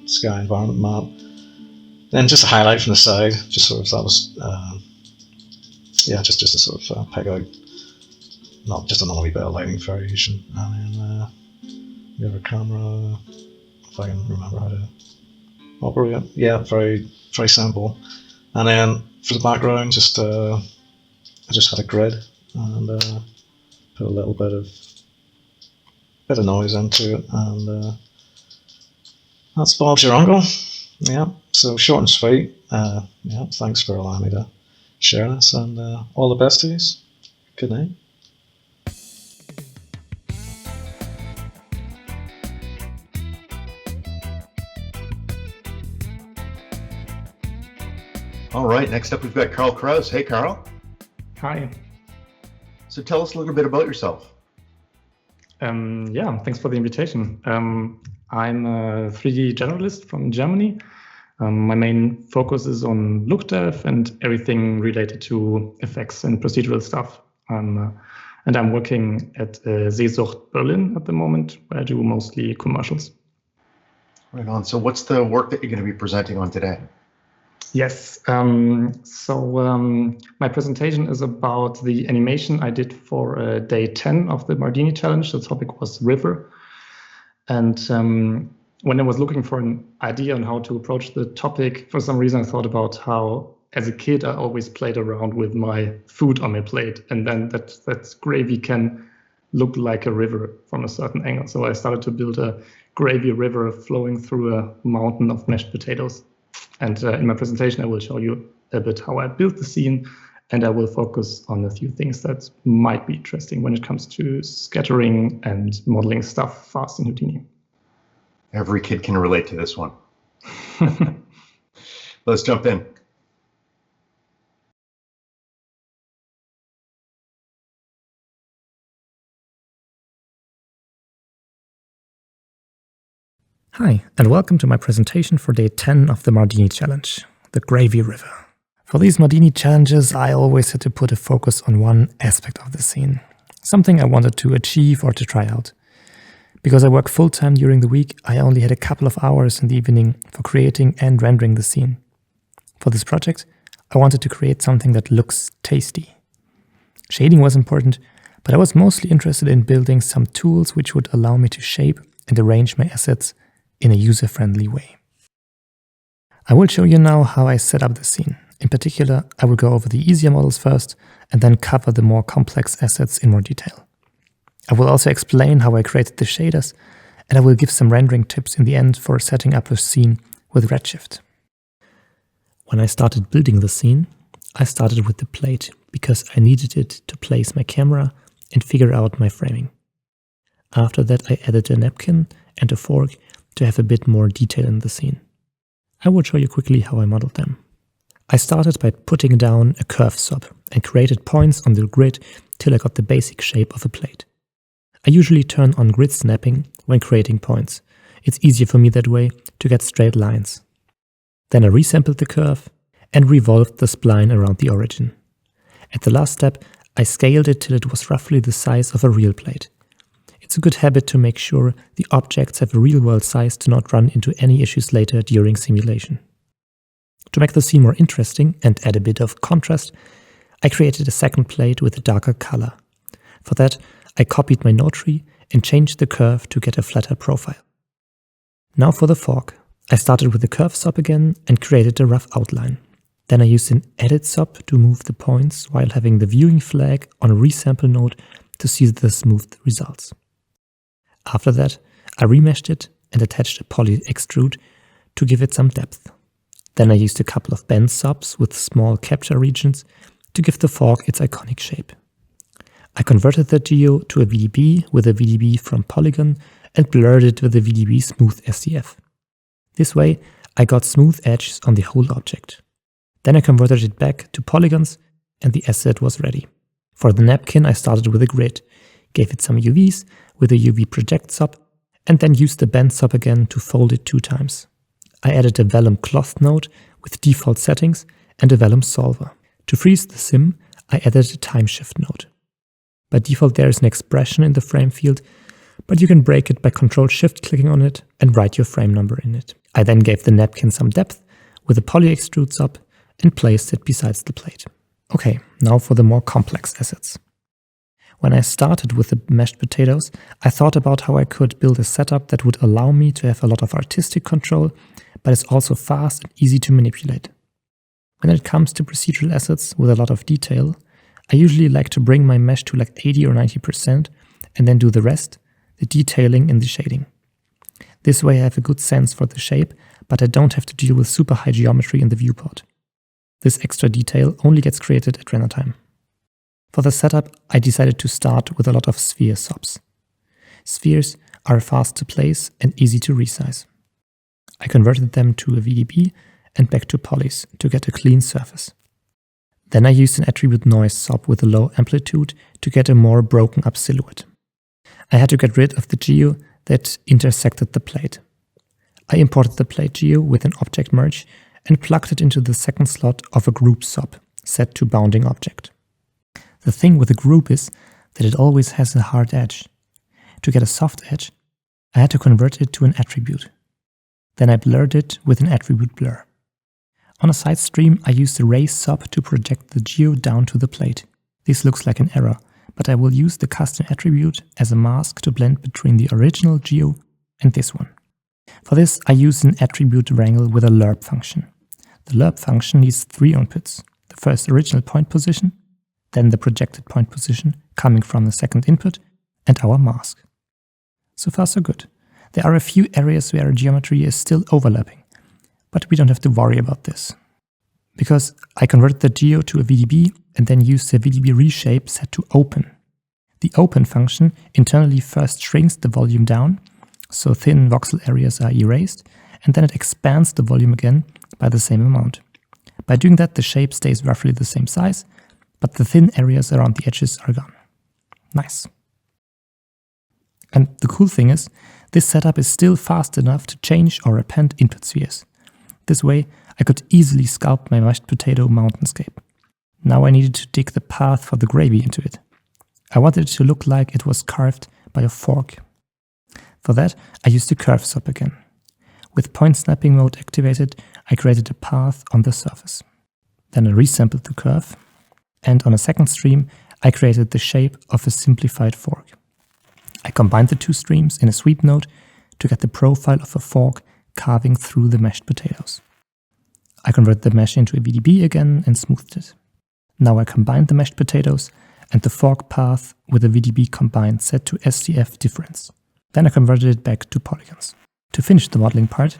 sky environment map. Then just a highlight from the side, just sort of that was yeah, just to sort of pick out not just another wee bit of lighting variation. And then we have a camera, if I can remember how to operate it. Yeah, very simple. And then for the background, just I just had a grid and put a little bit of noise into it, and that's Bob's your uncle. Yeah, so short and sweet. Yeah, thanks for allowing me to share this, and all the best to you. Good night.
All right, next up we've got Krause. Hey, Carl.
Hi.
So tell us a little bit about yourself.
Yeah, thanks for the invitation. I'm a 3D generalist from Germany. My main focus is on look dev and everything related to effects and procedural stuff. And I'm working at Seesucht Berlin at the moment, where I do mostly commercials.
Right on. So what's the work that you're going to be presenting on today?
Yes. My presentation is about the animation I did for day 10 of the Mardini challenge. The topic was river. And when I was looking for an idea on how to approach the topic, for some reason I thought about how, as a kid, I always played around with my food on my plate, and then that gravy can look like a river from a certain angle. So I started to build a gravy river flowing through a mountain of mashed potatoes. And in my presentation, I will show you a bit how I built the scene, and I will focus on a few things that might be interesting when it comes to scattering and modeling stuff fast in Houdini.
Every kid can relate to this one. Let's jump in.
Hi, and welcome to my presentation for day 10 of the Mardini challenge, the Gravy River. For these Mardini challenges, I always had to put a focus on one aspect of the scene, something I wanted to achieve or to try out. Because I work full-time during the week, I only had a couple of hours in the evening for creating and rendering the scene. For this project, I wanted to create something that looks tasty. Shading was important, but I was mostly interested in building some tools which would allow me to shape and arrange my assets in a user-friendly way. I will show you now how I set up the scene. In particular, I will go over the easier models first and then cover the more complex assets in more detail. I will also explain how I created the shaders, and I will give some rendering tips in the end for setting up a scene with Redshift. When I started building the scene, I started with the plate because I needed it to place my camera and figure out my framing. After that, I added a napkin and a fork to have a bit more detail in the scene. I will show you quickly how I modeled them. I started by putting down a curve sub and created points on the grid till I got the basic shape of a plate. I usually turn on grid snapping when creating points. It's easier for me that way to get straight lines. Then I resampled the curve and revolved the spline around the origin. At the last step, I scaled it till it was roughly the size of a real plate. It's a good habit to make sure the objects have a real-world size to not run into any issues later during simulation. To make the scene more interesting and add a bit of contrast, I created a second plate with a darker color. For that, I copied my node tree and changed the curve to get a flatter profile. Now for the fork. I started with the curve sub again and created a rough outline. Then I used an edit sub to move the points while having the viewing flag on a resample node to see the smooth results. After that, I remeshed it and attached a poly extrude to give it some depth. Then I used a couple of Bence subs with small capture regions to give the fork its iconic shape. I converted the geo to a VDB with a VDB from Polygon and blurred it with a VDB smooth SCF. This way, I got smooth edges on the whole object. Then I converted it back to polygons and the asset was ready. For the napkin, I started with a grid, gave it some UVs with a UV project sub, and then used the Bence sub again to fold it 2 times. I added a Vellum cloth node with default settings and a Vellum solver. To freeze the sim, I added a time shift node. By default, there is an expression in the frame field, but you can break it by Ctrl-Shift clicking on it and write your frame number in it. I then gave the napkin some depth with a poly extrude sub and placed it besides the plate. Okay, now for the more complex assets. When I started with the mashed potatoes, I thought about how I could build a setup that would allow me to have a lot of artistic control, but is also fast and easy to manipulate. When it comes to procedural assets with a lot of detail, I usually like to bring my mesh to like 80 or 90% and then do the rest, the detailing in the shading. This way I have a good sense for the shape, but I don't have to deal with super high geometry in the viewport. This extra detail only gets created at render time. For the setup, I decided to start with a lot of sphere subs. Spheres are fast to place and easy to resize. I converted them to a VDB and back to polys to get a clean surface. Then I used an attribute noise sub with a low amplitude to get a more broken up silhouette. I had to get rid of the geo that intersected the plate. I imported the plate geo with an object merge and plugged it into the second slot of a group sub set to bounding object. The thing with a group is that it always has a hard edge. To get a soft edge, I had to convert it to an attribute. Then I blurred it with an attribute blur. On a side stream, I used a raise sub to project the geo down to the plate. This looks like an error, but I will use the custom attribute as a mask to blend between the original geo and this one. For this, I use an attribute wrangle with a lerp function. The lerp function needs 3 inputs. The first original point position, then the projected point position coming from the second input, and our mask. So far so good. There are a few areas where geometry is still overlapping, but we don't have to worry about this. Because I converted the geo to a VDB and then used the VDB reshape set to open. The open function internally first shrinks the volume down, so thin voxel areas are erased, and then it expands the volume again by the same amount. By doing that, the shape stays roughly the same size, but the thin areas around the edges are gone. Nice. And the cool thing is, this setup is still fast enough to change or append input spheres. This way, I could easily sculpt my mashed potato mountainscape. Now I needed to dig the path for the gravy into it. I wanted it to look like it was carved by a fork. For that, I used the curve sub again. With point snapping mode activated, I created a path on the surface. Then I resampled the curve, and on a second stream, I created the shape of a simplified fork. I combined the 2 streams in a sweep node to get the profile of a fork carving through the mashed potatoes. I converted the mesh into a VDB again and smoothed it. Now I combined the mashed potatoes and the fork path with a VDB combined set to SDF difference. Then I converted it back to polygons. To finish the modeling part,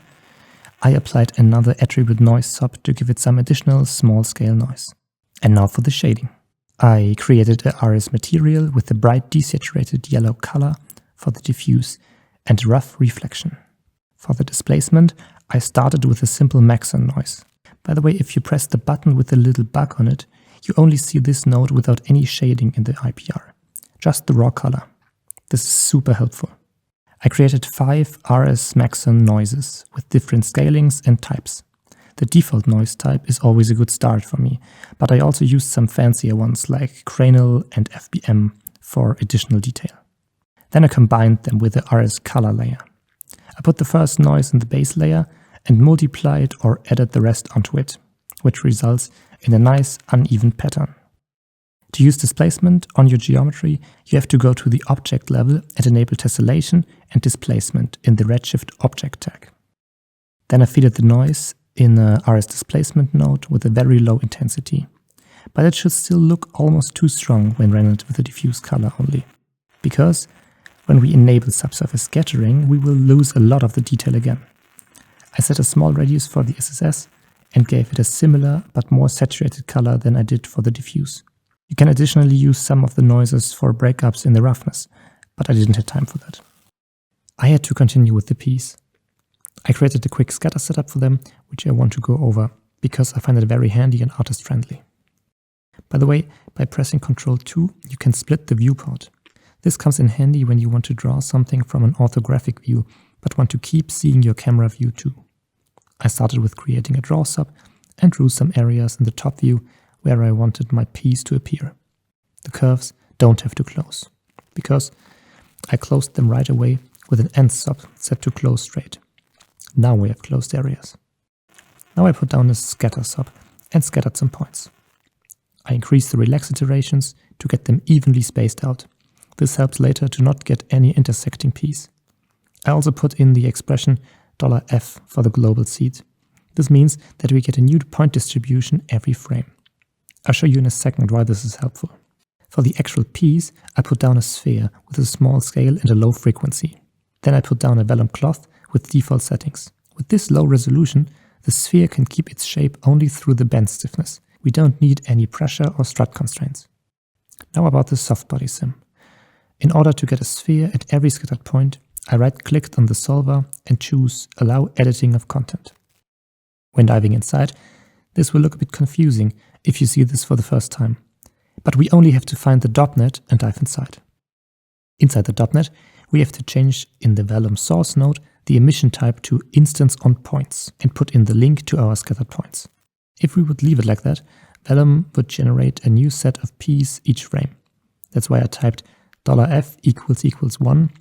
I applied another attribute noise sub to give it some additional small-scale noise. And now for the shading. I created a RS material with a bright desaturated yellow color for the diffuse and rough reflection. For the displacement, I started with a simple Maxon noise. By the way, if you press the button with the little bug on it, you only see this node without any shading in the IPR, just the raw color. This is super helpful. I created 5 RS Maxon noises with different scalings and types. The default noise type is always a good start for me, but I also used some fancier ones like Cranial and FBM for additional detail. Then I combined them with the RS color layer. I put the first noise in the base layer and multiplied or added the rest onto it, which results in a nice uneven pattern. To use displacement on your geometry, you have to go to the object level and enable tessellation and displacement in the Redshift object tag. Then I feeded the noise in a RS displacement node with a very low intensity, but it should still look almost too strong when rendered with a diffuse color only, because when we enable subsurface scattering, we will lose a lot of the detail again. I set a small radius for the SSS and gave it a similar but more saturated color than I did for the diffuse. You can additionally use some of the noises for breakups in the roughness, but I didn't have time for that. I had to continue with the piece. I created a quick scatter setup for them, which I want to go over, because I find it very handy and artist-friendly. By the way, by pressing Ctrl 2, you can split the viewport. This comes in handy when you want to draw something from an orthographic view, but want to keep seeing your camera view too. I started with creating a draw sub and drew some areas in the top view where I wanted my piece to appear. The curves don't have to close, because I closed them right away with an end sub set to close straight. Now we have closed areas. Now I put down a scatter sub and scattered some points. I increased the relax iterations to get them evenly spaced out. This helps later to not get any intersecting piece. I also put in the expression $F for the global seed. This means that we get a new point distribution every frame. I'll show you in a second why this is helpful. For the actual piece, I put down a sphere with a small scale and a low frequency. Then I put down a vellum cloth with default settings. With this low resolution, the sphere can keep its shape only through the bend stiffness. We don't need any pressure or strut constraints. Now about the soft body sim. In order to get a sphere at every scattered point, I right-clicked on the solver and choose Allow Editing of Content. When diving inside, this will look a bit confusing if you see this for the first time. But we only have to find the DOP.NET and dive inside. Inside the DOP.NET, we have to change in the Vellum source node the emission type to instance on points and put in the link to our scattered points. If we would leave it like that, Vellum would generate a new set of P's each frame. That's why I typed $f == 1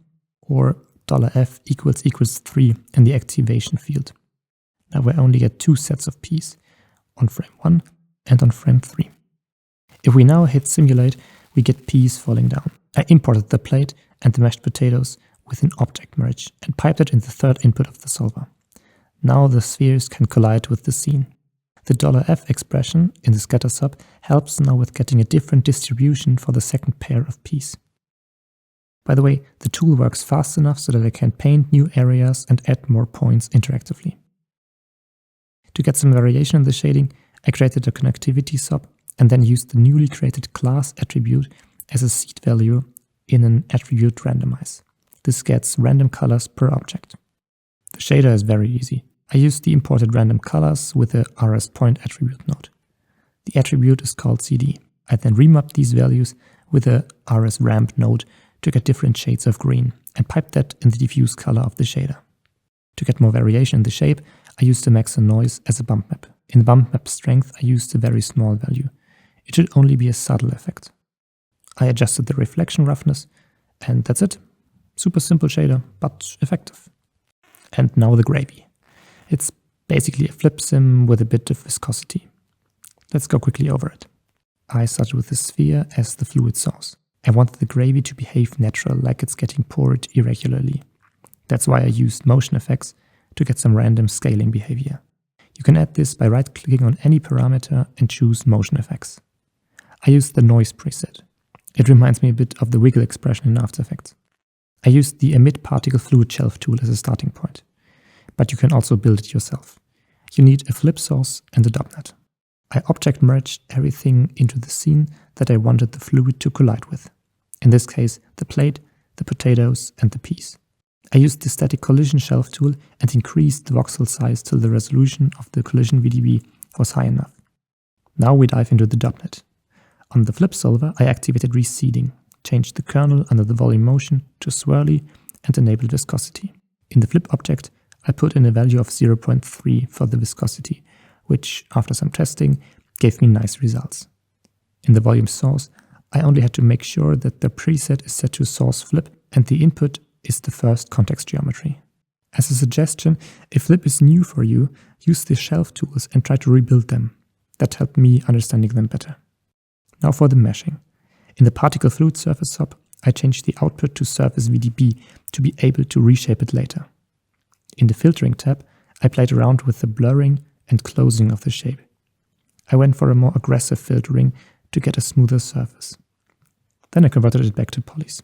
or $f == 3 in the activation field. Now we only get 2 sets of P's, on frame 1 and on frame 3. If we now hit simulate, we get P's falling down. I imported the plate and the mashed potatoes with an object merge and piped it in the third input of the solver. Now the spheres can collide with the scene. The $f expression in the scatter sub helps now with getting a different distribution for the second pair of P's. By the way, the tool works fast enough so that I can paint new areas and add more points interactively. To get some variation in the shading, I created a connectivity sub and then used the newly created class attribute as a seed value in an attribute randomize. This gets random colors per object. The shader is very easy. I used the imported random colors with the rsPoint attribute node. The attribute is called CD. I then remapped these values with the rsRamp node to get different shades of green and piped that in the diffuse color of the shader. To get more variation in the shape, I used the max and noise as a bump map. In the bump map strength, I used a very small value. It should only be a subtle effect. I adjusted the reflection roughness, and that's it. Super simple shader, but effective. And now the gravy. It's basically a flip sim with a bit of viscosity. Let's go quickly over it. I started with the sphere as the fluid source. I wanted the gravy to behave natural, like it's getting poured irregularly. That's why I used motion effects to get some random scaling behavior. You can add this by right-clicking on any parameter and choose motion effects. I used the noise preset. It reminds me a bit of the wiggle expression in After Effects. I used the emit particle fluid shelf tool as a starting point, but you can also build it yourself. You need a flip source and a DOP.NET. I object merged everything into the scene that I wanted the fluid to collide with. In this case, the plate, the potatoes, and the peas. I used the static collision shelf tool and increased the voxel size till the resolution of the collision VDB was high enough. Now we dive into the DOP.NET. On the flip solver, I activated reseeding, changed the kernel under the volume motion to swirly, and enabled viscosity. In the flip object, I put in a value of 0.3 for the viscosity, which, after some testing, gave me nice results. In the volume source, I only had to make sure that the preset is set to source flip and the input is the first context geometry. As a suggestion, if flip is new for you, use the shelf tools and try to rebuild them. That helped me understanding them better. Now for the meshing. In the particle fluid surface sub, I changed the output to surface VDB to be able to reshape it later. In the filtering tab, I played around with the blurring and closing of the shape. I went for a more aggressive filtering to get a smoother surface. Then I converted it back to polys.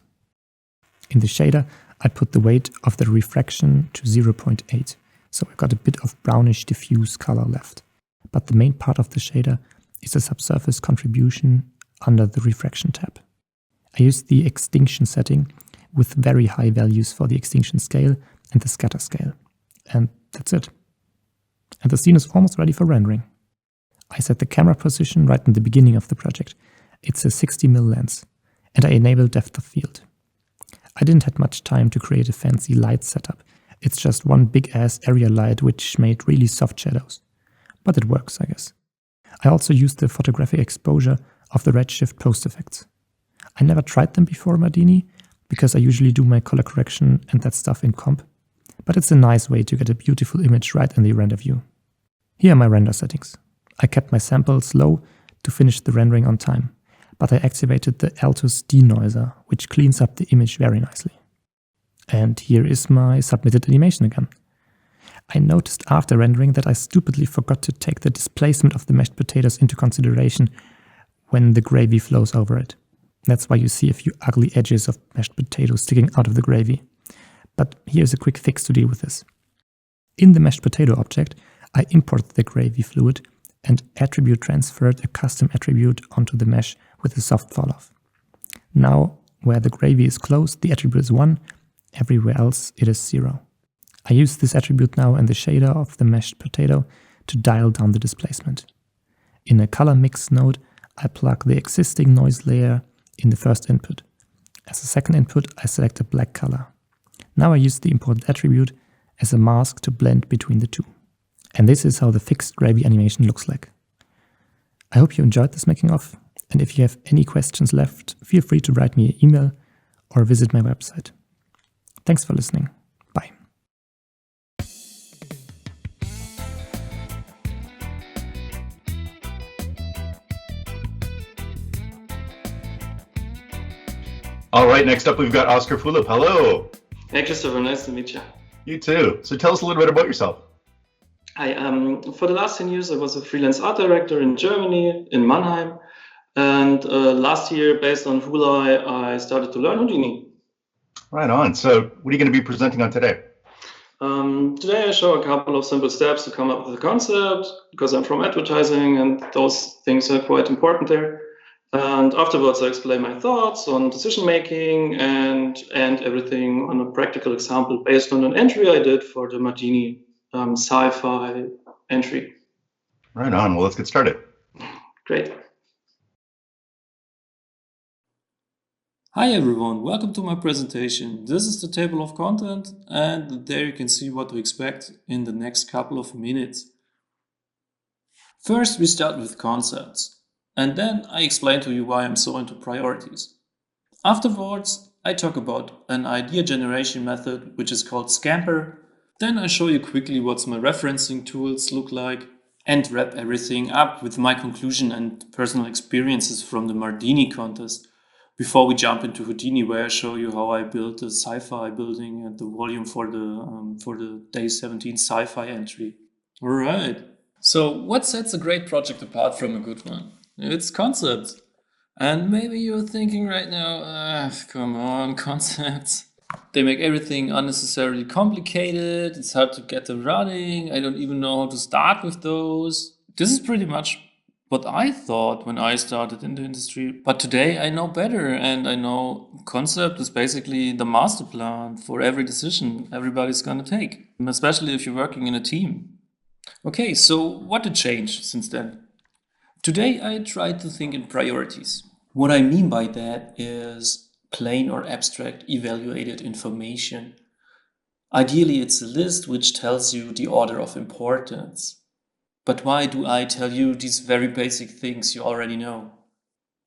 In the shader, I put the weight of the refraction to 0.8, so I got a bit of brownish diffuse color left. But the main part of the shader is a subsurface contribution under the refraction tab. I used the extinction setting with very high values for the extinction scale and the scatter scale. And that's it. And the scene is almost ready for rendering. I set the camera position right in the beginning of the project. It's a 60mm lens, and I enabled depth of field. I didn't have much time to create a fancy light setup. It's just one big-ass area light which made really soft shadows. But it works, I guess. I also used the photographic exposure of the redshift post effects. I never tried them before Mardini, because I usually do my color correction and that stuff in comp, but it's a nice way to get a beautiful image right in the render view. Here are my render settings. I kept my samples low to finish the rendering on time, but I activated the Altus denoiser, which cleans up the image very nicely. And here is my submitted animation again. I noticed after rendering that I stupidly forgot to take the displacement of the mashed potatoes into consideration when the gravy flows over it. That's why you see a few ugly edges of mashed potatoes sticking out of the gravy. But here's a quick fix to deal with this. In the mashed potato object, I imported the gravy fluid and attribute transferred a custom attribute onto the mesh with a soft falloff. Now, where the gravy is closed, the attribute is 1, everywhere else it is 0. I use this attribute now in the shader of the mashed potato to dial down the displacement. In a color mix node, I plug the existing noise layer in the first input. As a second input, I select a black color. Now I use the imported attribute as a mask to blend between the two. And this is how the fixed gravy animation looks like. I hope you enjoyed this making of, and if you have any questions left, feel free to write me an email or visit my website. Thanks for listening. Bye.
All right, next up we've got Oskar Fülöp. Hello.
Hey, Christopher, nice to meet you.
You too. So tell us a little bit about yourself.
Hi, for the last 10 years, I was a freelance art director in Germany, in Mannheim. And last year, based on Hula, I started to learn Houdini.
Right on. So what are you going to be presenting on today?
Today I show a couple of simple steps to come up with a concept, because I'm from advertising and those things are quite important there. And afterwards I explain my thoughts on decision making and everything on a practical example based on an entry I did for the Mardini sci-fi entry.
Right on. Well, let's get started.
Great.
Hi everyone, welcome to my presentation. This is the table of content and there you can see what to expect in the next couple of minutes. First we start with concepts and then I explain to you why I'm so into priorities. Afterwards I talk about an idea generation method which is called Scamper. Then I show you quickly what my referencing tools look like and wrap everything up with my conclusion and personal experiences from the Mardini contest. Before we jump into Houdini, where I show you how I built the sci-fi building and the volume for the day 17 sci-fi entry. All right. So what sets a great project apart from a good one? It's concepts. And maybe you're thinking right now, come on, concepts. They make everything unnecessarily complicated. It's hard to get them running. I don't even know how to start with those. This is pretty much what I thought when I started in the industry. But today I know better and I know concept is basically the master plan for every decision everybody's gonna take, especially if you're working in a team. Okay, so what did change since then? Today I tried to think in priorities. What I mean by that is plain or abstract evaluated information. Ideally it's a list which tells you the order of importance. But why do I tell you these very basic things you already know?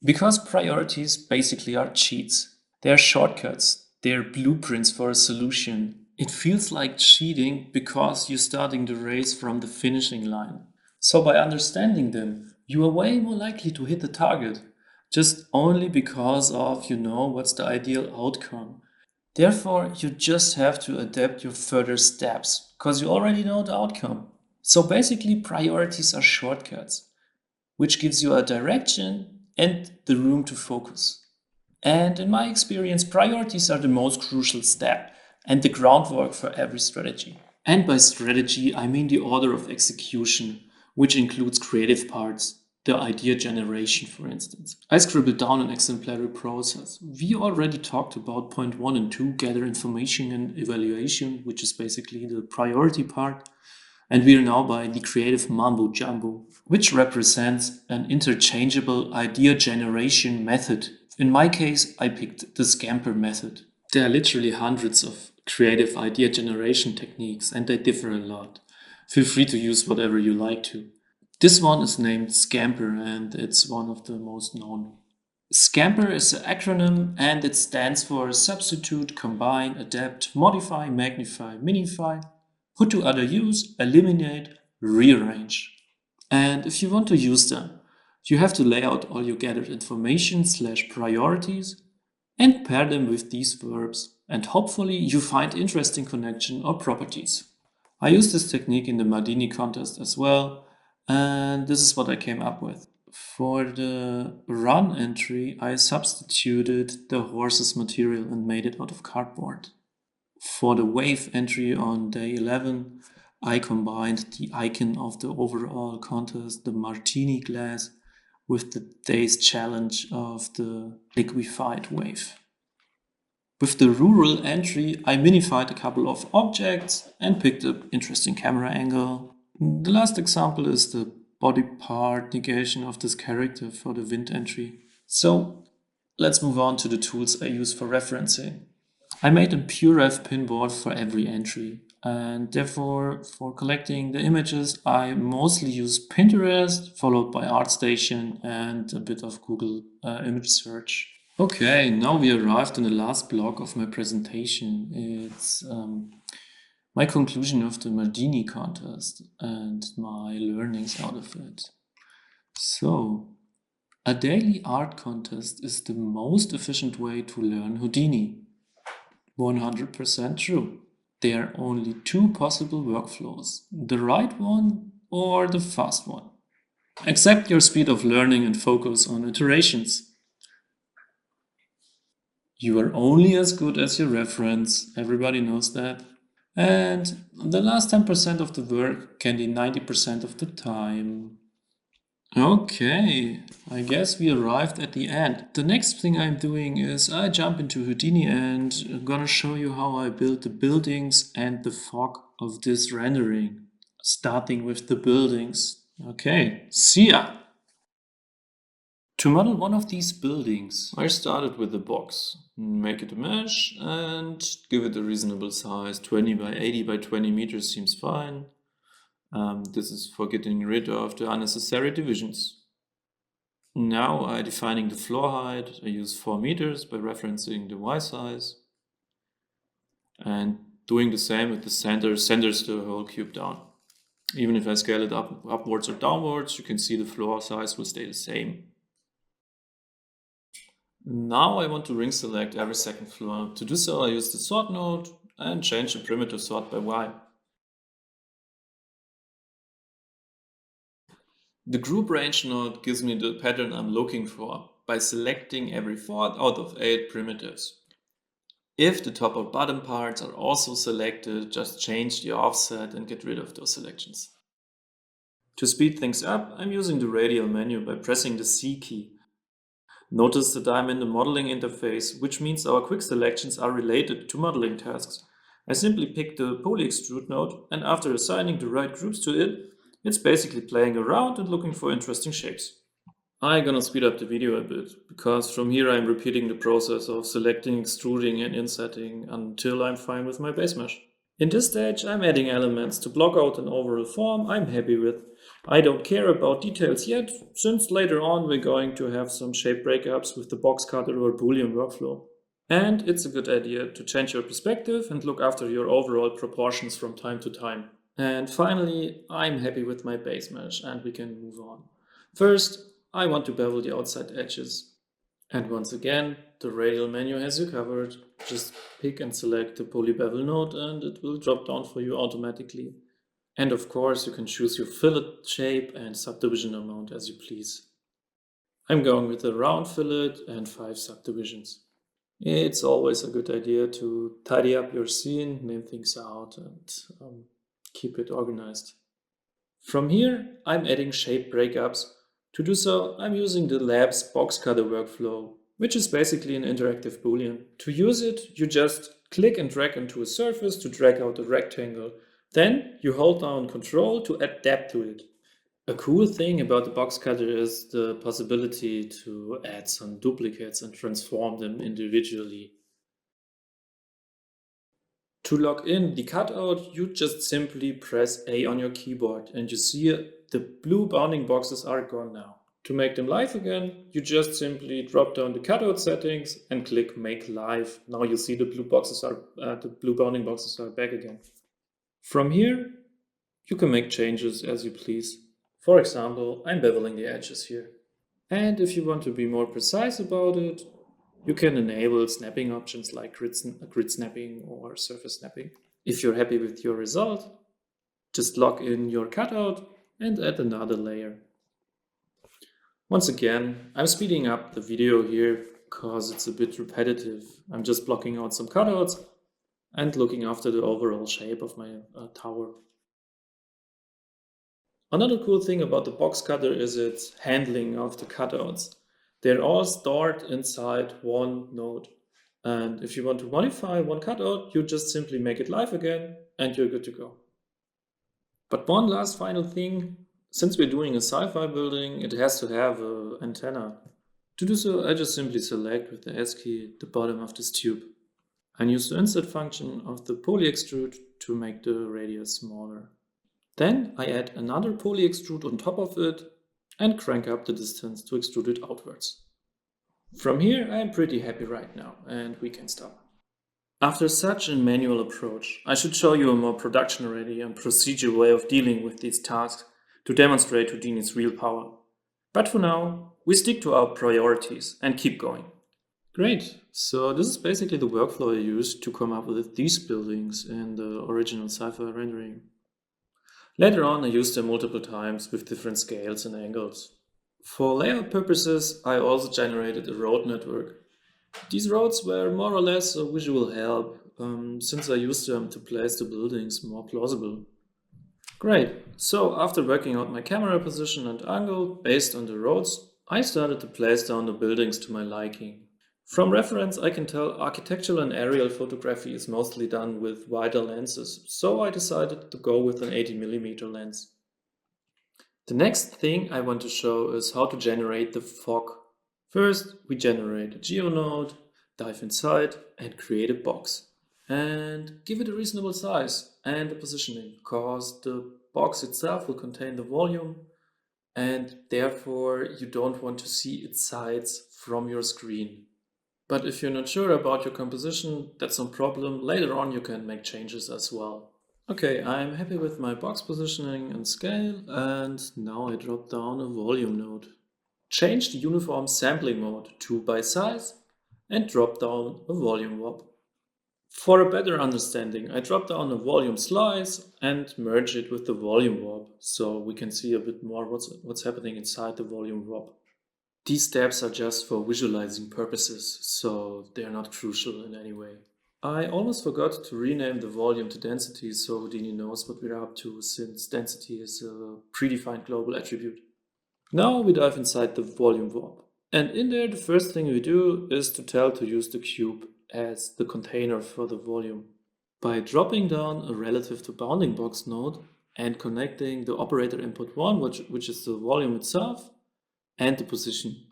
Because priorities basically are cheats. They're shortcuts. They're blueprints for a solution. It feels like cheating because you're starting the race from the finishing line. So by understanding them, you are way more likely to hit the target. Just only because of you know what's the ideal outcome. Therefore, you just have to adapt your further steps because you already know the outcome. So basically priorities are shortcuts, which gives you a direction and the room to focus. And in my experience, priorities are the most crucial step and the groundwork for every strategy. And by strategy, I mean the order of execution, which includes creative parts, the idea generation, for instance. I scribbled down an exemplary process. We already talked about point 1 and 2, gather information and evaluation, which is basically the priority part. And we are now by the creative mambo jumbo, which represents an interchangeable idea generation method. In my case, I picked the Scamper method. There are literally hundreds of creative idea generation techniques and they differ a lot. Feel free to use whatever you like to. This one is named Scamper and it's one of the most known. Scamper is an acronym and it stands for substitute, combine, adapt, modify, magnify, minify, put to other use, eliminate, rearrange. And if you want to use them, you have to lay out all your gathered information / priorities and pair them with these verbs. And hopefully you find interesting connection or properties. I used this technique in the Mardini contest as well. And this is what I came up with. For the run entry, I substituted the horse's material and made it out of cardboard. For the wave entry on day 11, I combined the icon of the overall contest, the martini glass, with the day's challenge of the liquefied wave. With the rural entry, I minified a couple of objects and picked an interesting camera angle. The last example is the body part negation of this character for the wind entry. So let's move on to the tools I use for referencing. I made a PureRef pinboard for every entry, and therefore for collecting the images I mostly use Pinterest, followed by ArtStation and a bit of Google image search. Okay, now we arrived in the last block of my presentation. It's my conclusion of the Mardini contest and my learnings out of it. So, a daily art contest is the most efficient way to learn Houdini. 100% true. There are only two possible workflows, the right one or the fast one. Accept your speed of learning and focus on iterations. You are only as good as your reference, everybody knows that. And the last 10% of the work can be 90% of the time. Okay, I guess we arrived at the end. The next thing I'm doing is I jump into Houdini and I'm gonna show you how I built the buildings and the fog of this rendering. Starting with the buildings. Okay, see ya! To model one of these buildings, I started with a box. Make it a mesh and give it a reasonable size. 20 by 80 by 20 meters seems fine. This is for getting rid of the unnecessary divisions. Now I'm defining the floor height. I use 4 meters by referencing the Y size. And doing the same with the center, centers the whole cube down. Even if I scale it upwards or downwards, you can see the floor size will stay the same. Now I want to ring select every second floor. To do so, I use the sort node and change the primitive sort by Y. The group range node gives me the pattern I'm looking for by selecting every 4 out of 8 primitives. If the top or bottom parts are also selected, just change the offset and get rid of those selections. To speed things up, I'm using the radial menu by pressing the C key. Notice that I'm in the modeling interface, which means our quick selections are related to modeling tasks. I simply pick the poly extrude node, and after assigning the right groups to it, it's basically playing around and looking for interesting shapes. I'm gonna speed up the video a bit, because from here I'm repeating the process of selecting, extruding and insetting until I'm fine with my base mesh. In this stage I'm adding elements to block out an overall form I'm happy with. I don't care about details yet, since later on we're going to have some shape breakups with the box cutter or Boolean workflow. And it's a good idea to change your perspective and look after your overall proportions from time to time. And finally, I'm happy with my base mesh and we can move on. First, I want to bevel the outside edges. And once again, the radial menu has you covered. Just pick and select the poly bevel node and it will drop down for you automatically. And of course, you can choose your fillet shape and subdivision amount as you please. I'm going with a round fillet and 5 subdivisions. It's always a good idea to tidy up your scene, name things out and keep it organized. From here, I'm adding shape breakups. To do so, I'm using the lab's box cutter workflow, which is basically an interactive Boolean. To use it, you just click and drag into a surface to drag out a rectangle. Then you hold down Control to add depth to it. A cool thing about the box cutter is the possibility to add some duplicates and transform them individually. To lock in the cutout, you just simply press A on your keyboard and you see the blue bounding boxes are gone now. To make them live again, you just simply drop down the cutout settings and click Make Live. Now you see the blue bounding boxes are back again. From here, you can make changes as you please. For example, I'm beveling the edges here. And if you want to be more precise about it, you can enable snapping options like grid snapping or surface snapping. If you're happy with your result, just lock in your cutout and add another layer. Once again, I'm speeding up the video here because it's a bit repetitive. I'm just blocking out some cutouts and looking after the overall shape of my tower. Another cool thing about the box cutter is its handling of the cutouts. They're all stored inside one node. And if you want to modify one cutout, you just simply make it live again and you're good to go. But one last final thing,
Since we're doing a sci-fi building, it has to have an antenna. To do so, I just simply select with the S key the bottom of this tube and use the insert function of the poly extrude to make the radius smaller. Then I add another poly extrude on top of it and crank up the distance to extrude it outwards. From here, I am pretty happy right now, and we can stop. After such a manual approach, I should show you a more production-ready and procedural way of dealing with these tasks to demonstrate Houdini's real power. But for now, we stick to our priorities and keep going. Great, so this is basically the workflow I used to come up with these buildings in the original sci-fi rendering. Later on, I used them multiple times with different scales and angles. For layout purposes, I also generated a road network. These roads were more or less a visual help, since I used them to place the buildings more plausible. Great, so after working out my camera position and angle based on the roads, I started to place down the buildings to my liking. From reference, I can tell architectural and aerial photography is mostly done with wider lenses, so I decided to go with an 80mm lens. The next thing I want to show is how to generate the fog. First, we generate a geonode, dive inside and create a box. And give it a reasonable size and a positioning, because the box itself will contain the volume and therefore you don't want to see its sides from your screen. But if you're not sure about your composition, that's no problem. Later on you can make changes as well. Okay, I'm happy with my box positioning and scale, and now I drop down a volume node. Change the uniform sampling mode to by size and drop down a volume warp. For a better understanding, I drop down a volume slice and merge it with the volume warp, so we can see a bit more what's happening inside the volume warp. These steps are just for visualizing purposes, so they are not crucial in any way. I almost forgot to rename the volume to density so Houdini knows what we're up to, since density is a predefined global attribute. Now we dive inside the volume warp. And in there, the first thing we do is to tell to use the cube as the container for the volume. By dropping down a relative to bounding box node and connecting the operator input 1, which is the volume itself, and the position.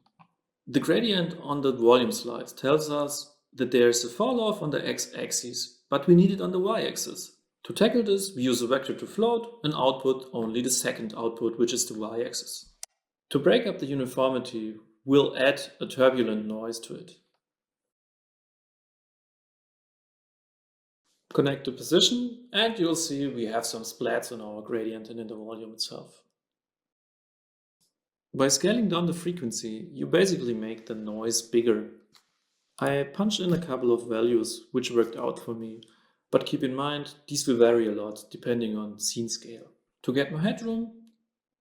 The gradient on the volume slice tells us that there is a fall off on the x-axis, but we need it on the y-axis. To tackle this, we use a vector to float and output only the second output, which is the y-axis. To break up the uniformity, we'll add a turbulent noise to it. Connect the position and you'll see we have some splats on our gradient and in the volume itself. By scaling down the frequency, you basically make the noise bigger. I punched in a couple of values which worked out for me, but keep in mind these will vary a lot depending on scene scale. To get more headroom,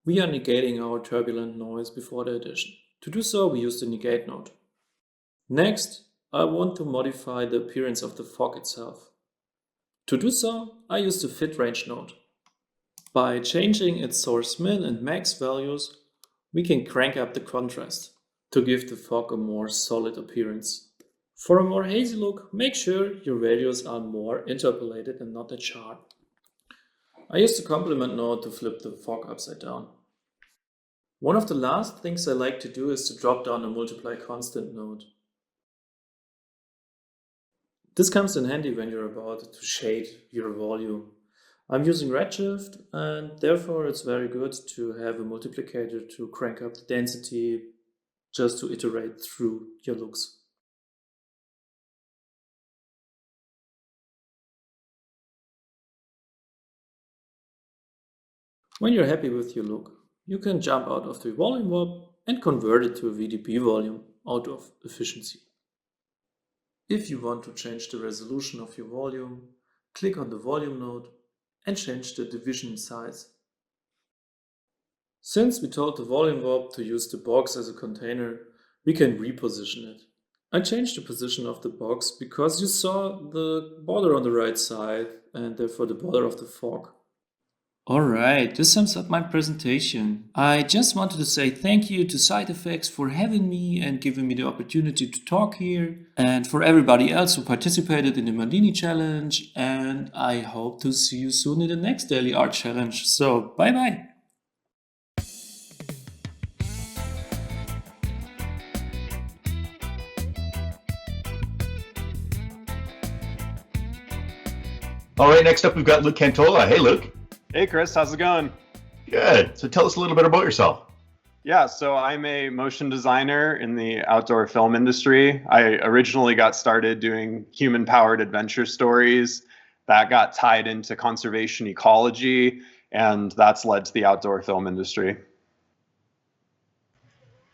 we are negating our turbulent noise before the addition. To do so, we use the negate node. Next, I want to modify the appearance of the fog itself. To do so, I use the fit range node. By changing its source min and max values, we can crank up the contrast to give the fog a more solid appearance. For a more hazy look, make sure your values are more interpolated and not that sharp. I use the complement node to flip the fog upside down. One of the last things I like to do is to drop down a multiply constant node. This comes in handy when you're about to shade your volume. I'm using Redshift and therefore it's very good to have a multiplicator to crank up the density just to iterate through your looks. When you're happy with your look, you can jump out of the volume warp and convert it to a VDP volume out of efficiency. If you want to change the resolution of your volume, click on the volume node and change the division size. Since we told the volume warp to use the box as a container, we can reposition it. I changed the position of the box because you saw the border on the right side and therefore the border of the fog. Alright, this sums up my presentation. I just wanted to say thank you to SideFX for having me and giving me the opportunity to talk here, and for everybody else who participated in the Mardini challenge, and I hope to see you soon in the next Daily Art challenge. So, bye bye!
All right, next up we've got Luke Kantola. Hey, Luke.
Hey, Chris, how's it going?
Good. So tell us a little bit about yourself.
Yeah, so I'm a motion designer in the outdoor film industry. I originally got started doing human-powered adventure stories that got tied into conservation ecology, and that's led to the outdoor film industry.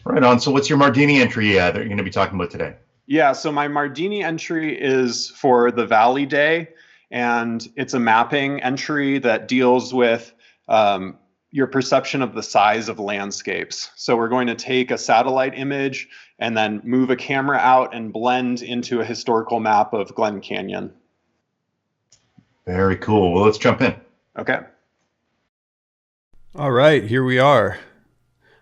Right on. So what's your Mardini entry that you're going to be talking about today?
Yeah, so my Mardini entry is for the Valley Day, and it's a mapping entry that deals with your perception of the size of landscapes. So we're going to take a satellite image and then move a camera out and blend into a historical map of Glen Canyon.
Very cool. Well, let's jump in.
Okay.
All right, here we are.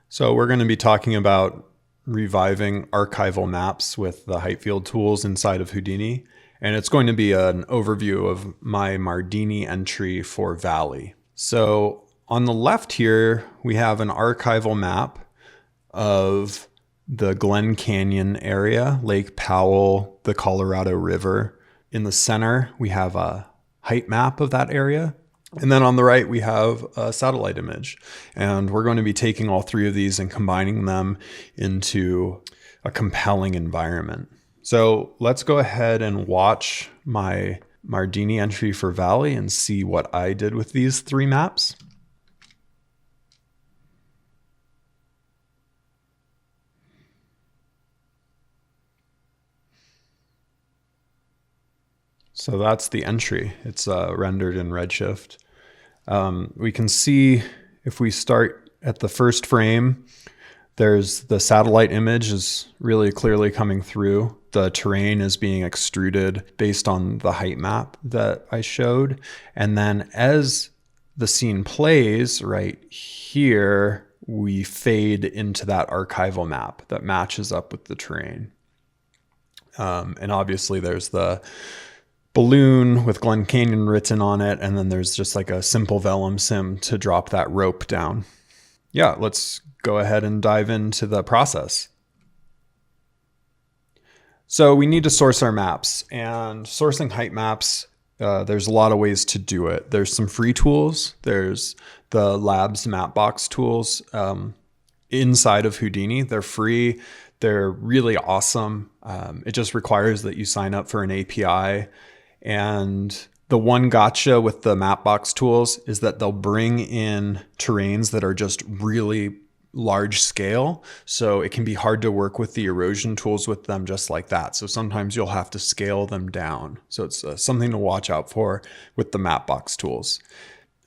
So we're going to be talking about reviving archival maps with the Heightfield tools inside of Houdini. And it's going to be an overview of my Mardini entry for Valley. So on the left here, we have an archival map of the Glen Canyon area, Lake Powell, the Colorado River. In the center, we have a height map of that area. And then on the right, we have a satellite image. And we're going to be taking all three of these and combining them into a compelling environment. So let's go ahead and watch my Mardini entry for Valley and see what I did with these three maps. So that's the entry. It's rendered in Redshift. We can see if we start at the first frame, there's the satellite image is really clearly coming through. The terrain is being extruded based on the height map that I showed. And then as the scene plays right here, we fade into that archival map that matches up with the terrain. And obviously there's the balloon with Glen Canyon written on it, and then there's just like a simple Vellum sim to drop that rope down. Yeah, let's go ahead and dive into the process. So we need to source our maps, and sourcing height maps, there's a lot of ways to do it. There's some free tools. There's the Labs Mapbox tools inside of Houdini. They're free. They're really awesome. It just requires that you sign up for an API. And the one gotcha with the Mapbox tools is that they'll bring in terrains that are just really large scale. So it can be hard to work with the erosion tools with them just like that. So sometimes you'll have to scale them down. So it's something to watch out for with the Mapbox tools.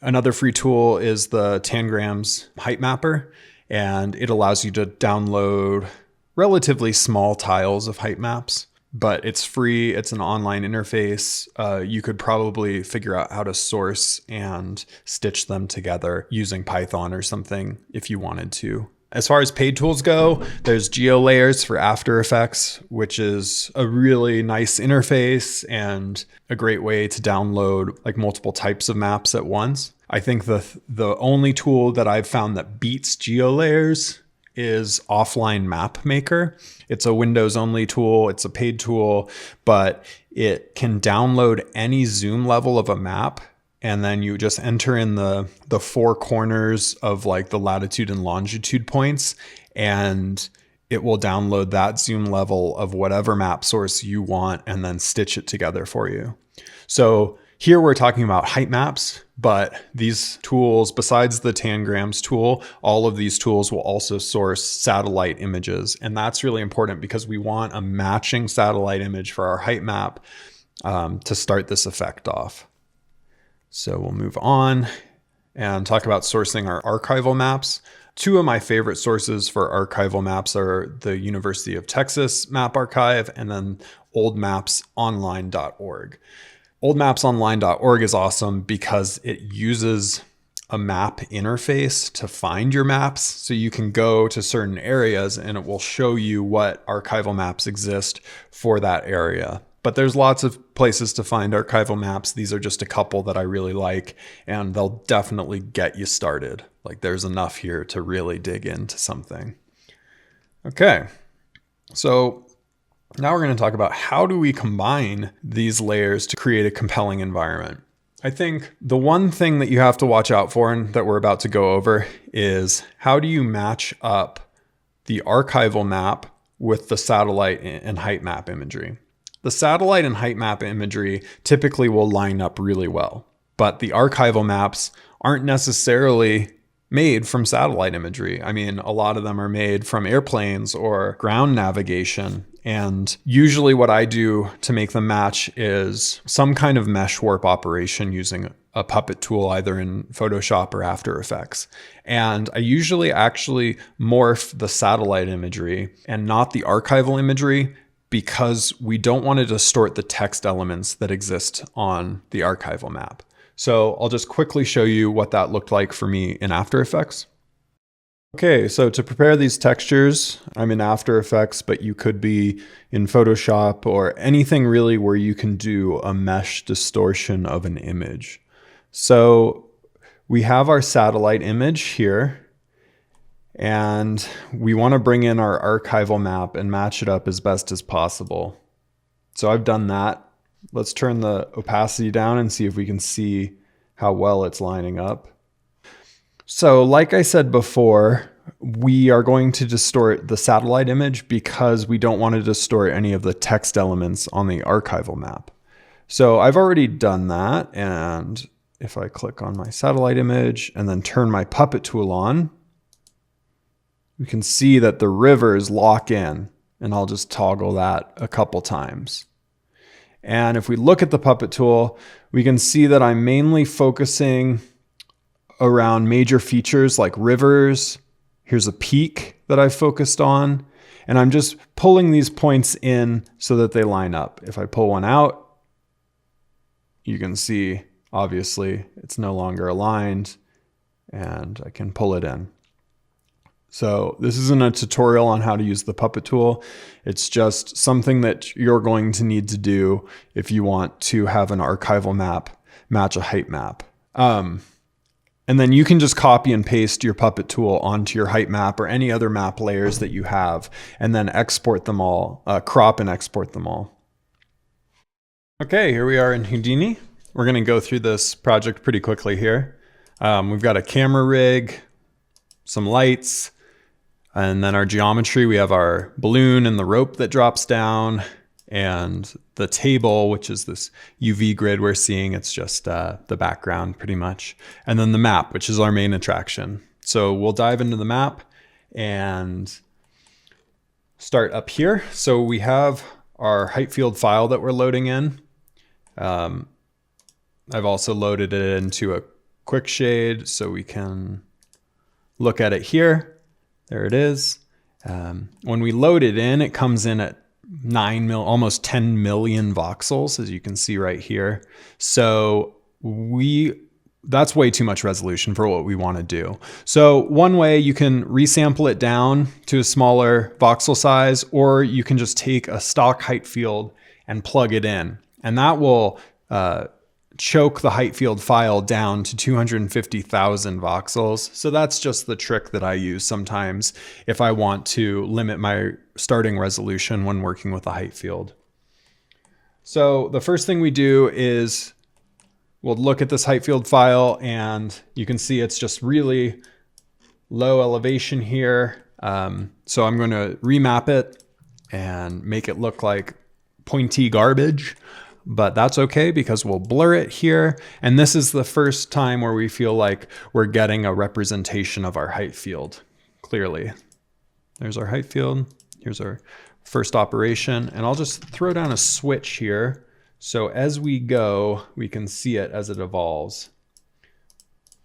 Another free tool is the Tangrams Height Mapper, and it allows you to download relatively small tiles of height maps. But it's free. It's an online interface. You could probably figure out how to source and stitch them together using Python or something if you wanted to. As far as paid tools go, there's GeoLayers for After Effects, which is a really nice interface and a great way to download like multiple types of maps at once. I think the only tool that I've found that beats GeoLayers is Offline Map Maker. It's a Windows only tool. It's a paid tool, but it can download any zoom level of a map. And then you just enter in the four corners of like the latitude and longitude points, and it will download that zoom level of whatever map source you want and then stitch it together for you. So here we're talking about height maps, but these tools, besides the Tangrams tool, all of these tools will also source satellite images. And that's really important because we want a matching satellite image for our height map to start this effect off. So we'll move on and talk about sourcing our archival maps. Two of my favorite sources for archival maps are the University of Texas Map Archive and then oldmapsonline.org. Oldmapsonline.org is awesome because it uses a map interface to find your maps. So you can go to certain areas and it will show you what archival maps exist for that area. But there's lots of places to find archival maps. These are just a couple that I really like, and they'll definitely get you started. Like there's enough here to really dig into something. Okay, so now we're going to talk about how do we combine these layers to create a compelling environment. I think the one thing that you have to watch out for and that we're about to go over is how do you match up the archival map with the satellite and height map imagery. The satellite and height map imagery typically will line up really well, but the archival maps aren't necessarily made from satellite imagery. I mean, a lot of them are made from airplanes or ground navigation. And usually what I do to make them match is some kind of mesh warp operation using a puppet tool, either in Photoshop or After Effects. And I usually actually morph the satellite imagery and not the archival imagery because we don't want to distort the text elements that exist on the archival map. So I'll just quickly show you what that looked like for me in After Effects. Okay, so to prepare these textures, I'm in After Effects, but you could be in Photoshop or anything really where you can do a mesh distortion of an image. So we have our satellite image here, and we want to bring in our archival map and match it up as best as possible. So I've done that. Let's turn the opacity down and see if we can see how well it's lining up. So like I said before, we are going to distort the satellite image because we don't want to distort any of the text elements on the archival map. So I've already done that, and if I click on my satellite image and then turn my puppet tool on, we can see that the rivers lock in, and I'll just toggle that a couple times. And if we look at the puppet tool, we can see that I'm mainly focusing around major features like rivers. Here's a peak that I've focused on, and I'm just pulling these points in so that they line up. If I pull one out, you can see obviously it's no longer aligned, and I can pull it in. So this isn't a tutorial on how to use the puppet tool. It's just something that you're going to need to do if you want to have an archival map match a height map. And then you can just copy and paste your puppet tool onto your height map or any other map layers that you have, and then export them all, crop and export them all. Okay, here we are in Houdini. We're going to go through this project pretty quickly here. We've got a camera rig, some lights, and then our geometry. We have our balloon and the rope that drops down, and the table, which is this UV grid we're seeing. It's just the background pretty much. And then the map, which is our main attraction. So we'll dive into the map and start up here. So we have our Heightfield file that we're loading in. I've also loaded it into a quick shade so we can look at it here. There it is. When we load it in, it comes in at almost 10 million voxels, as you can see right here. So that's way too much resolution for what we want to do. So one way, you can resample it down to a smaller voxel size, or you can just take a stock Heightfield and plug it in, and that will choke the Heightfield file down to 250,000 voxels. So that's just the trick that I use sometimes if I want to limit my starting resolution when working with a Heightfield. So the first thing we do is we'll look at this Heightfield file, and you can see it's just really low elevation here. So I'm going to remap it and make it look like pointy garbage. But that's okay because we'll blur it here. And this is the first time where we feel like we're getting a representation of our Heightfield clearly. There's our Heightfield. Here's our first operation. And I'll just throw down a switch here. So as we go, we can see it as it evolves.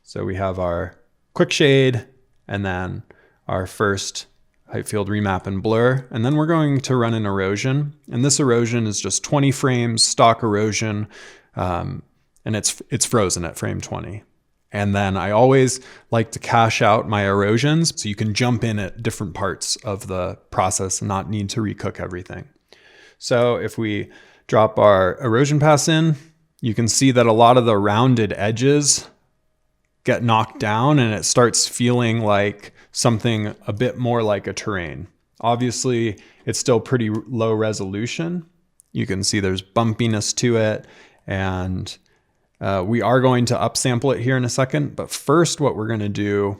So we have our quick shade and then our first Heightfield remap and blur, and then we're going to run an erosion, and this erosion is just 20 frames stock erosion, and it's frozen at frame 20. And then I always like to cache out my erosions so you can jump in at different parts of the process and not need to recook everything. So if we drop our erosion pass in, you can see that a lot of the rounded edges get knocked down, and it starts feeling like something a bit more like a terrain. Obviously, it's still pretty low resolution. You can see there's bumpiness to it, and We are going to upsample it here in a second, but first what we're going to do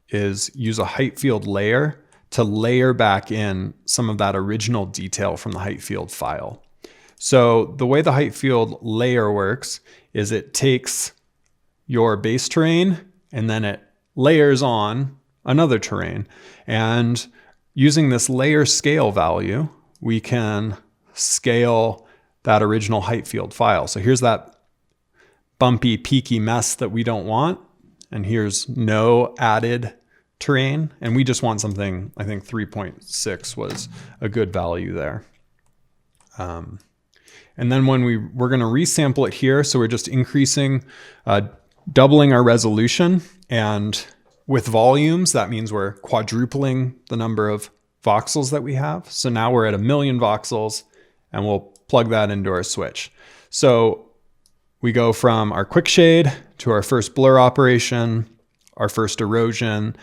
is use a height field layer to layer back in some of that original detail from the height field file. So the way the height field layer works is it takes your base terrain and then it layers on another terrain. And using this layer scale value, we can scale that original height field file. So here's that bumpy, peaky mess that we don't want. And here's no added terrain. And we just want something, I think 3.6 was a good value there. And then when we're going to resample it here, so we're just increasing, doubling our resolution. And with volumes, that means we're quadrupling the number of voxels that we have. So now we're at 1 million voxels, and we'll plug that into our switch. So we go from our quick shade to our first blur operation, our first erosion,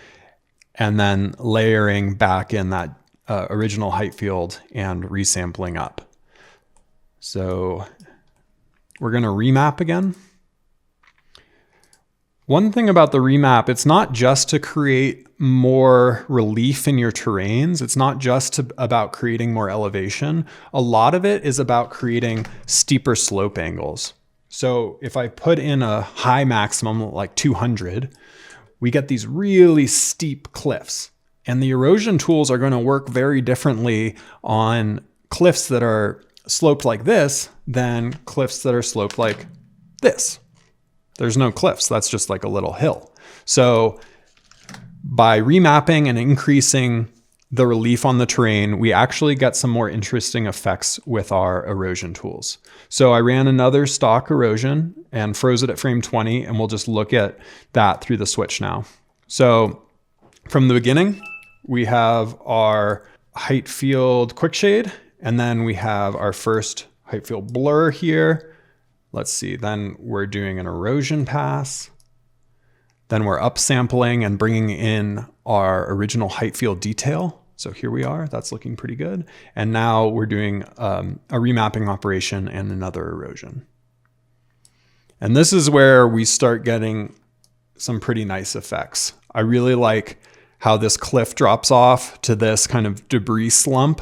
and then layering back in that original height field and resampling up. So we're going to remap again. One thing about the remap, it's not just to create more relief in your terrains. It's not just about creating more elevation. A lot of it is about creating steeper slope angles. So if I put in a high maximum like 200, we get these really steep cliffs. And the erosion tools are going to work very differently on cliffs that are sloped like this than cliffs that are sloped like this. There's no cliffs. That's just like a little hill. So by remapping and increasing the relief on the terrain, we actually get some more interesting effects with our erosion tools. So I ran another stock erosion and froze it at frame 20, and we'll just look at that through the switch now. So from the beginning, we have our height field quick shade, and then we have our first height field blur here. Let's see, then we're doing an erosion pass. Then we're upsampling and bringing in our original height field detail. So here we are, that's looking pretty good. And now we're doing a remapping operation and another erosion. And this is where we start getting some pretty nice effects. I really like how this cliff drops off to this kind of debris slump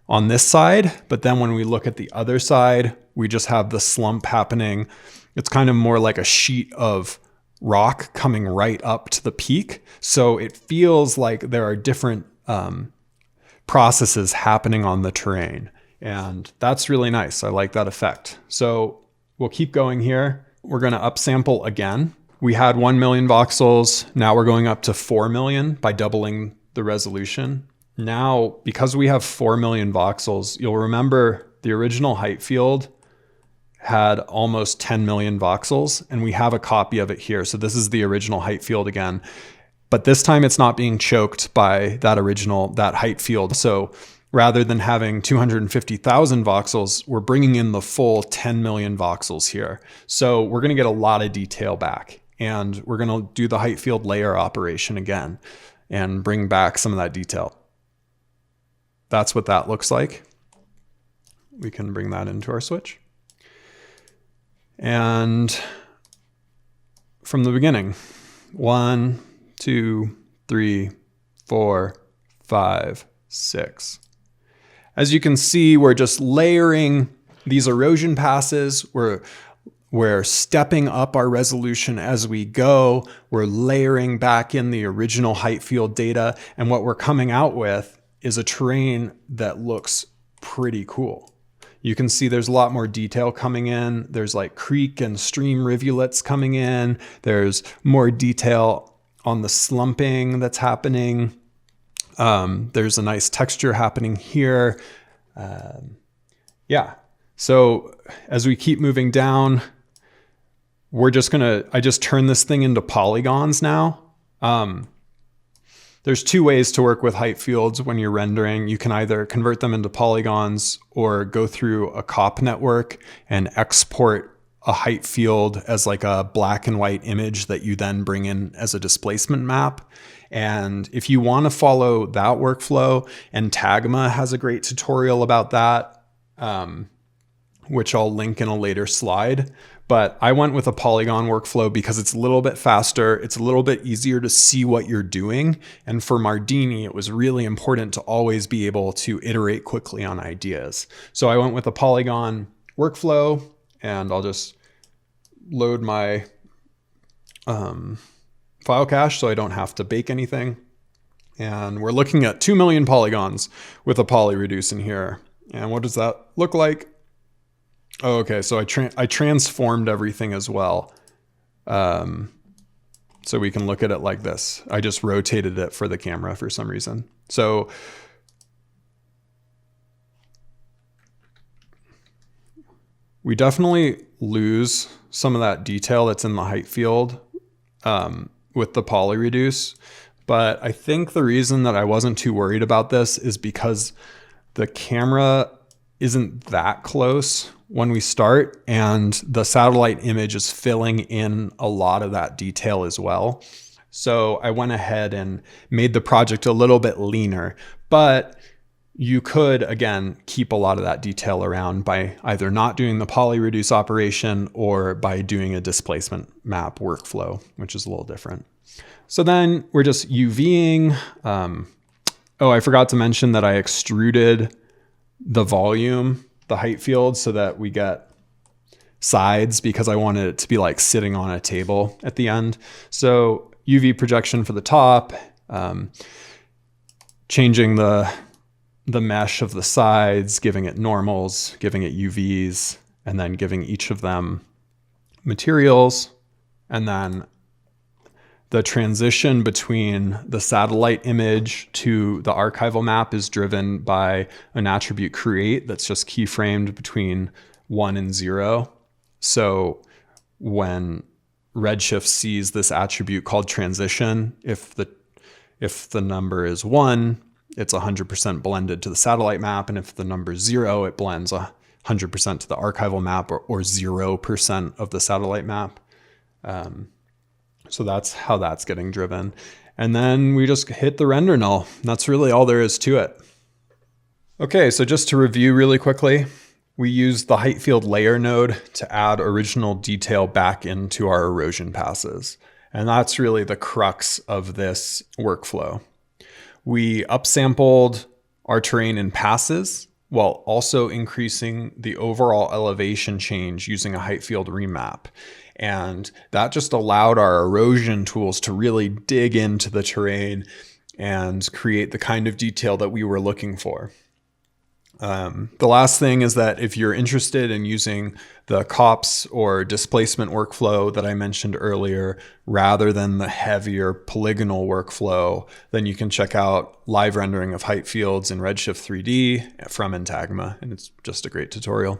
on this side. But then when we look at the other side, we just have the slump happening. It's kind of more like a sheet of rock coming right up to the peak. So it feels like there are different processes happening on the terrain. And that's really nice. I like that effect. So we'll keep going here. We're going to upsample again. We had 1 million voxels. Now we're going up to 4 million by doubling the resolution. Now, because we have 4 million voxels, you'll remember the original height field had almost 10 million voxels, and we have a copy of it here. So this is the original height field again, but this time it's not being choked by that height field. So rather than having 250,000 voxels, we're bringing in the full 10 million voxels here. So we're going to get a lot of detail back, and we're going to do the height field layer operation again and bring back some of that detail. That's what that looks like. We can bring that into our switch. And from the beginning, 1, 2, 3, 4, 5, 6. As you can see, we're just layering these erosion passes. We're stepping up our resolution as we go. We're layering back in the original height field data. And what we're coming out with is a terrain that looks pretty cool. You can see there's a lot more detail coming in. There's like creek and stream rivulets coming in. There's more detail on the slumping that's happening. There's a nice texture happening here. Yeah. So as we keep moving down, I just turn this thing into polygons now. There's two ways to work with height fields when you're rendering. You can either convert them into polygons or go through a COP network and export a height field as like a black and white image that you then bring in as a displacement map. And if you want to follow that workflow, and Tagma has a great tutorial about that. which I'll link in a later slide. But I went with a polygon workflow because it's a little bit faster. It's a little bit easier to see what you're doing. And for Mardini, it was really important to always be able to iterate quickly on ideas. So I went with a polygon workflow, and I'll just load my file cache so I don't have to bake anything. And we're looking at 2 million polygons with a poly reduce in here. And what does that look like? Oh, okay, so I transformed everything as well. So we can look at it like this. I just rotated it for the camera for some reason. So we definitely lose some of that detail that's in the height field with the poly reduce. But I think the reason that I wasn't too worried about this is because the camera isn't that close when we start, and the satellite image is filling in a lot of that detail as well. So I went ahead and made the project a little bit leaner, but you could, again, keep a lot of that detail around by either not doing the poly reduce operation or by doing a displacement map workflow, which is a little different. So then we're just UVing. Oh, I forgot to mention that I extruded the volume, the height field, so that we get sides because I wanted it to be like sitting on a table at the end. So UV projection for the top, changing the mesh of the sides, giving it normals, giving it UVs, and then giving each of them materials. And then the transition between the satellite image to the archival map is driven by an attribute create that's just keyframed between 1 and 0. So when Redshift sees this attribute called transition, if the number is 1, it's 100% blended to the satellite map. And if the number is 0, it blends 100% to the archival map or 0% of the satellite map. So that's how that's getting driven. And then we just hit the render null. That's really all there is to it. Okay, so just to review really quickly, we used the height field layer node to add original detail back into our erosion passes. And that's really the crux of this workflow. We upsampled our terrain in passes while also increasing the overall elevation change using a height field remap. And that just allowed our erosion tools to really dig into the terrain and create the kind of detail that we were looking for. The last thing is that if you're interested in using the COPS or displacement workflow that I mentioned earlier, rather than the heavier polygonal workflow, then you can check out live rendering of height fields in Redshift 3D from Intagma, and it's just a great tutorial.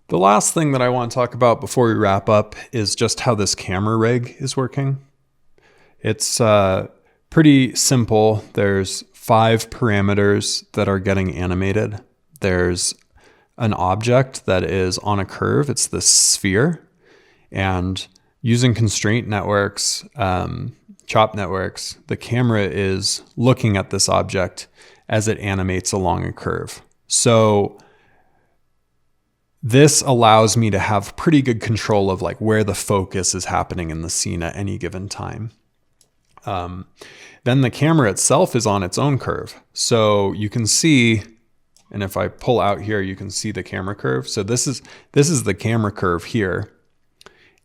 The last thing that I want to talk about before we wrap up is just how this camera rig is working. It's pretty simple. There's 5 parameters that are getting animated. There's an object that is on a curve. It's the sphere. And using constraint networks, chop networks, the camera is looking at this object as it animates along a curve. So this allows me to have pretty good control of like where the focus is happening in the scene at any given time. Then the camera itself is on its own curve. So you can see, and if I pull out here, you can see the camera curve. So this is the camera curve here.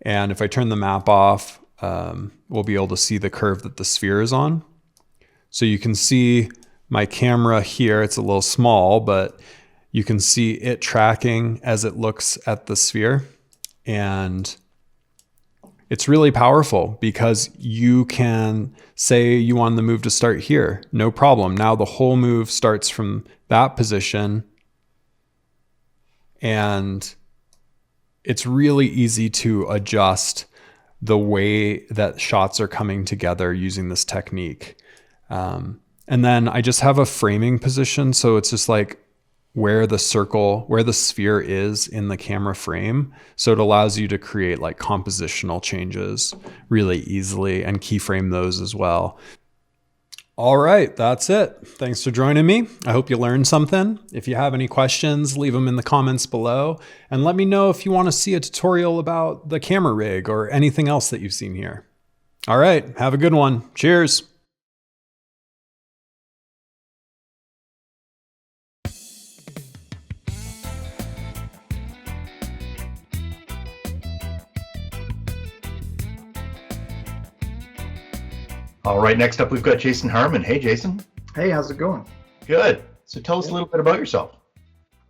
And if I turn the map off, we'll be able to see the curve that the sphere is on. So you can see my camera here. It's a little small, but you can see it tracking as it looks at the sphere. And it's really powerful because you can say you want the move to start here. No problem. Now the whole move starts from that position. And it's really easy to adjust the way that shots are coming together using this technique. And then I just have a framing position. So it's just like where the sphere is in the camera frame. So it allows you to create like compositional changes really easily and keyframe those as well. All right, that's it. Thanks for joining me. I hope you learned something. If you have any questions, leave them in the comments below, and let me know if you want to see a tutorial about the camera rig or anything else that you've seen here. All right, have a good one. Cheers.
All right, next up we've got Jason Harmon. Hey, Jason.
Hey, how's it going?
Good. So tell us a little bit about yourself.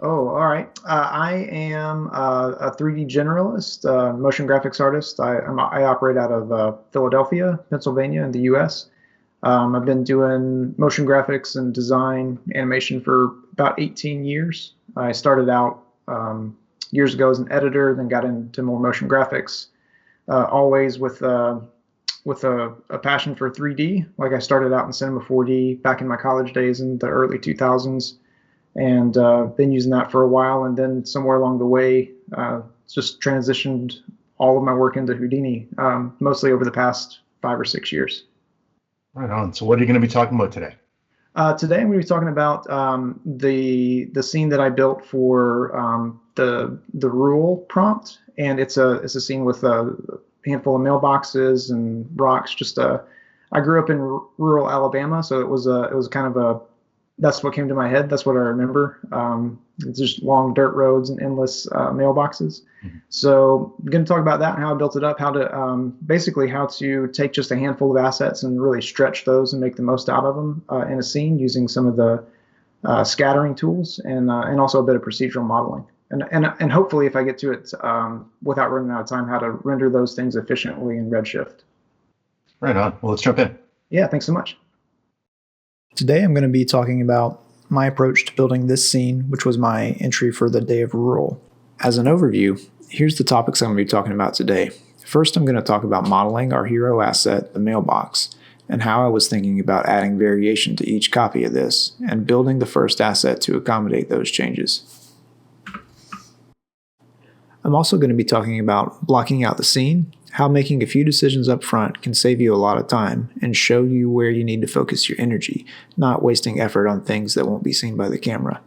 Oh, all right. I am a 3D generalist, motion graphics artist. I operate out of Philadelphia, Pennsylvania, in the U.S. I've been doing motion graphics and design animation for about 18 years. I started out years ago as an editor, then got into more motion graphics, always with a passion for 3D. Like I started out in Cinema 4D back in my college days in the early 2000s, and been using that for a while. And then somewhere along the way, just transitioned all of my work into Houdini, mostly over the past 5 or 6 years.
Right on. So what are you going to be talking about today?
Today I'm going to be talking about the scene that I built for the rule prompt, and it's a scene with a handful of mailboxes and rocks. I grew up in rural Alabama, so it was kind of that's what came to my head. That's what I remember. It's just long dirt roads and endless mailboxes. Mm-hmm. So I'm going to talk about that and how I built it up, how to take just a handful of assets and really stretch those and make the most out of them in a scene using some of the scattering tools and also a bit of procedural modeling. And hopefully, if I get to it without running out of time, how to render those things efficiently in Redshift.
Right on. Well, let's jump in.
Yeah, thanks so much. Today, I'm going to be talking about my approach to building this scene, which was my entry for the Day of Rural. As an overview, here's the topics I'm going to be talking about today. First, I'm going to talk about modeling our hero asset, the mailbox, and how I was thinking about adding variation to each copy of this, and building the first asset to accommodate those changes. I'm also going to be talking about blocking out the scene, how making a few decisions up front can save you a lot of time and show you where you need to focus your energy, not wasting effort on things that won't be seen by the camera.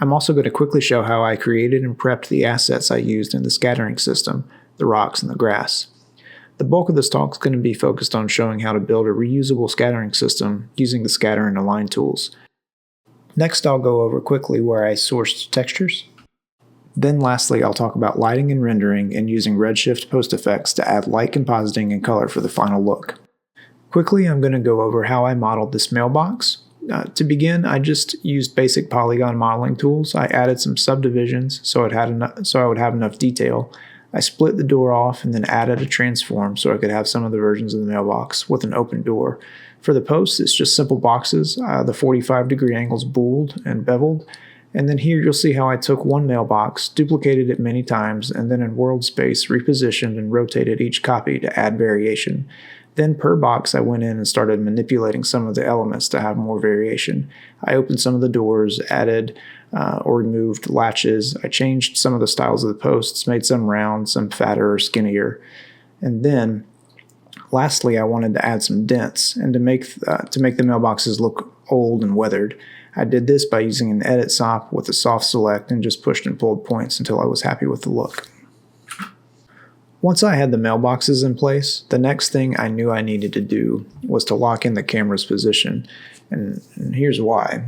I'm also going to quickly show how I created and prepped the assets I used in the scattering system, the rocks and the grass. The bulk of this talk is going to be focused on showing how to build a reusable scattering system using the scatter and align tools. Next, I'll go over quickly where I sourced textures. Then lastly, I'll talk about lighting and rendering and using Redshift post effects to add light compositing and color for the final look. Quickly, I'm going to go over how I modeled this mailbox. To begin, I just used basic polygon modeling tools. I added some subdivisions so I would have enough detail. I split the door off and then added a transform so I could have some of the versions of the mailbox with an open door. For the posts, it's just simple boxes, the 45-degree angles booled and beveled. And then here you'll see how I took one mailbox, duplicated it many times, and then in world space repositioned and rotated each copy to add variation. Then per box I went in and started manipulating some of the elements to have more variation. I opened some of the doors, added or removed latches. I changed some of the styles of the posts, made some round, some fatter or skinnier. And then lastly I wanted to add some dents and to make the mailboxes look old and weathered. I did this by using an edit SOP with a soft select and just pushed and pulled points until I was happy with the look. Once I had the mailboxes in place, the next thing I knew I needed to do was to lock in the camera's position. And here's why.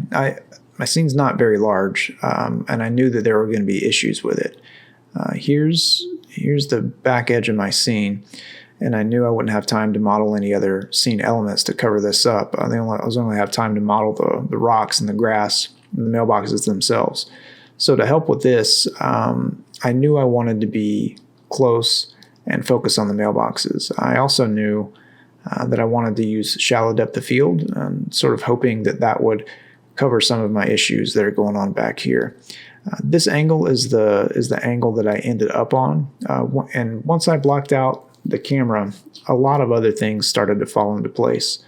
My scene's not very large, and I knew that there were going to be issues with it. Here's the back edge of my scene, and I knew I wouldn't have time to model any other scene elements to cover this up. I was only have time to model the rocks and the grass and the mailboxes themselves. So to help with this, I knew I wanted to be close and focus on the mailboxes. I also knew that I wanted to use shallow depth of field, and sort of hoping that would cover some of my issues that are going on back here. This angle is the angle that I ended up on, and once I blocked out the camera, a lot of other things started to fall into place.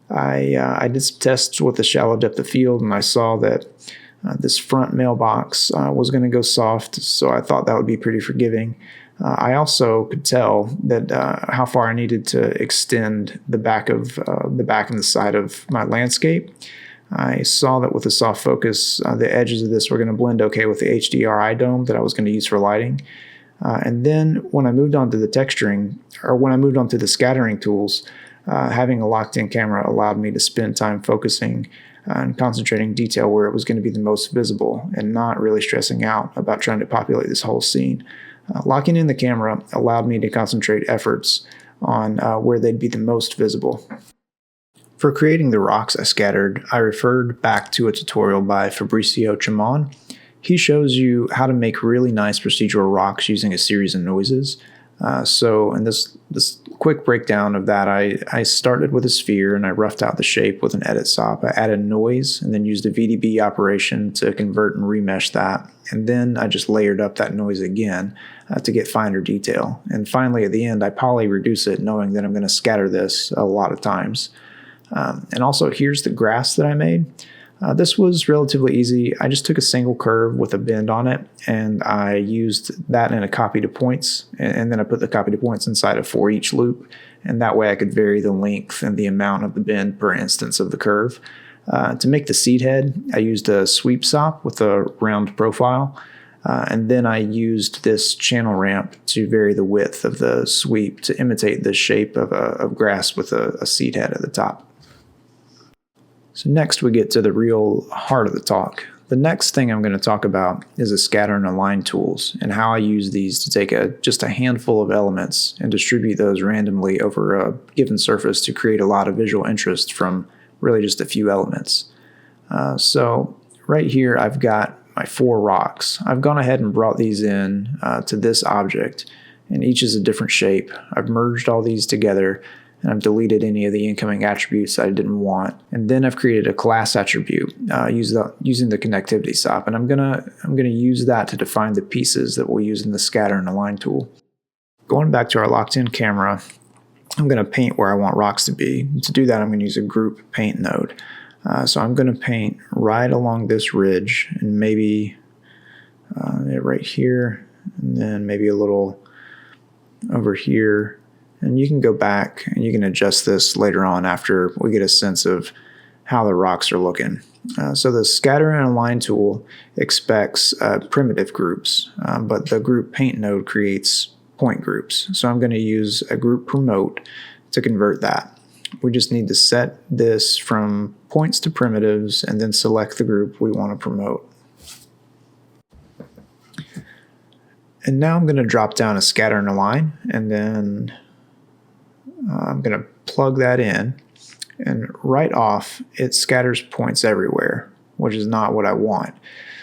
I did some tests with the shallow depth of field, and I saw that this front mailbox was going to go soft, so I thought that would be pretty forgiving. I also could tell that how far I needed to extend the back and the side of my landscape. I saw that with the soft focus, the edges of this were going to blend okay with the HDRI dome that I was going to use for lighting. And then when I moved on to the texturing, or when I moved on to the scattering tools, having a locked-in camera allowed me to spend time focusing and concentrating detail where it was going to be the most visible and not really stressing out about trying to populate this whole scene. Locking in the camera allowed me to concentrate efforts on where they'd be the most visible. For creating the rocks I scattered, I referred back to a tutorial by Fabrizio Chamon. He shows you how to make really nice procedural rocks using a series of noises. So in this quick breakdown of that, I started with a sphere and I roughed out the shape with an edit sop. I added noise and then used a VDB operation to convert and remesh that. And then I just layered up that noise again to get finer detail. And finally at the end, I poly reduce it knowing that I'm going to scatter this a lot of times. And also here's the grass that I made. This was relatively easy. I just took a single curve with a bend on it, and I used that in a copy to points, and then I put the copy to points inside a for each loop, and that way I could vary the length and the amount of the bend per instance of the curve. To make the seed head, I used a sweep sop with a round profile, and then I used this channel ramp to vary the width of the sweep to imitate the shape of grass with a seed head at the top. So next we get to the real heart of the talk. The next thing I'm going to talk about is the scatter and align tools and how I use these to take just a handful of elements and distribute those randomly over a given surface to create a lot of visual interest from really just a few elements. So right here I've got my 4 rocks. I've gone ahead and brought these in to this object, and each is a different shape. I've merged all these together, and I've deleted any of the incoming attributes I didn't want. And then I've created a class attribute using the connectivity sop, and I'm gonna use that to define the pieces that we'll use in the scatter and align tool. Going back to our locked-in camera, I'm gonna paint where I want rocks to be. To do that, I'm gonna use a group paint node. So I'm gonna paint right along this ridge, and maybe right here, and then maybe a little over here. And you can go back and you can adjust this later on after we get a sense of how the rocks are looking. So the scatter and align tool expects primitive groups, but the group paint node creates point groups. So I'm going to use a group promote to convert that. We just need to set this from points to primitives and then select the group we want to promote. And now I'm going to drop down a scatter and align, and then I'm going to plug that in, and right off it scatters points everywhere, which is not what I want.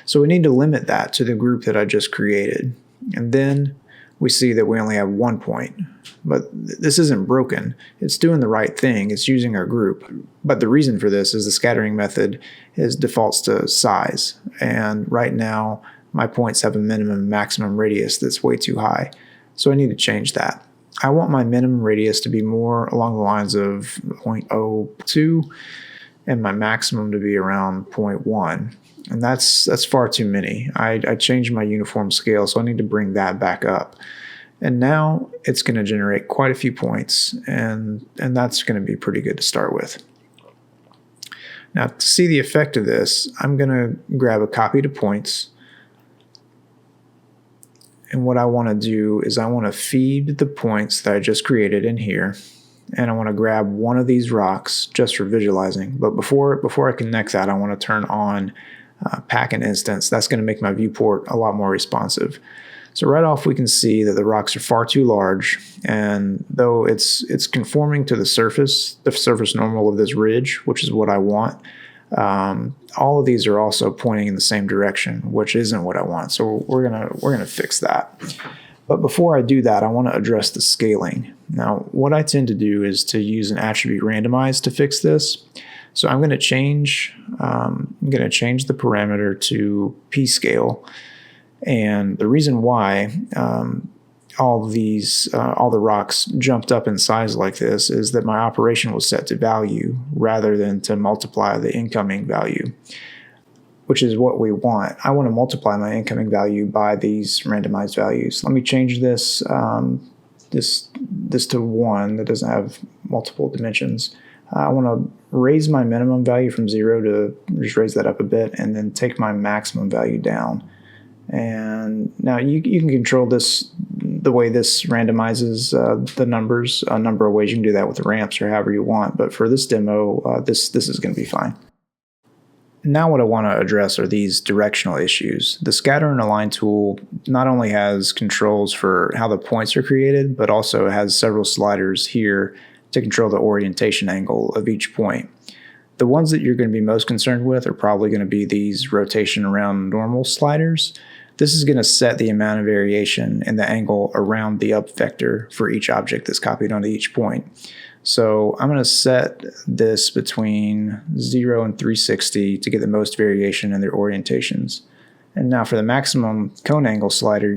So we need to limit that to the group that I just created. And then we see that we only have 1 point. But this isn't broken. It's doing the right thing. It's using our group. But the reason for this is the scattering method defaults to size. And right now my points have a minimum and maximum radius that's way too high. So I need to change that. I want my minimum radius to be more along the lines of 0.02 and my maximum to be around 0.1. And that's far too many. I changed my uniform scale, so I need to bring that back up. And now it's going to generate quite a few points, and that's going to be pretty good to start with. Now to see the effect of this, I'm going to grab a copy to points. And what I want to do is I want to feed the points that I just created in here, and I want to grab one of these rocks just for visualizing. But before I connect that, I want to turn on pack an instance. That's going to make my viewport a lot more responsive. So right off we can see that the rocks are far too large, and though it's conforming to the surface normal of this ridge, which is what I want, all of these are also pointing in the same direction, which isn't what I want. So we're gonna fix that. But before I do that, I want to address the scaling. Now, what I tend to do is to use an attribute randomize to fix this. So I'm going to change the parameter to p scale, and the reason why all the rocks jumped up in size like this is that my operation was set to value rather than to multiply the incoming value. which is what we want. I want to multiply my incoming value by these randomized values. Let me change this this to 1 that doesn't have multiple dimensions. I want to raise my minimum value from 0 to just raise that up a bit, and then take my maximum value down. And now you can control this, the way this randomizes the numbers. A number of ways you can do that with the ramps or however you want, but for this demo, this is going to be fine. Now what I want to address are these directional issues. The scatter and align tool not only has controls for how the points are created, but also has several sliders here to control the orientation angle of each point. The ones that you're going to be most concerned with are probably going to be these rotation around normal sliders. This is going to set the amount of variation in the angle around the up vector for each object that's copied onto each point. So I'm going to set this between 0 and 360 to get the most variation in their orientations. And now for the maximum cone angle slider,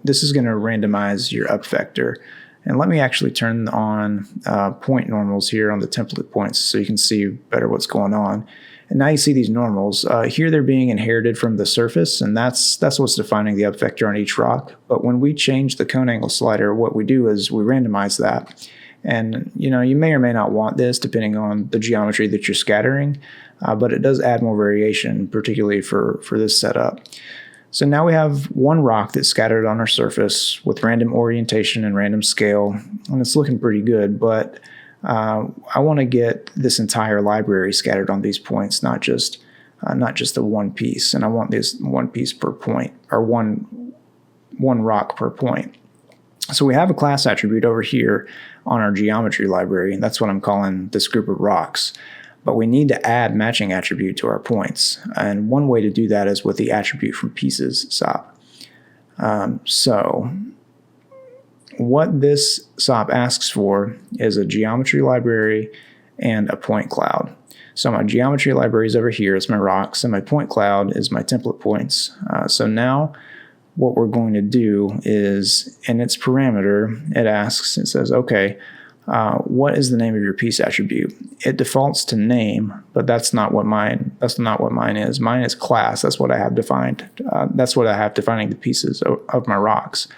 this is going to randomize your up vector. And let me actually turn on point normals here on the template points so you can see better what's going on. And now you see these normals. Here they're being inherited from the surface, and that's what's defining the up vector on each rock. But when we change the cone angle slider, what we do is we randomize that. And you may or may not want this depending on the geometry that you're scattering, but it does add more variation, particularly for this setup. So now we have one rock that's scattered on our surface with random orientation and random scale, and it's looking pretty good, but I want to get this entire library scattered on these points, not just the one piece, and I want this one piece per point, or one rock per point. So we have a class attribute over here on our geometry library, and that's what I'm calling this group of rocks. But we need to add matching attribute to our points. And one way to do that is with the attribute from pieces SOP. So what this SOP asks for is a geometry library and a point cloud. So my geometry library is over here, it's my rocks, and my point cloud is my template points. So now what we're going to do is, in its parameter, it says, okay, what is the name of your piece attribute? It defaults to name, but that's not what mine is. Mine is class. That's what I have defined. That's what I have defining the pieces of my rocks.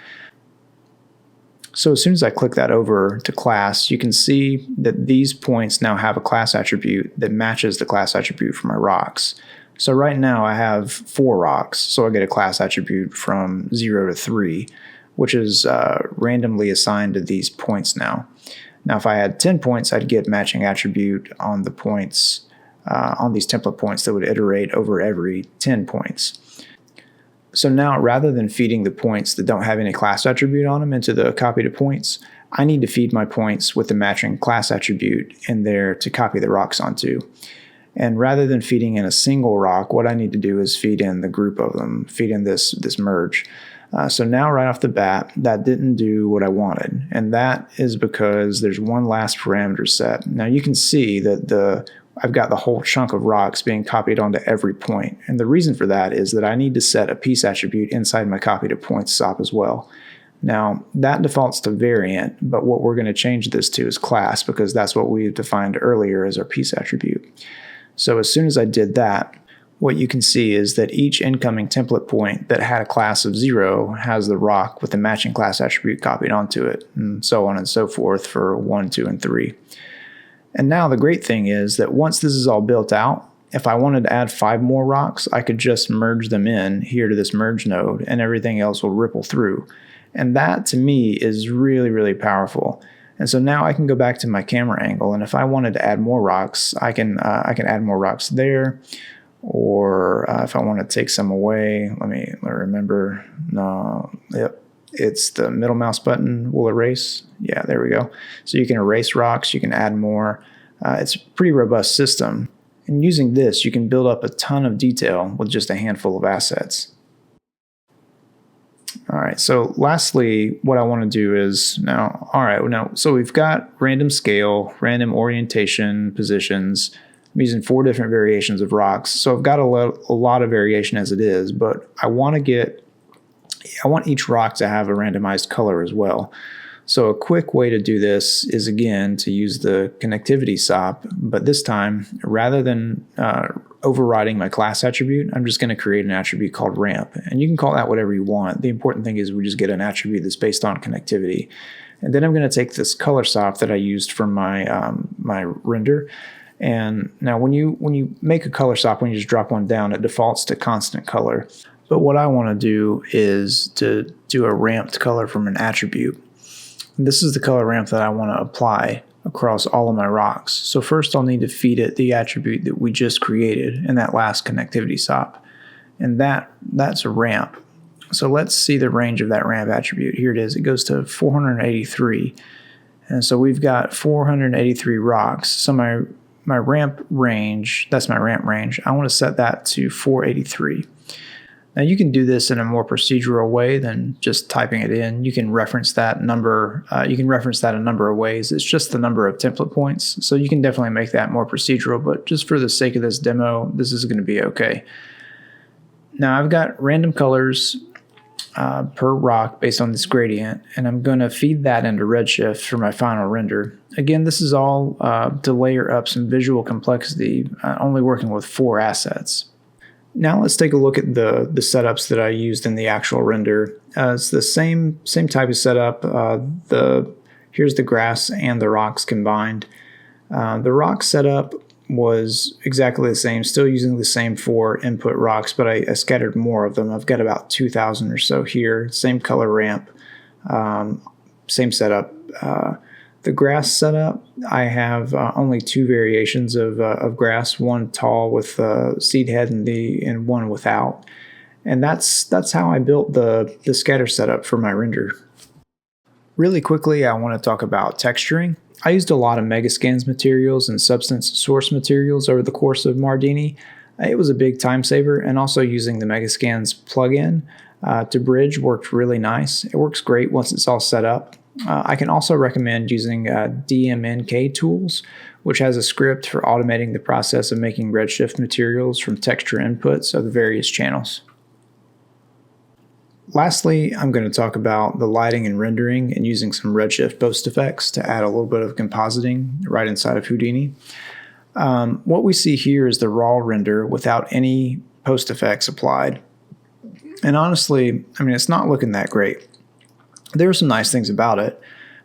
So as soon as I click that over to class, you can see that these points now have a class attribute that matches the class attribute for my rocks. So right now I have 4 rocks, so I get a class attribute from 0 to 3, which is randomly assigned to these points now. Now if I had 10 points, I'd get matching attribute on the points, on these template points that would iterate over every 10 points. So now rather than feeding the points that don't have any class attribute on them into the copy to points, I need to feed my points with the matching class attribute in there to copy the rocks onto. And rather than feeding in a single rock, what I need to do is feed in the group of them, feed in this merge. So now right off the bat, that didn't do what I wanted. And that is because there's one last parameter set. Now you can see that I've got the whole chunk of rocks being copied onto every point. And the reason for that is that I need to set a piece attribute inside my copy to points SOP as well. Now that defaults to variant, but what we're going to change this to is class, because that's what we defined earlier as our piece attribute. So as soon as I did that, what you can see is that each incoming template point that had a class of 0 has the rock with the matching class attribute copied onto it, and so on and so forth for 1, 2, and 3. And now the great thing is that once this is all built out, if I wanted to add 5 more rocks, I could just merge them in here to this merge node, and everything else will ripple through. And that to me is really, really powerful. And so now I can go back to my camera angle, and if I wanted to add more rocks, I can add more rocks there. Or if I want to take some away, let me remember. No, yep, it's the middle mouse button will erase. Yeah, there we go. So you can erase rocks, you can add more. It's a pretty robust system. And using this, you can build up a ton of detail with just a handful of assets. All right, so lastly, what I want to do is so we've got random scale, random orientation, positions. I'm using 4 different variations of rocks. So I've got a lot of variation as it is, but I want each rock to have a randomized color as well. So a quick way to do this is, again, to use the connectivity SOP, but this time, rather than overriding my class attribute, I'm just going to create an attribute called ramp. And you can call that whatever you want. The important thing is we just get an attribute that's based on connectivity. And then I'm going to take this color SOP that I used for my my render. And now when you make a color SOP, when you just drop one down, it defaults to constant color. But what I want to do is to do a ramped color from an attribute. And this is the color ramp that I want to apply across all of my rocks. So first I'll need to feed it the attribute that we just created in that last connectivity SOP. And that's a ramp. So let's see the range of that ramp attribute. Here it is. It goes to 483. And so we've got 483 rocks. So my ramp range, that's my ramp range, I want to set that to 483. Now you can do this in a more procedural way than just typing it in. You can reference that number. You can reference that a number of ways. It's just the number of template points. So you can definitely make that more procedural, but just for the sake of this demo, this is going to be okay. Now I've got random colors per rock based on this gradient, and I'm going to feed that into Redshift for my final render. Again, this is all to layer up some visual complexity, only working with 4 assets. Now let's take a look at the setups that I used in the actual render. It's the same type of setup. Here's the grass and the rocks combined. The rock setup was exactly the same, still using the same 4 input rocks, but I scattered more of them. I've got about 2,000 or so here. Same color ramp, same setup. The grass setup, I have only 2 variations of grass, one tall with seed head and one without. And that's how I built the scatter setup for my render. Really quickly, I want to talk about texturing. I used a lot of Megascans materials and substance source materials over the course of Mardini. It was a big time saver, and also using the Megascans plugin to bridge worked really nice. It works great once it's all set up. I can also recommend using DMNK tools, which has a script for automating the process of making Redshift materials from texture inputs of the various channels. Lastly, I'm going to talk about the lighting and rendering and using some Redshift post effects to add a little bit of compositing right inside of Houdini. What we see here is the raw render without any post effects applied. And honestly, I mean, it's not looking that great. There are some nice things about it,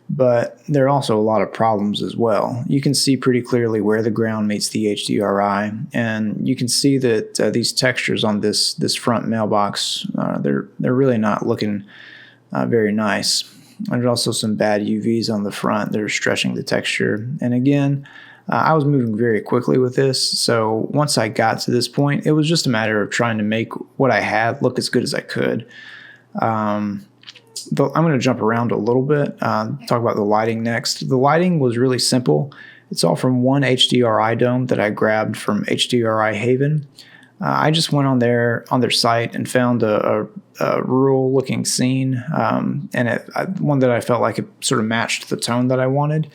but there are also a lot of problems as well. You can see pretty clearly where the ground meets the HDRI, and you can see that these textures on this front mailbox, they're really not looking very nice. There's also some bad UVs on the front that are stretching the texture. And again, I was moving very quickly with this, so once I got to this point, it was just a matter of trying to make what I had look as good as I could. I'm going to jump around a little bit, talk about the lighting next. The lighting was really simple. It's all from one HDRI dome that I grabbed from HDRI Haven. I just went on their site and found a rural looking scene, and one that I felt like it sort of matched the tone that I wanted.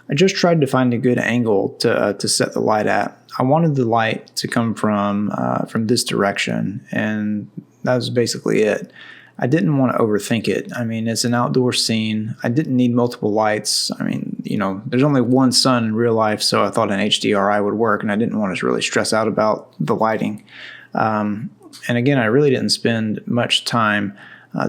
I just tried to find a good angle to set the light at. I wanted the light to come from this direction, and that was basically it. I didn't want to overthink it. I mean, it's an outdoor scene. I didn't need multiple lights. I mean, you know, there's only one sun in real life, so I thought an HDRI would work, and I didn't want to really stress out about the lighting. And again, I really didn't spend much time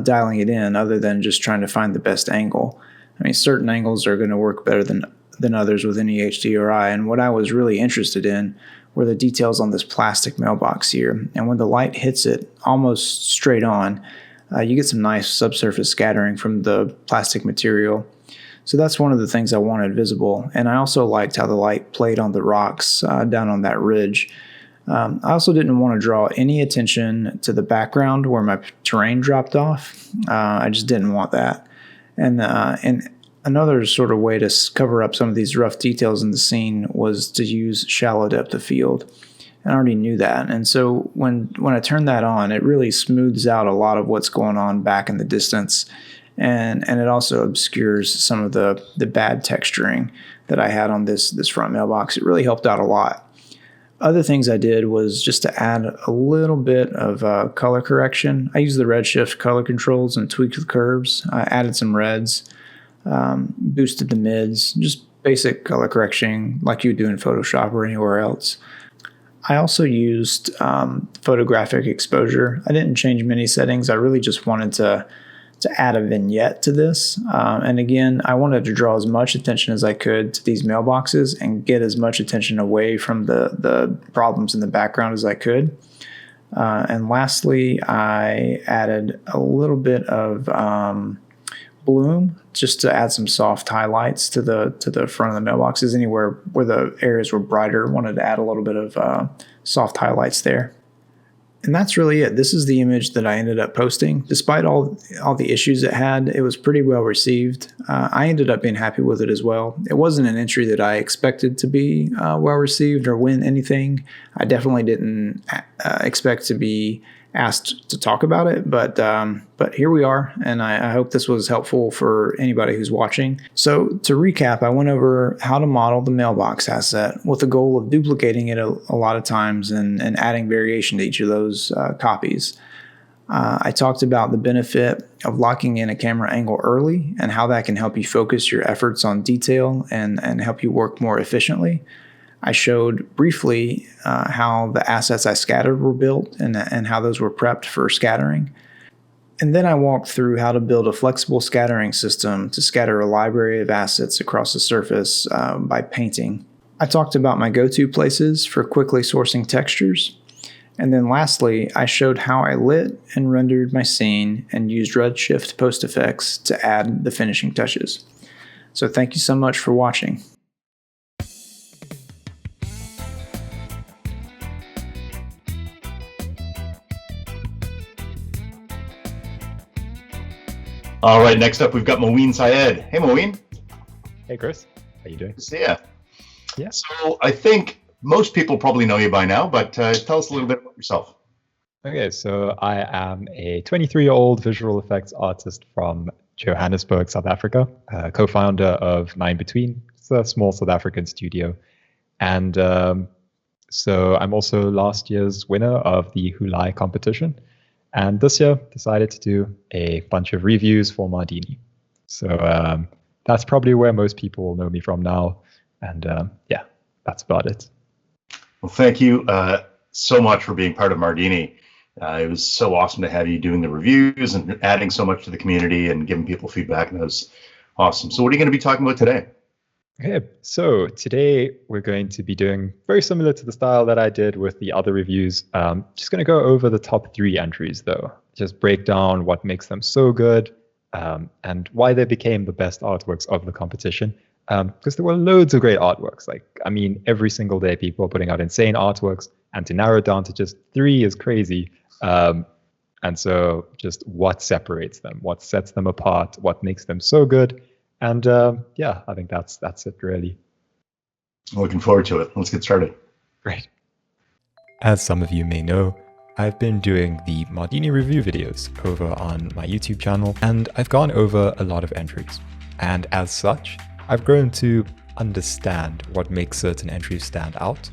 dialing it in other than just trying to find the best angle. I mean, certain angles are going to work better than others with any HDRI, and what I was really interested in were the details on this plastic mailbox here. And when the light hits it almost straight on, you get some nice subsurface scattering from the plastic material. So that's one of the things I wanted visible. And I also liked how the light played on the rocks down on that ridge. I also didn't want to draw any attention to the background where my terrain dropped off. I just didn't want that. And another sort of way to cover up some of these rough details in the scene was to use shallow depth of field. I already knew that, and so when I turn that on, it really smooths out a lot of what's going on back in the distance, and it also obscures some of the bad texturing that I had on this front mailbox. It really helped out a lot. Other things I did was just to add a little bit of color correction. I used the Redshift color controls and tweaked the curves. I added some reds. boosted the mids, just basic color correction like you would do in Photoshop or anywhere else. I also used photographic exposure. I didn't change many settings. I really just wanted to add a vignette to this. And again, I wanted to draw as much attention as I could to these mailboxes and get as much attention away from the problems in the background as I could. And lastly, I added a little bit of bloom just to add some soft highlights to the front of the mailboxes. Anywhere where the areas were brighter, wanted to add a little bit of soft highlights there. And that's really it. This is the image that I ended up posting. Despite all the issues it had, it was pretty well received. I ended up being happy with it as well. It wasn't an entry that I expected to be well received or win anything. I definitely didn't expect to be asked to talk about it, but here we are, and I hope this was helpful for anybody who's watching. So to recap, I went over how to model the mailbox asset with the goal of duplicating it a lot of times and adding variation to each of those copies. I talked about the benefit of locking in a camera angle early and how that can help you focus your efforts on detail and help you work more efficiently. I showed briefly how the assets I scattered were built and how those were prepped for scattering. And then I walked through how to build a flexible scattering system to scatter a library of assets across the surface by painting. I talked about my go-to places for quickly sourcing textures. And then lastly, I showed how I lit and rendered my scene and used Redshift post effects to add the finishing touches. So thank you so much for watching.
All right, next up we've got Moeen Syed. Hey, Moeen.
Hey, Chris. How you doing?
Good to see ya.
Yeah.
So I think most people probably know you by now, but tell us a little bit about yourself.
Okay, so I am a 23-year-old visual effects artist from Johannesburg, South Africa, co-founder of Nine Between. It's a small South African studio. And so I'm also last year's winner of the Hulai competition. And this year, decided to do a bunch of reviews for Mardini. So that's probably where most people know me from now. And yeah, that's about it.
Well, thank you so much for being part of Mardini. It was so awesome to have you doing the reviews and adding so much to the community and giving people feedback. And that was awesome. So what are you going to be talking about today?
Okay, so today we're going to be doing very similar to the style that I did with the other reviews. Just going to go over the top 3 entries, though. Just break down what makes them so good and why they became the best artworks of the competition. Because there were loads of great artworks. Like, I mean, every single day people are putting out insane artworks, and to narrow it down to just 3 is crazy. And so just what separates them, what sets them apart, what makes them so good. And yeah, I think that's it, really.
Looking forward to it. Let's get started.
Great. As some of you may know, I've been doing the Mardini review videos over on my YouTube channel, and I've gone over a lot of entries. And as such, I've grown to understand what makes certain entries stand out,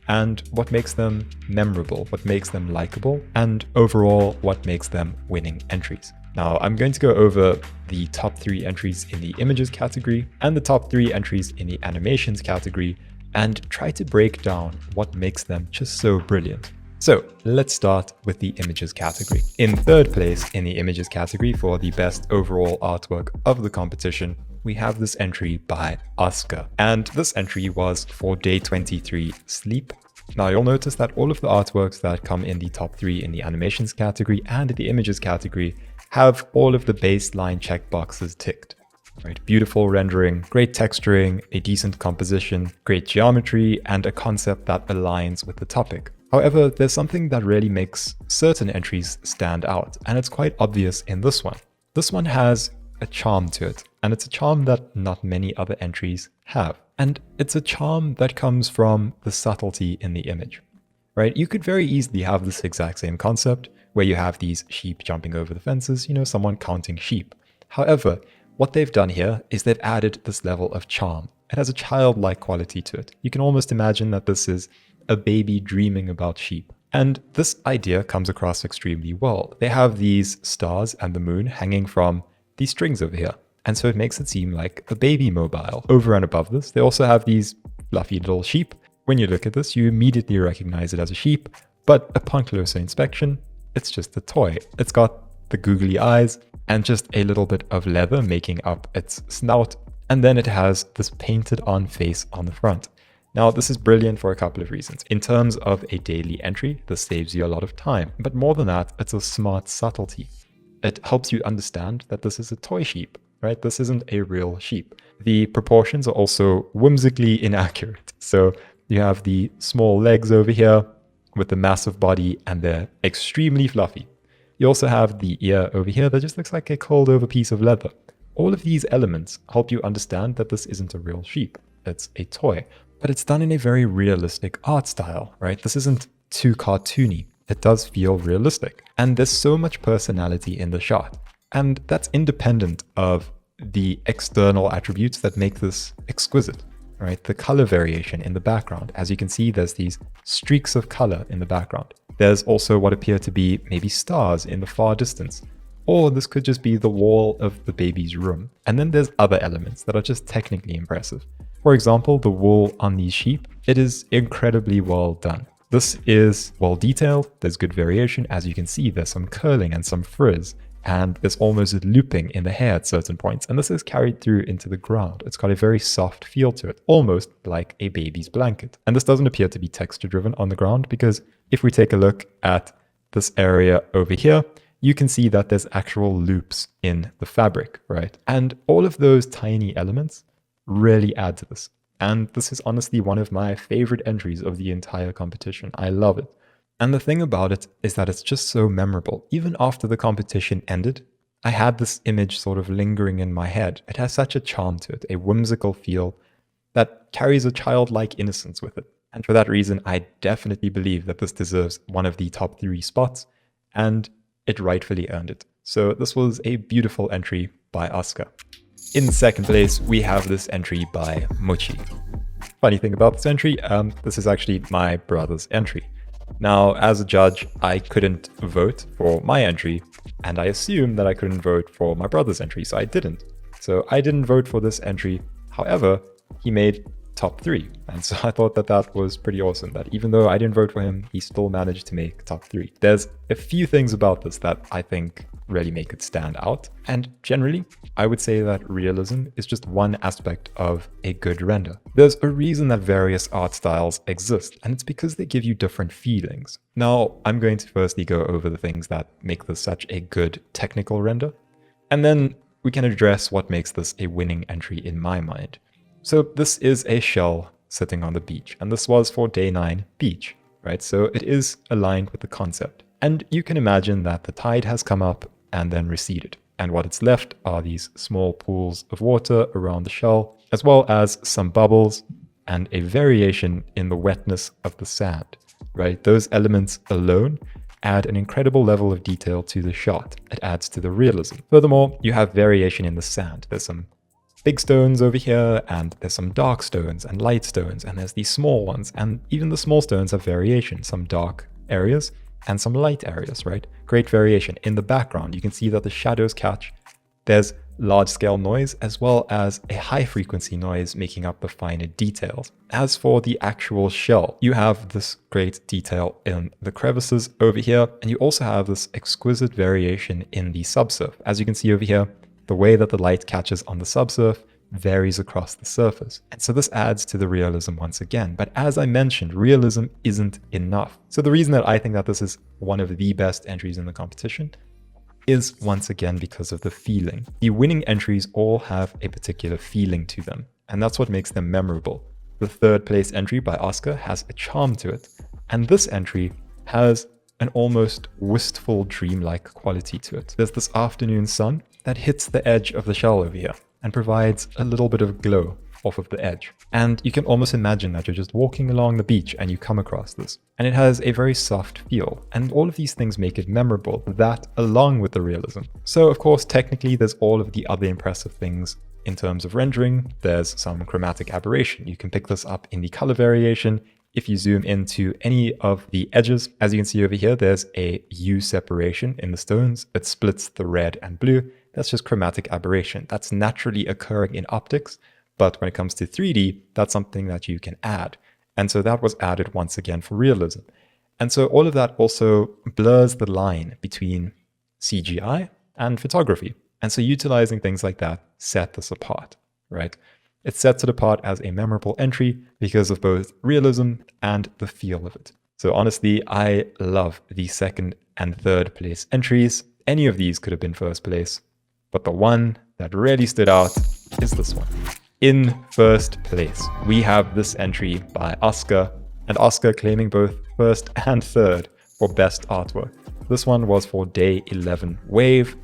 and what makes them memorable, what makes them likable, and overall, what makes them winning entries. Now, I'm going to go over the top 3 entries in the images category and the top 3 entries in the animations category and try to break down what makes them just so brilliant. So let's start with the images category. In third place in the images category for the best overall artwork of the competition, we have this entry by Oskar. And this entry was for day 23 Sleep. Now you'll notice that all of the artworks that come in the top 3 in the animations category and the images category have all of the baseline checkboxes ticked. Right? Beautiful rendering, great texturing, a decent composition, great geometry, and a concept that aligns with the topic. However, there's something that really makes certain entries stand out, and it's quite obvious in this one. This one has a charm to it, and it's a charm that not many other entries have. And it's a charm that comes from the subtlety in the image. Right? You could very easily have this exact same concept, where you have these sheep jumping over the fences, someone counting sheep. However, what they've done here is they've added this level of charm. It has a childlike quality to it. You can almost imagine that this is a baby dreaming about sheep. And this idea comes across extremely well. They have these stars and the moon hanging from these strings over here. And so it makes it seem like a baby mobile. Over and above this, they also have these fluffy little sheep. When you look at this, you immediately recognize it as a sheep, but upon closer inspection, it's just a toy. It's got the googly eyes and just a little bit of leather making up its snout, and then it has this painted on face on the front. Now, this is brilliant for a couple of reasons. In terms of a daily entry, this saves you a lot of time, but more than that, it's a smart subtlety. It helps you understand that this is a toy sheep, right? This isn't a real sheep. The proportions are also whimsically inaccurate. So you have the small legs over here with the massive body, and they're extremely fluffy. You also have the ear over here that just looks like a curled over piece of leather. All of these elements help you understand that this isn't a real sheep. It's a toy, but it's done in a very realistic art style, right? This isn't too cartoony. It does feel realistic. And there's so much personality in the shot. And that's independent of the external attributes that make this exquisite, right? The color variation in the background. As you can see, there's these streaks of color in the background. There's also what appear to be maybe stars in the far distance. Or this could just be the wall of the baby's room. And then there's other elements that are just technically impressive. For example, the wool on these sheep, it is incredibly well done. This is well detailed, there's good variation. As you can see, there's some curling and some frizz, and there's almost a looping in the hair at certain points, and this is carried through into the ground. It's got a very soft feel to it, almost like a baby's blanket. And this doesn't appear to be texture driven on the ground, because if we take a look at this area over here, you can see that there's actual loops in the fabric, right? And all of those tiny elements really add to this. And this is honestly one of my favorite entries of the entire competition. I love it. And the thing about it is that it's just so memorable. Even after the competition ended, I had this image sort of lingering in my head. It has such a charm to it, a whimsical feel that carries a childlike innocence with it. And for that reason, I definitely believe that this deserves one of the top 3 spots, and it rightfully earned it. So this was a beautiful entry by Oskar. In second place, we have this entry by Mochi. Funny thing about this entry, this is actually my brother's entry. Now, as a judge, I couldn't vote for my entry, and I assumed that I couldn't vote for my brother's entry, so I didn't. So I didn't vote for this entry. However, he made top 3, and so I thought that that was pretty awesome, that even though I didn't vote for him, he still managed to make top 3. There's a few things about this that I think really make it stand out, and generally, I would say that realism is just one aspect of a good render. There's a reason that various art styles exist, and it's because they give you different feelings. Now, I'm going to firstly go over the things that make this such a good technical render, and then we can address what makes this a winning entry in my mind. So this is a shell sitting on the beach, and this was for day 9 beach, right? So it is aligned with the concept. And you can imagine that the tide has come up and then receded. And what it's left are these small pools of water around the shell, as well as some bubbles and a variation in the wetness of the sand, right? Those elements alone add an incredible level of detail to the shot. It adds to the realism. Furthermore, you have variation in the sand. There's some big stones over here, and there's some dark stones and light stones, and there's these small ones, and even the small stones have variation, some dark areas and some light areas, right? Great variation. In the background, you can see that the shadows catch. There's large-scale noise as well as a high-frequency noise making up the finer details. As for the actual shell, you have this great detail in the crevices over here, and you also have this exquisite variation in the subsurf. As you can see over here, the way that the light catches on the subsurf varies across the surface. And so this adds to the realism once again. But as I mentioned, realism isn't enough. So the reason that I think that this is one of the best entries in the competition is once again because of the feeling. The winning entries all have a particular feeling to them, and that's what makes them memorable. The third place entry by Oskar has a charm to it, and this entry has an almost wistful dreamlike quality to it. There's this afternoon sun that hits the edge of the shell over here and provides a little bit of glow off of the edge. And you can almost imagine that you're just walking along the beach and you come across this. And it has a very soft feel. And all of these things make it memorable, that along with the realism. So of course, technically, there's all of the other impressive things in terms of rendering. There's some chromatic aberration. You can pick this up in the color variation. If you zoom into any of the edges, as you can see over here, there's a hue separation in the stones. It splits the red and blue. that's just chromatic aberration. That's naturally occurring in optics, but when it comes to 3D, that's something that you can add. And so that was added once again for realism. And so all of that also blurs the line between CGI and photography. And so utilizing things like that set this apart, right? It sets it apart as a memorable entry because of both realism and the feel of it. So honestly, I love the second and third place entries. Any of these could have been first place, but the one that really stood out is this one. In first place, we have this entry by Oskar, and Oskar claiming both first and third for best artwork. This one was for day 11 wave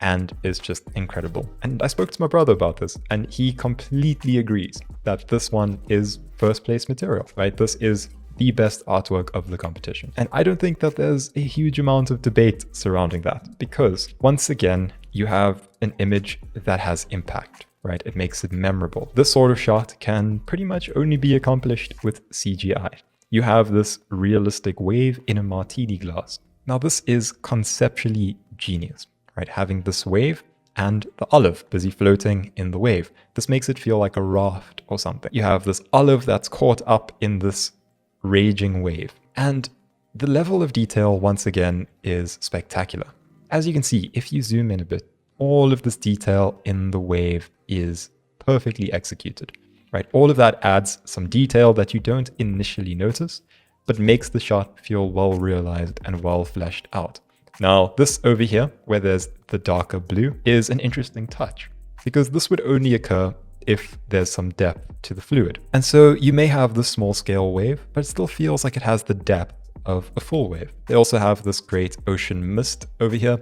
and is just incredible. And I spoke to my brother about this, and he completely agrees that this one is first place material, right? This is the best artwork of the competition. And I don't think that there's a huge amount of debate surrounding that, because once again, you have an image that has impact, right? It makes it memorable. This sort of shot can pretty much only be accomplished with CGI. You have this realistic wave in a martini glass. Now this is conceptually genius, right? Having this wave and the olive busy floating in the wave. This makes it feel like a raft or something. You have this olive that's caught up in this raging wave. And the level of detail, once again, is spectacular. As you can see, if you zoom in a bit, all of this detail in the wave is perfectly executed, right? All of that adds some detail that you don't initially notice, but makes the shot feel well realized and well fleshed out. Now, this over here, where there's the darker blue, is an interesting touch, because this would only occur if there's some depth to the fluid. And so you may have this small scale wave, but it still feels like it has the depth of a full wave. They also have this great ocean mist over here,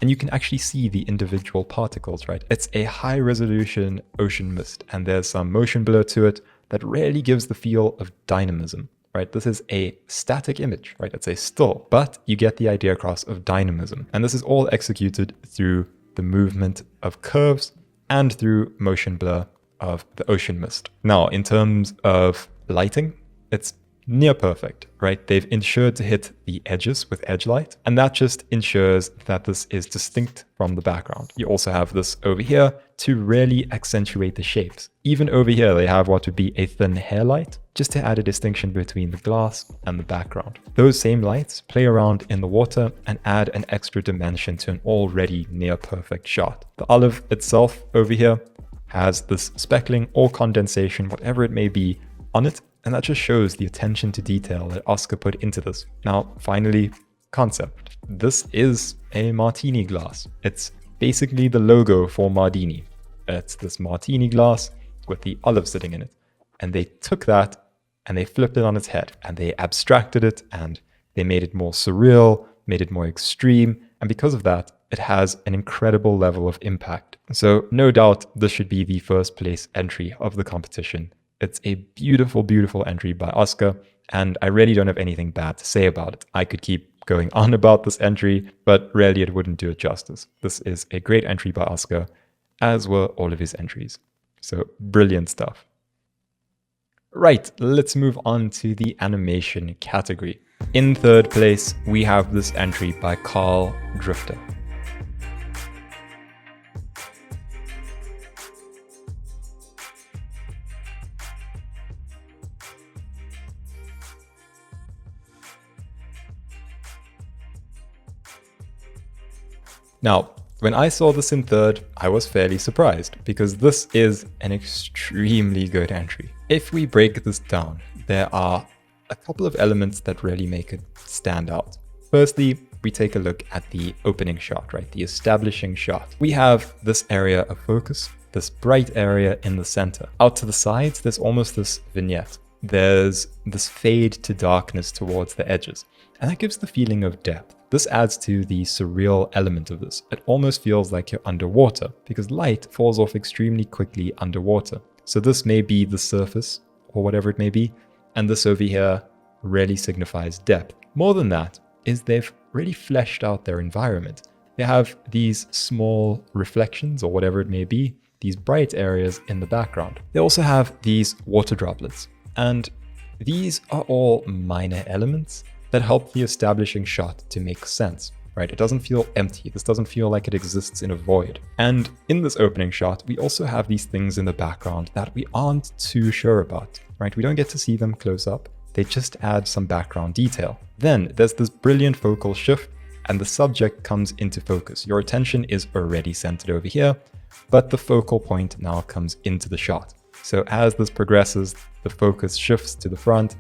and you can actually see the individual particles, right? It's a high resolution ocean mist, and there's some motion blur to it that really gives the feel of dynamism, right? This is a static image, right? It's a still, but you get the idea across of dynamism. And this is all executed through the movement of curves and through motion blur of the ocean mist. Now, in terms of lighting, it's near perfect, right? They've ensured to hit the edges with edge light, and that just ensures that this is distinct from the background. You also have this over here to really accentuate the shapes. Even over here, they have what would be a thin hair light, just to add a distinction between the glass and the background. Those same lights play around in the water and add an extra dimension to an already near perfect shot. The olive itself over here has this speckling or condensation, whatever it may be, on it, and that just shows the attention to detail that Oskar put into this. Now, finally, concept. This is a martini glass. It's basically the logo for Mardini. It's this martini glass with the olive sitting in it. And they took that and they flipped it on its head, and they abstracted it, and they made it more surreal, made it more extreme, and because of that, it has an incredible level of impact. So no doubt this should be the first place entry of the competition. It's a beautiful, beautiful entry by Oskar, and I really don't have anything bad to say about it. I could keep going on about this entry, but really it wouldn't do it justice. This is a great entry by Oskar, as were all of his entries. So brilliant stuff. Right, let's move on to the animation category. In third place, we have this entry by Carl Drifter. Now, when I saw this in third, I was fairly surprised, because this is an extremely good entry. If we break this down, there are a couple of elements that really make it stand out. Firstly, we take a look at the opening shot, right? The establishing shot. We have this area of focus, this bright area in the center. Out to the sides, there's almost this vignette. There's this fade to darkness towards the edges, and that gives the feeling of depth. This adds to the surreal element of this. It almost feels like you're underwater, because light falls off extremely quickly underwater. So this may be the surface, or whatever it may be, and this over here really signifies depth. More than that is they've really fleshed out their environment. They have these small reflections, or whatever it may be, these bright areas in the background. They also have these water droplets, and these are all minor elements that help the establishing shot to make sense, right? It doesn't feel empty. This doesn't feel like it exists in a void. And in this opening shot, we also have these things in the background that we aren't too sure about, right? We don't get to see them close up. They just add some background detail. Then there's this brilliant focal shift and the subject comes into focus. Your attention is already centered over here, but the focal point now comes into the shot. So as this progresses, the focus shifts to the front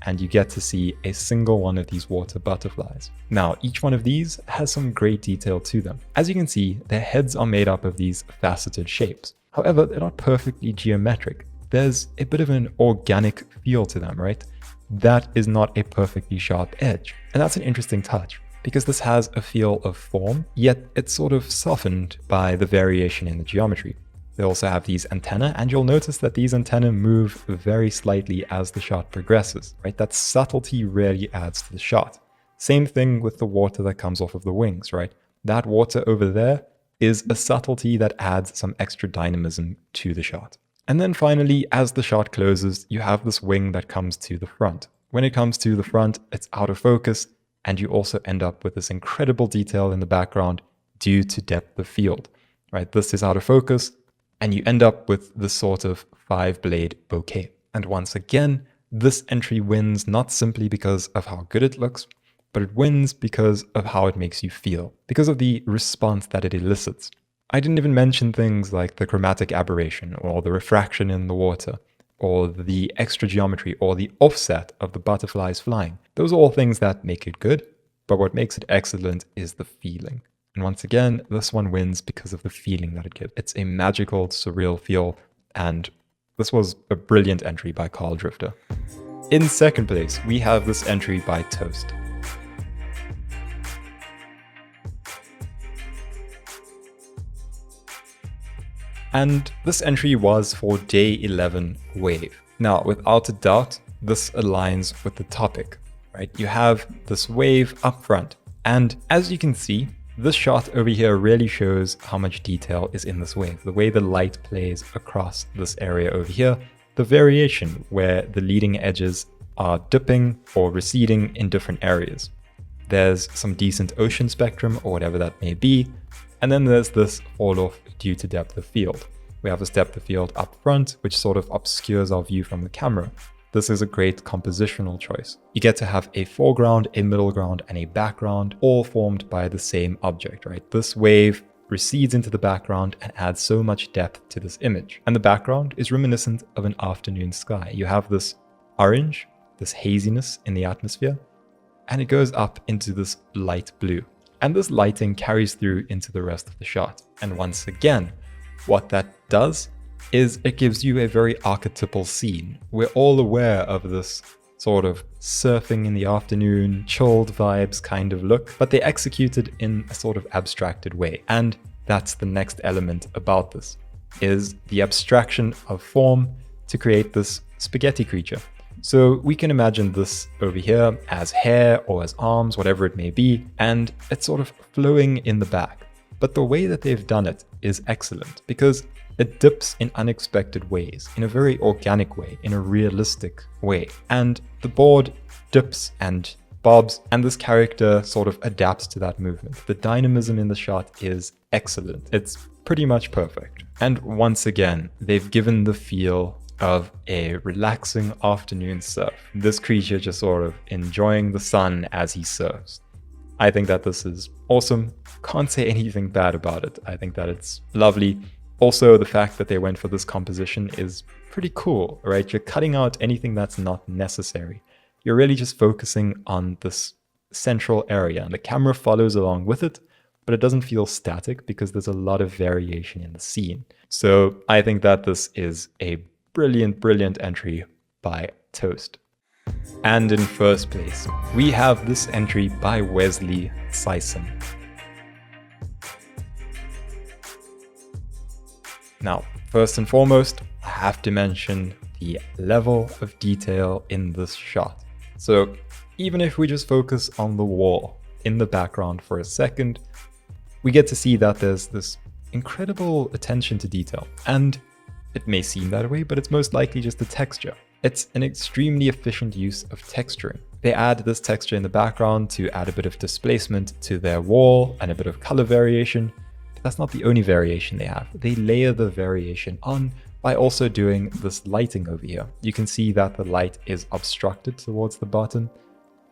and you get to see a single one of these water butterflies. Now, each one of these has some great detail to them. As you can see, their heads are made up of these faceted shapes. However, they're not perfectly geometric. There's a bit of an organic feel to them, right? That is not a perfectly sharp edge. And that's an interesting touch, because this has a feel of form, yet it's sort of softened by the variation in the geometry. They also have these antennae, and you'll notice that these antennae move very slightly as the shot progresses, right? That subtlety really adds to the shot. Same thing with the water that comes off of the wings, right? That water over there is a subtlety that adds some extra dynamism to the shot. And then finally, as the shot closes, you have this wing that comes to the front. When it comes to the front, it's out of focus, and you also end up with this incredible detail in the background due to depth of field, right? This is out of focus, and you end up with this sort of 5-blade bouquet. And once again, this entry wins not simply because of how good it looks, but it wins because of how it makes you feel, because of the response that it elicits. I didn't even mention things like the chromatic aberration, or the refraction in the water, or the extra geometry, or the offset of the butterflies flying. Those are all things that make it good, but what makes it excellent is the feeling. And once again, this one wins because of the feeling that it gives. It's a magical, surreal feel, and this was a brilliant entry by Carl Drifter. In second place, we have this entry by Toast. And this entry was for day 11 wave. Now, without a doubt, this aligns with the topic, right? You have this wave up front. And as you can see, this shot over here really shows how much detail is in this wave. The way the light plays across this area over here, the variation where the leading edges are dipping or receding in different areas. There's some decent ocean spectrum or whatever that may be. And then there's this fall off due to depth of field. We have this depth of field up front, which sort of obscures our view from the camera. This is a great compositional choice. You get to have a foreground, a middle ground, and a background, all formed by the same object, right? This wave recedes into the background and adds so much depth to this image. And the background is reminiscent of an afternoon sky. You have this orange, this haziness in the atmosphere, and it goes up into this light blue. And this lighting carries through into the rest of the shot. And once again, what that does is it gives you a very archetypal scene. We're all aware of this sort of surfing in the afternoon, chilled vibes kind of look, but they execute it in a sort of abstracted way. And that's the next element about this, is the abstraction of form to create this spaghetti creature. So we can imagine this over here as hair or as arms, whatever it may be, and it's sort of flowing in the back. But the way that they've done it is excellent because it dips in unexpected ways, in a very organic way, in a realistic way. And the board dips and bobs, and this character sort of adapts to that movement. The dynamism in the shot is excellent. It's pretty much perfect. And once again, they've given the feel of a relaxing afternoon surf. This creature just sort of enjoying the sun as he surfs. I think that this is awesome. Can't say anything bad about it. I think that it's lovely. Also, the fact that they went for this composition is pretty cool, right? You're cutting out anything that's not necessary. You're really just focusing on this central area, and the camera follows along with it, but it doesn't feel static because there's a lot of variation in the scene. So I think that this is a brilliant, brilliant entry by Toast. And in first place, we have this entry by Wesley Sison. Now, first and foremost, I have to mention the level of detail in this shot. So even if we just focus on the wall in the background for a second, we get to see that there's this incredible attention to detail. And it may seem that way, but it's most likely just the texture. It's an extremely efficient use of texturing. They add this texture in the background to add a bit of displacement to their wall and a bit of color variation. But that's not the only variation they have. They layer the variation on by also doing this lighting over here. You can see that the light is obstructed towards the bottom,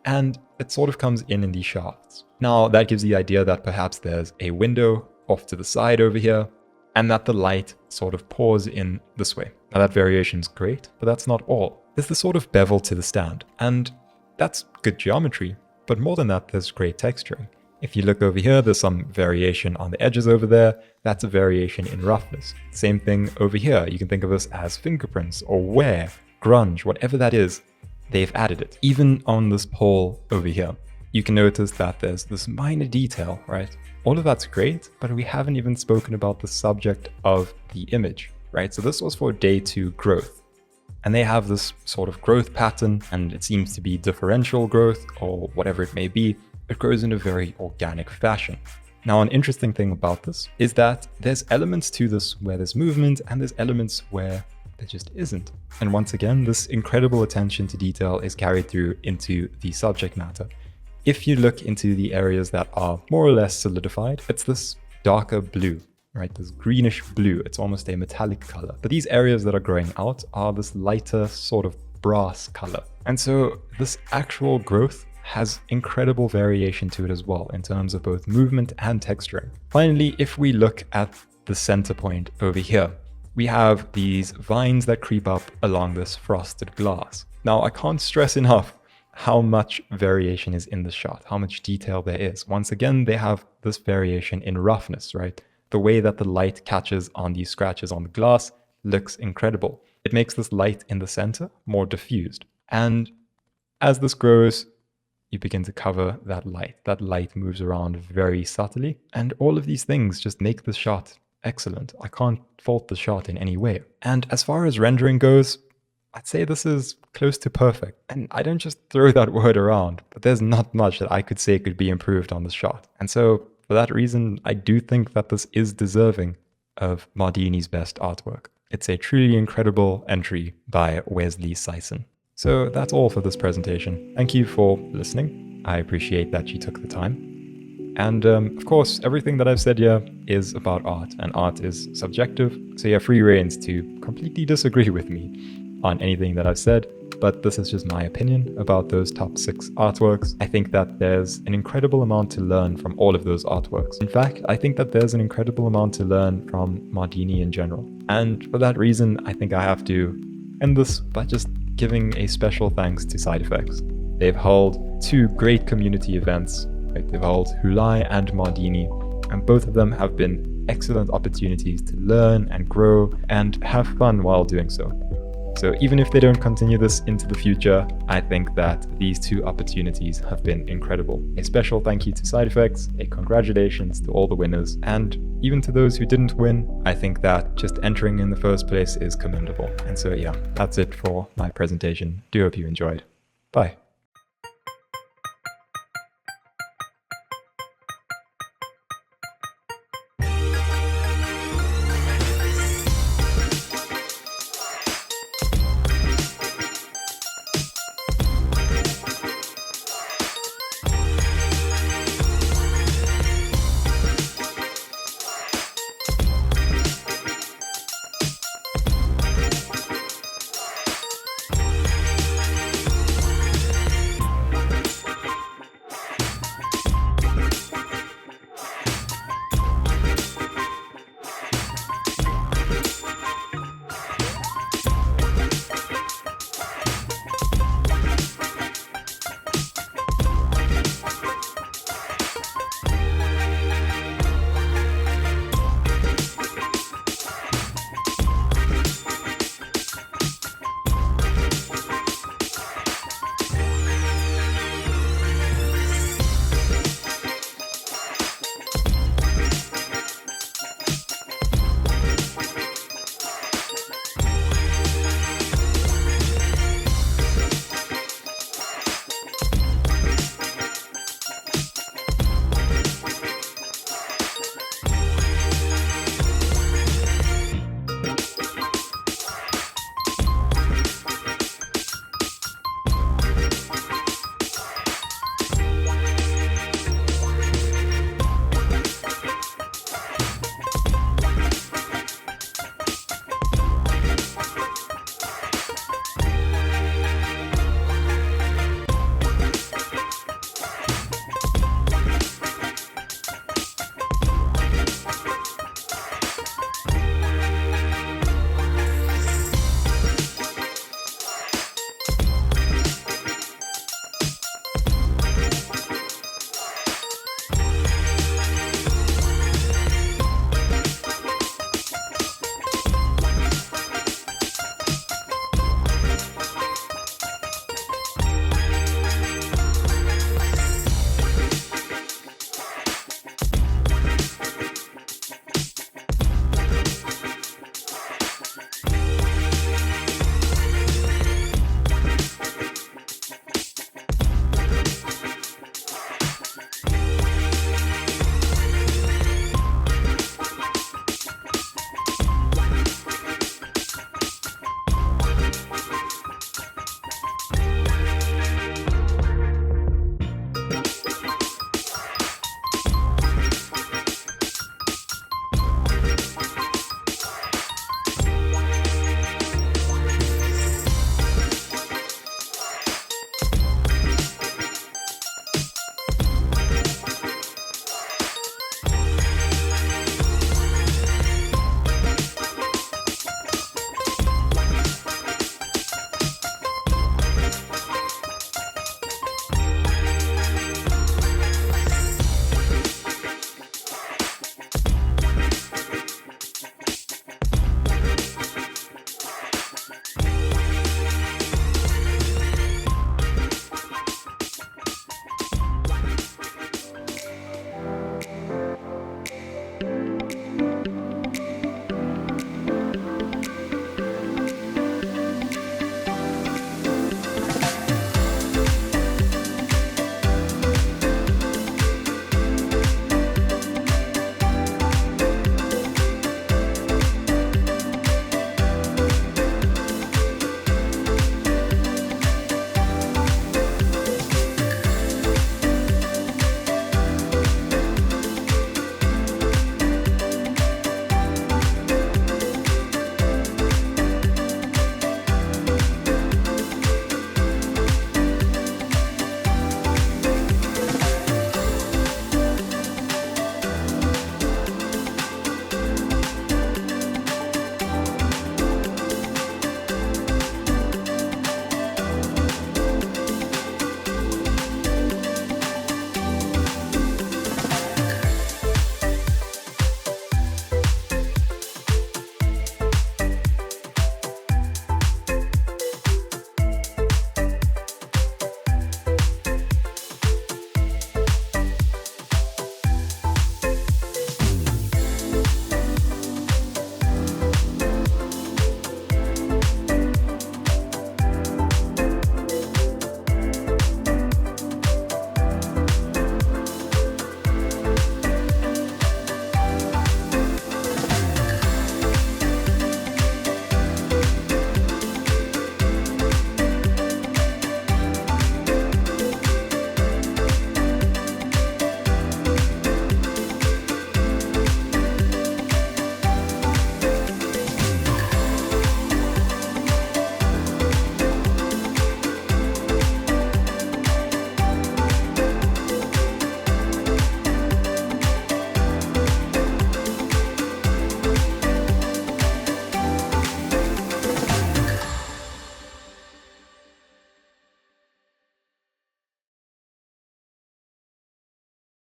and it sort of comes in these shafts. Now that gives the idea that perhaps there's a window off to the side over here, and that the light sort of pours in this way. Now that variation is great, but that's not all. There's the sort of bevel to the stand, and that's good geometry, but more than that, there's great texturing. If you look over here, there's some variation on the edges over there. That's a variation in roughness. Same thing over here. You can think of this as fingerprints or wear, grunge, whatever that is, they've added it. Even on this pole over here, you can notice that there's this minor detail, right? All of that's great, but we haven't even spoken about the subject of the image, right? So this was for day 2 growth. And they have this sort of growth pattern, and it seems to be differential growth or whatever it may be. It grows in a very organic fashion. Now, an interesting thing about this is that there's elements to this where there's movement and there's elements where there just isn't. And once again, this incredible attention to detail is carried through into the subject matter. If you look into the areas that are more or less solidified, it's this darker blue, right? This greenish blue. It's almost a metallic color. But these areas that are growing out are this lighter sort of brass color. And so this actual growth has incredible variation to it as well in terms of both movement and texturing. Finally, if we look at the center point over here, we have these vines that creep up along this frosted glass. Now, I can't stress enough how much variation is in the shot, how much detail there is. Once again, they have this variation in roughness, right? The way that the light catches on these scratches on the glass looks incredible. It makes this light in the center more diffused. And as this grows, you begin to cover that light. That light moves around very subtly. And all of these things just make the shot excellent. I can't fault the shot in any way. And as far as rendering goes, I'd say this is close to perfect. And I don't just throw that word around, but there's not much that I could say could be improved on the shot. And so for that reason, I do think that this is deserving of Mardini's best artwork. It's a truly incredible entry by Wesley Sison. So that's all for this presentation. Thank you for listening. I appreciate that you took the time. And of course, everything that I've said here is about art, and art is subjective. So you have free reins to completely disagree with me on anything that I've said, but this is just my opinion about those top 6 artworks. I think that there's an incredible amount to learn from all of those artworks. In fact, I think that there's an incredible amount to learn from Mardini in general. And for that reason, I think I have to end this by just giving a special thanks to Side Effects. They've held 2 great community events, right? They've held Hulai and Mardini, and both of them have been excellent opportunities to learn and grow and have fun while doing so. So even if they don't continue this into the future, I think that these 2 opportunities have been incredible. A special thank you to Side Effects, a congratulations to all the winners, and even to those who didn't win, I think that just entering in the first place is commendable. And so yeah, that's it for my presentation. Do hope you enjoyed. Bye.